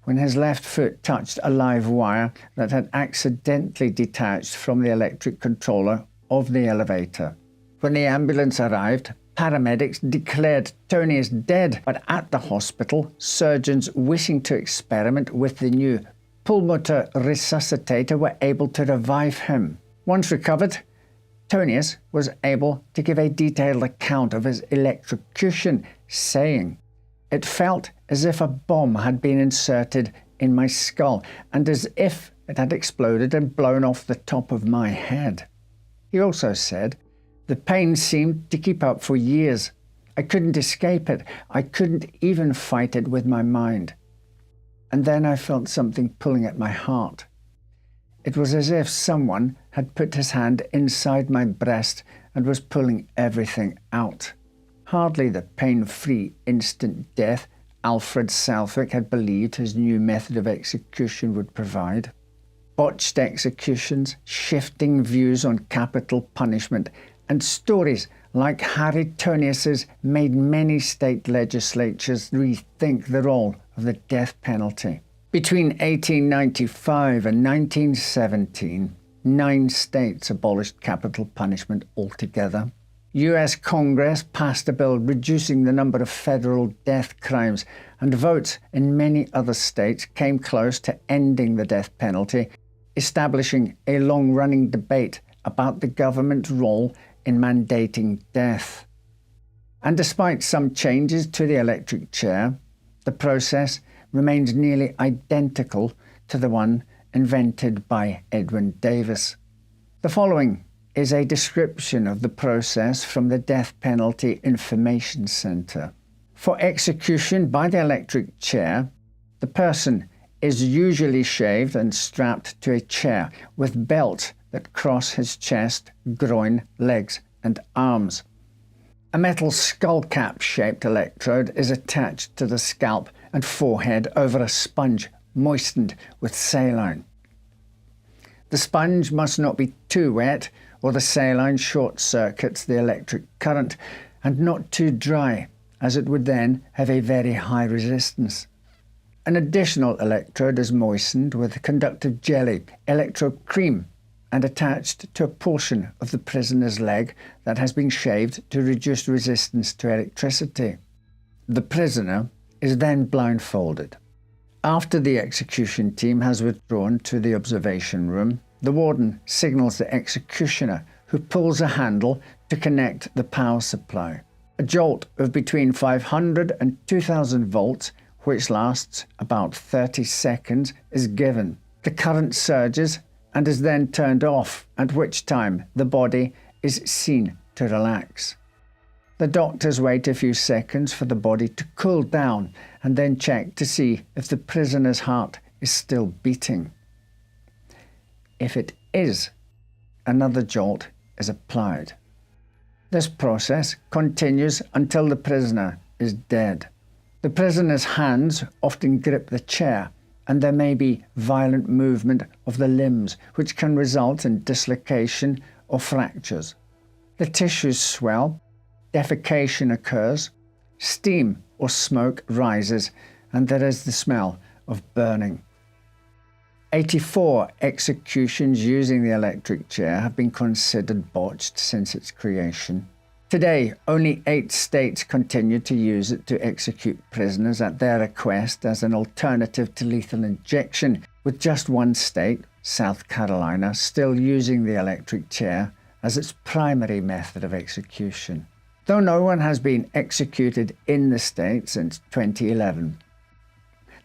when his left foot touched a live wire that had accidentally detached from the electric controller of the elevator. When the ambulance arrived, paramedics declared Tonius dead, but at the hospital, surgeons wishing to experiment with the new pulmotor resuscitator were able to revive him. Once recovered, Tonius was able to give a detailed account of his electrocution, saying, "It felt as if a bomb had been inserted in my skull and as if it had exploded and blown off the top of my head." He also said, "The pain seemed to keep up for years. I couldn't escape it. I couldn't even fight it with my mind. And then I felt something pulling at my heart. It was as if someone had put his hand inside my breast and was pulling everything out." Hardly the pain-free instant death Alfred Southwick had believed his new method of execution would provide. Botched executions, shifting views on capital punishment, and stories like Harry Tonius's made many state legislatures rethink the role of the death penalty. Between 1895 and 1917, 9 states abolished capital punishment altogether. US Congress passed a bill reducing the number of federal death crimes, and votes in many other states came close to ending the death penalty, establishing a long-running debate about the government's role in mandating death. And despite some changes to the electric chair, the process remains nearly identical to the one invented by Edwin Davis. The following is a description of the process from the Death Penalty Information Center. For execution by the electric chair, the person is usually shaved and strapped to a chair with belts that cross his chest, groin, legs, and arms. A metal skull cap-shaped electrode is attached to the scalp and forehead over a sponge moistened with saline. The sponge must not be too wet, or the saline short-circuits the electric current, and not too dry, as it would then have a very high resistance. An additional electrode is moistened with conductive jelly, electrode cream, and attached to a portion of the prisoner's leg that has been shaved to reduce resistance to electricity. The prisoner is then blindfolded. After the execution team has withdrawn to the observation room, the warden signals the executioner, who pulls a handle to connect the power supply. A jolt of between 500 and 2000 volts, which lasts about 30 seconds, is given. The current surges and is then turned off, at which time the body is seen to relax. The doctors wait a few seconds for the body to cool down and then check to see if the prisoner's heart is still beating. If it is, another jolt is applied. This process continues until the prisoner is dead. The prisoner's hands often grip the chair, and there may be violent movement of the limbs, which can result in dislocation or fractures. The tissues swell, defecation occurs, steam or smoke rises, and there is the smell of burning. 84 executions using the electric chair have been considered botched since its creation. Today, only 8 states continue to use it to execute prisoners at their request as an alternative to lethal injection, with just one state, South Carolina, still using the electric chair as its primary method of execution, though no one has been executed in the state since 2011.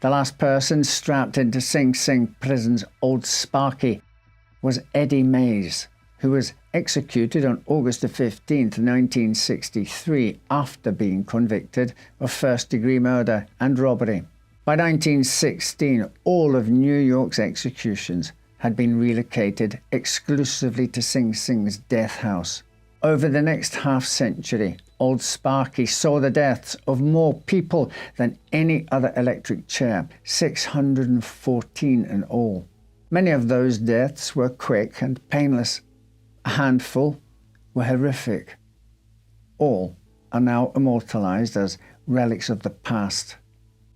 The last person strapped into Sing Sing Prison's Old Sparky was Eddie Mays, who was executed on August 15, 1963, after being convicted of first-degree murder and robbery. By 1916, all of New York's executions had been relocated exclusively to Sing Sing's death house. Over the next half-century, Old Sparky saw the deaths of more people than any other electric chair, 614 in all. Many of those deaths were quick and painless. A handful were horrific. All are now immortalized as relics of the past.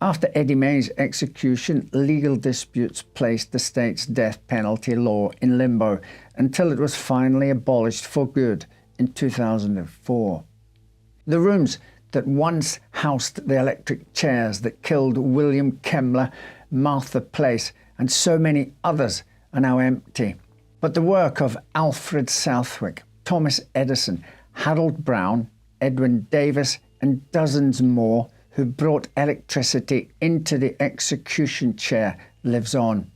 After Eddie Mays' execution, legal disputes placed the state's death penalty law in limbo until it was finally abolished for good in 2004. The rooms that once housed the electric chairs that killed William Kemmler, Martha Place, and so many others are now empty. But the work of Alfred Southwick, Thomas Edison, Harold Brown, Edwin Davis, and dozens more who brought electricity into the execution chair lives on.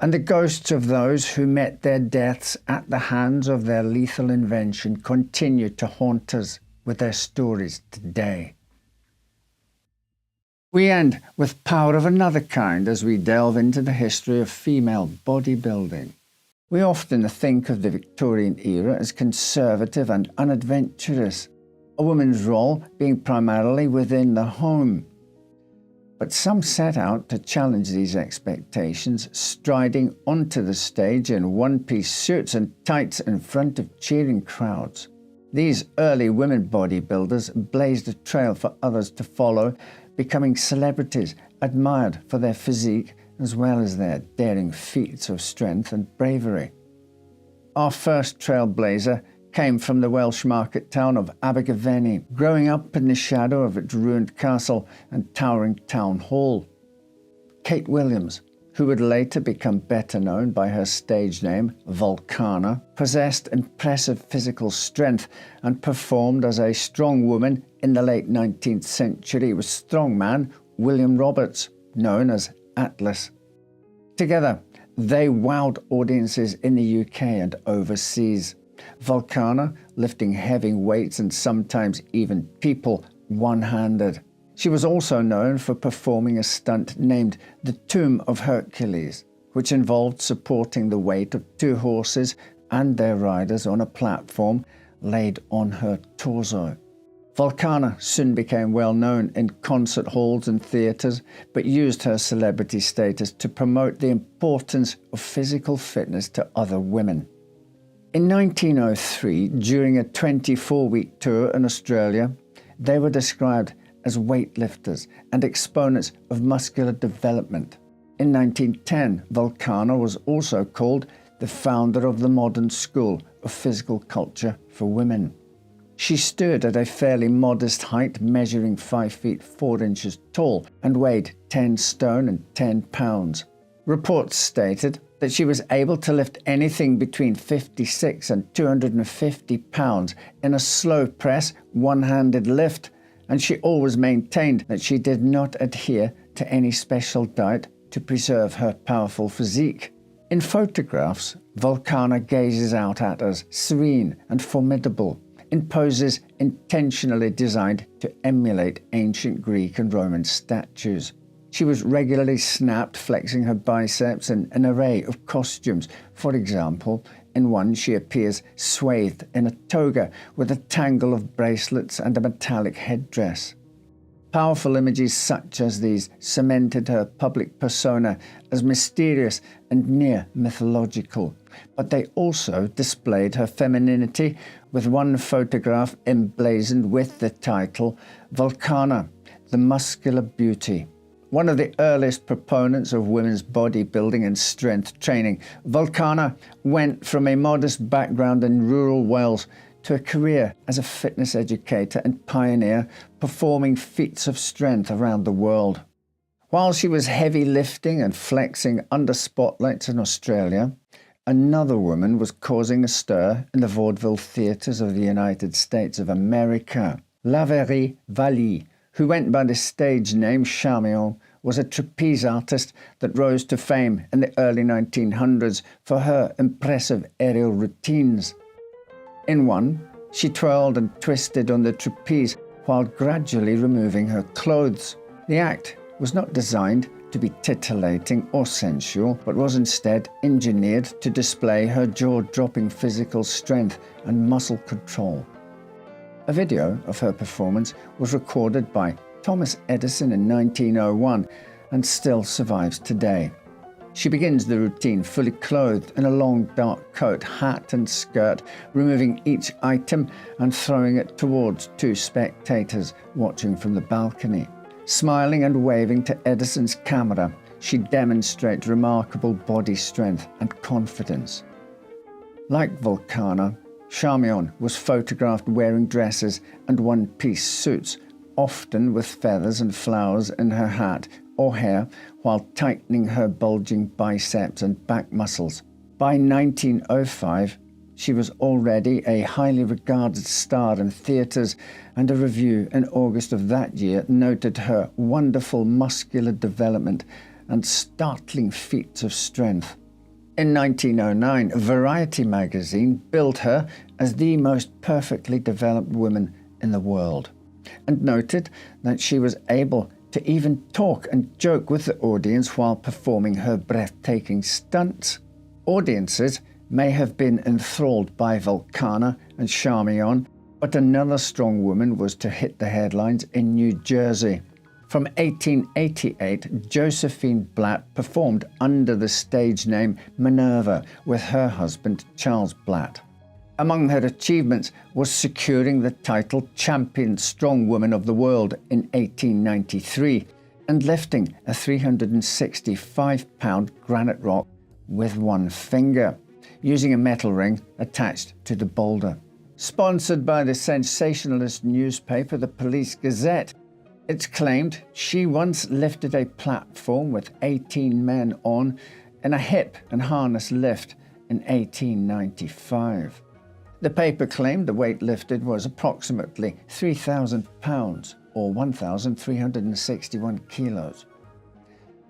And the ghosts of those who met their deaths at the hands of their lethal invention continue to haunt us with their stories today. We end with power of another kind as we delve into the history of female bodybuilding. We often think of the Victorian era as conservative and unadventurous, a woman's role being primarily within the home. But some set out to challenge these expectations, striding onto the stage in one-piece suits and tights in front of cheering crowds. These early women bodybuilders blazed a trail for others to follow, becoming celebrities admired for their physique as well as their daring feats of strength and bravery. Our first trailblazer came from the Welsh market town of Abergavenny, growing up in the shadow of its ruined castle and towering town hall. Kate Williams, who would later become better known by her stage name Volcana, possessed impressive physical strength and performed as a strong woman in the late 19th century with strongman William Roberts, known as Atlas. Together, they wowed audiences in the UK and overseas. Volcana lifting heavy weights and sometimes even people one-handed. She was also known for performing a stunt named the Tomb of Hercules, which involved supporting the weight of 2 horses and their riders on a platform laid on her torso. Volcana soon became well known in concert halls and theatres, but used her celebrity status to promote the importance of physical fitness to other women. In 1903, during a 24-week tour in Australia, they were described as weightlifters and exponents of muscular development. In 1910, Volcana was also called the founder of the modern school of physical culture for women. She stood at a fairly modest height, measuring 5 feet 4 inches tall and weighed 10 stone and 10 pounds. Reports stated that she was able to lift anything between 56 and 250 pounds in a slow press, one-handed lift, and she always maintained that she did not adhere to any special diet to preserve her powerful physique. In photographs Vulcana gazes out at us, serene and formidable, in poses intentionally designed to emulate ancient Greek and Roman statues. She was regularly snapped, flexing her biceps in an array of costumes. For example, in one she appears swathed in a toga with a tangle of bracelets and a metallic headdress. Powerful images such as these cemented her public persona as mysterious and near mythological, but they also displayed her femininity, with one photograph emblazoned with the title Vulcana, the Muscular Beauty. One of the earliest proponents of women's bodybuilding and strength training, Vulcana went from a modest background in rural Wales to a career as a fitness educator and pioneer, performing feats of strength around the world. While she was heavy lifting and flexing under spotlights in Australia, another woman was causing a stir in the vaudeville theatres of the United States of America. Laverie Vallee, who went by the stage name Charmion, was a trapeze artist that rose to fame in the early 1900s for her impressive aerial routines. In one, she twirled and twisted on the trapeze while gradually removing her clothes. The act was not designed to be titillating or sensual, but was instead engineered to display her jaw-dropping physical strength and muscle control. A video of her performance was recorded by Thomas Edison in 1901 and still survives today. She begins the routine fully clothed in a long dark coat, hat and skirt, removing each item and throwing it towards two spectators watching from the balcony. Smiling and waving to Edison's camera, she demonstrates remarkable body strength and confidence. Like Vulcana, Charmion was photographed wearing dresses and one-piece suits, often with feathers and flowers in her hat or hair, while tightening her bulging biceps and back muscles. By 1905, she was already a highly regarded star in theatres, and a review in August of that year noted her wonderful muscular development and startling feats of strength. In 1909, Variety magazine billed her as the most perfectly developed woman in the world, and noted that she was able to even talk and joke with the audience while performing her breathtaking stunts. Audiences may have been enthralled by Vulcana and Charmion, but another strong woman was to hit the headlines in New Jersey. From 1888, Josephine Blatt performed under the stage name Minerva with her husband Charles Blatt. Among her achievements was securing the title Champion Strongwoman of the World in 1893 and lifting a 365-pound granite rock with one finger, using a metal ring attached to the boulder. Sponsored by the sensationalist newspaper The Police Gazette, it's claimed she once lifted a platform with 18 men on in a hip and harness lift in 1895. The paper claimed the weight lifted was approximately 3,000 pounds or 1,361 kilos.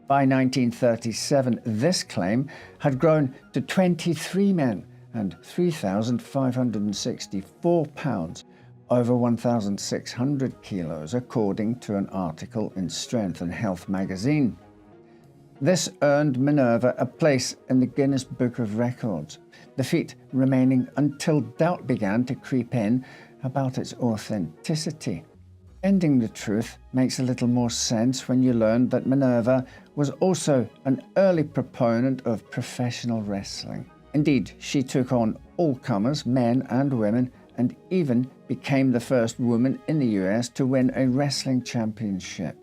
By 1937, this claim had grown to 23 men and 3,564 pounds, over 1,600 kilos, according to an article in Strength and Health magazine. This earned Minerva a place in the Guinness Book of Records, the feat remaining until doubt began to creep in about its authenticity. Finding the truth makes a little more sense when you learn that Minerva was also an early proponent of professional wrestling. Indeed, she took on all comers, men and women, and even became the first woman in the US to win a wrestling championship.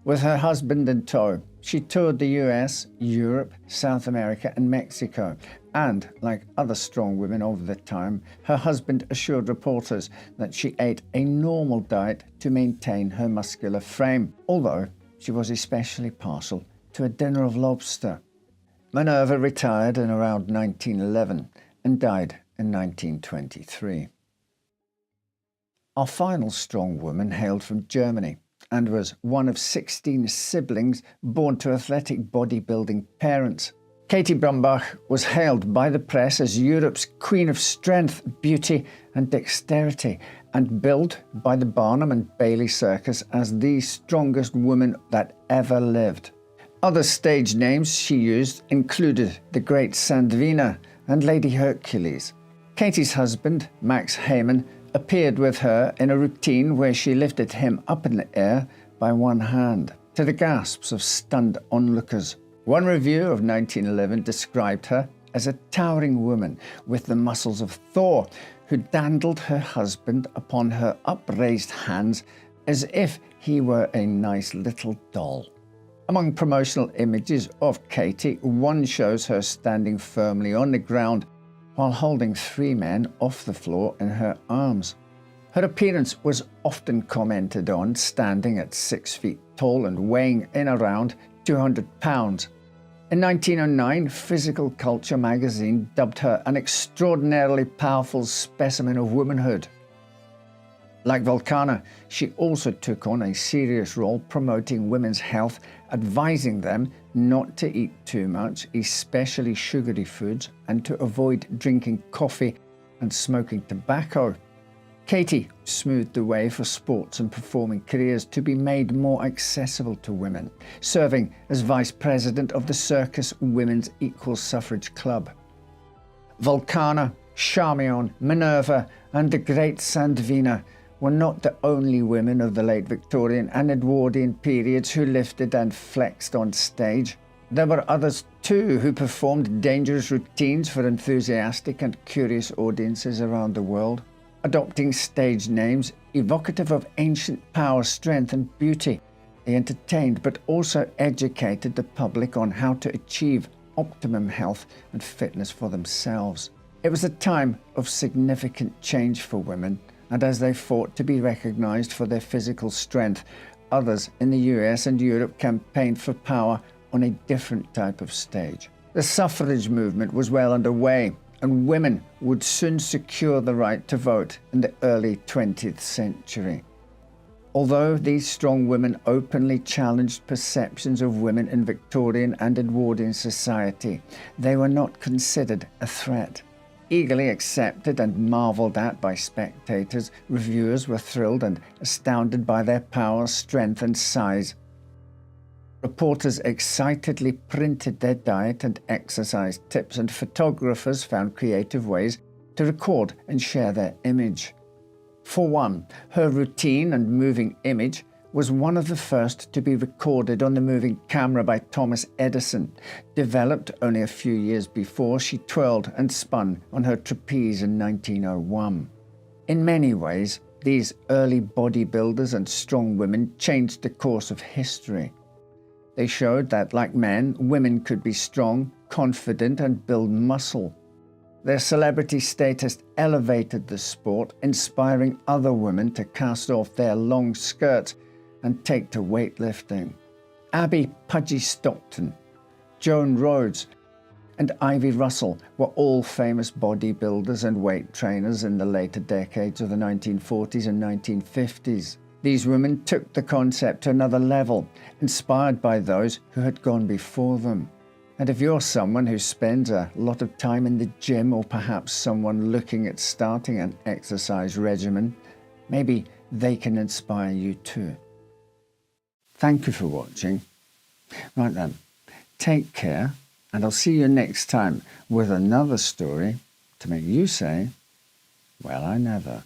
With her husband in tow, she toured the US, Europe, South America, and Mexico. And, like other strong women of the time, her husband assured reporters that she ate a normal diet to maintain her muscular frame, although she was especially partial to a dinner of lobster. Minerva retired in around 1911 and died in 1923. Our final strong woman hailed from Germany and was one of 16 siblings born to athletic bodybuilding parents. Katie Brumbaugh was hailed by the press as Europe's queen of strength, beauty and dexterity, and billed by the Barnum and Bailey Circus as the strongest woman that ever lived. Other stage names she used included the Great Sandvina and Lady Hercules. Katie's husband, Max Heyman, appeared with her in a routine where she lifted him up in the air by one hand, to the gasps of stunned onlookers. One review of 1911 described her as a towering woman with the muscles of Thor, who dandled her husband upon her upraised hands as if he were a nice little doll. Among promotional images of Katie, one shows her standing firmly on the ground while holding 3 men off the floor in her arms. Her appearance was often commented on, standing at 6 feet tall and weighing in around 200 pounds. In 1909, Physical Culture magazine dubbed her an extraordinarily powerful specimen of womanhood. Like Vulcana, she also took on a serious role promoting women's health, advising them not to eat too much, especially sugary foods, and to avoid drinking coffee and smoking tobacco. Katie smoothed the way for sports and performing careers to be made more accessible to women, serving as vice president of the Circus Women's Equal Suffrage Club. Vulcana, Charmion, Minerva, and the Great Sandvina were not the only women of the late Victorian and Edwardian periods who lifted and flexed on stage. There were others too who performed dangerous routines for enthusiastic and curious audiences around the world, adopting stage names evocative of ancient power, strength and beauty. They entertained but also educated the public on how to achieve optimum health and fitness for themselves. It was a time of significant change for women, and as they fought to be recognized for their physical strength, others in the US and Europe campaigned for power on a different type of stage. The suffrage movement was well underway, and women would soon secure the right to vote in the early 20th century. Although these strong women openly challenged perceptions of women in Victorian and Edwardian society, they were not considered a threat. Eagerly accepted and marvelled at by spectators, reviewers were thrilled and astounded by their power, strength and size. Reporters excitedly printed their diet and exercise tips, and photographers found creative ways to record and share their image. For one, her routine and moving image was one of the first to be recorded on the moving camera by Thomas Edison. Developed only a few years before, she twirled and spun on her trapeze in 1901. In many ways, these early bodybuilders and strong women changed the course of history. They showed that, like men, women could be strong, confident, and build muscle. Their celebrity status elevated the sport, inspiring other women to cast off their long skirts and take to weightlifting. Abby Pudgy Stockton, Joan Rhodes, and Ivy Russell were all famous bodybuilders and weight trainers in the later decades of the 1940s and 1950s. These women took the concept to another level, inspired by those who had gone before them. And if you're someone who spends a lot of time in the gym, or perhaps someone looking at starting an exercise regimen, maybe they can inspire you too. Thank you for watching. Right then, take care, and I'll see you next time with another story to make you say, well, I never.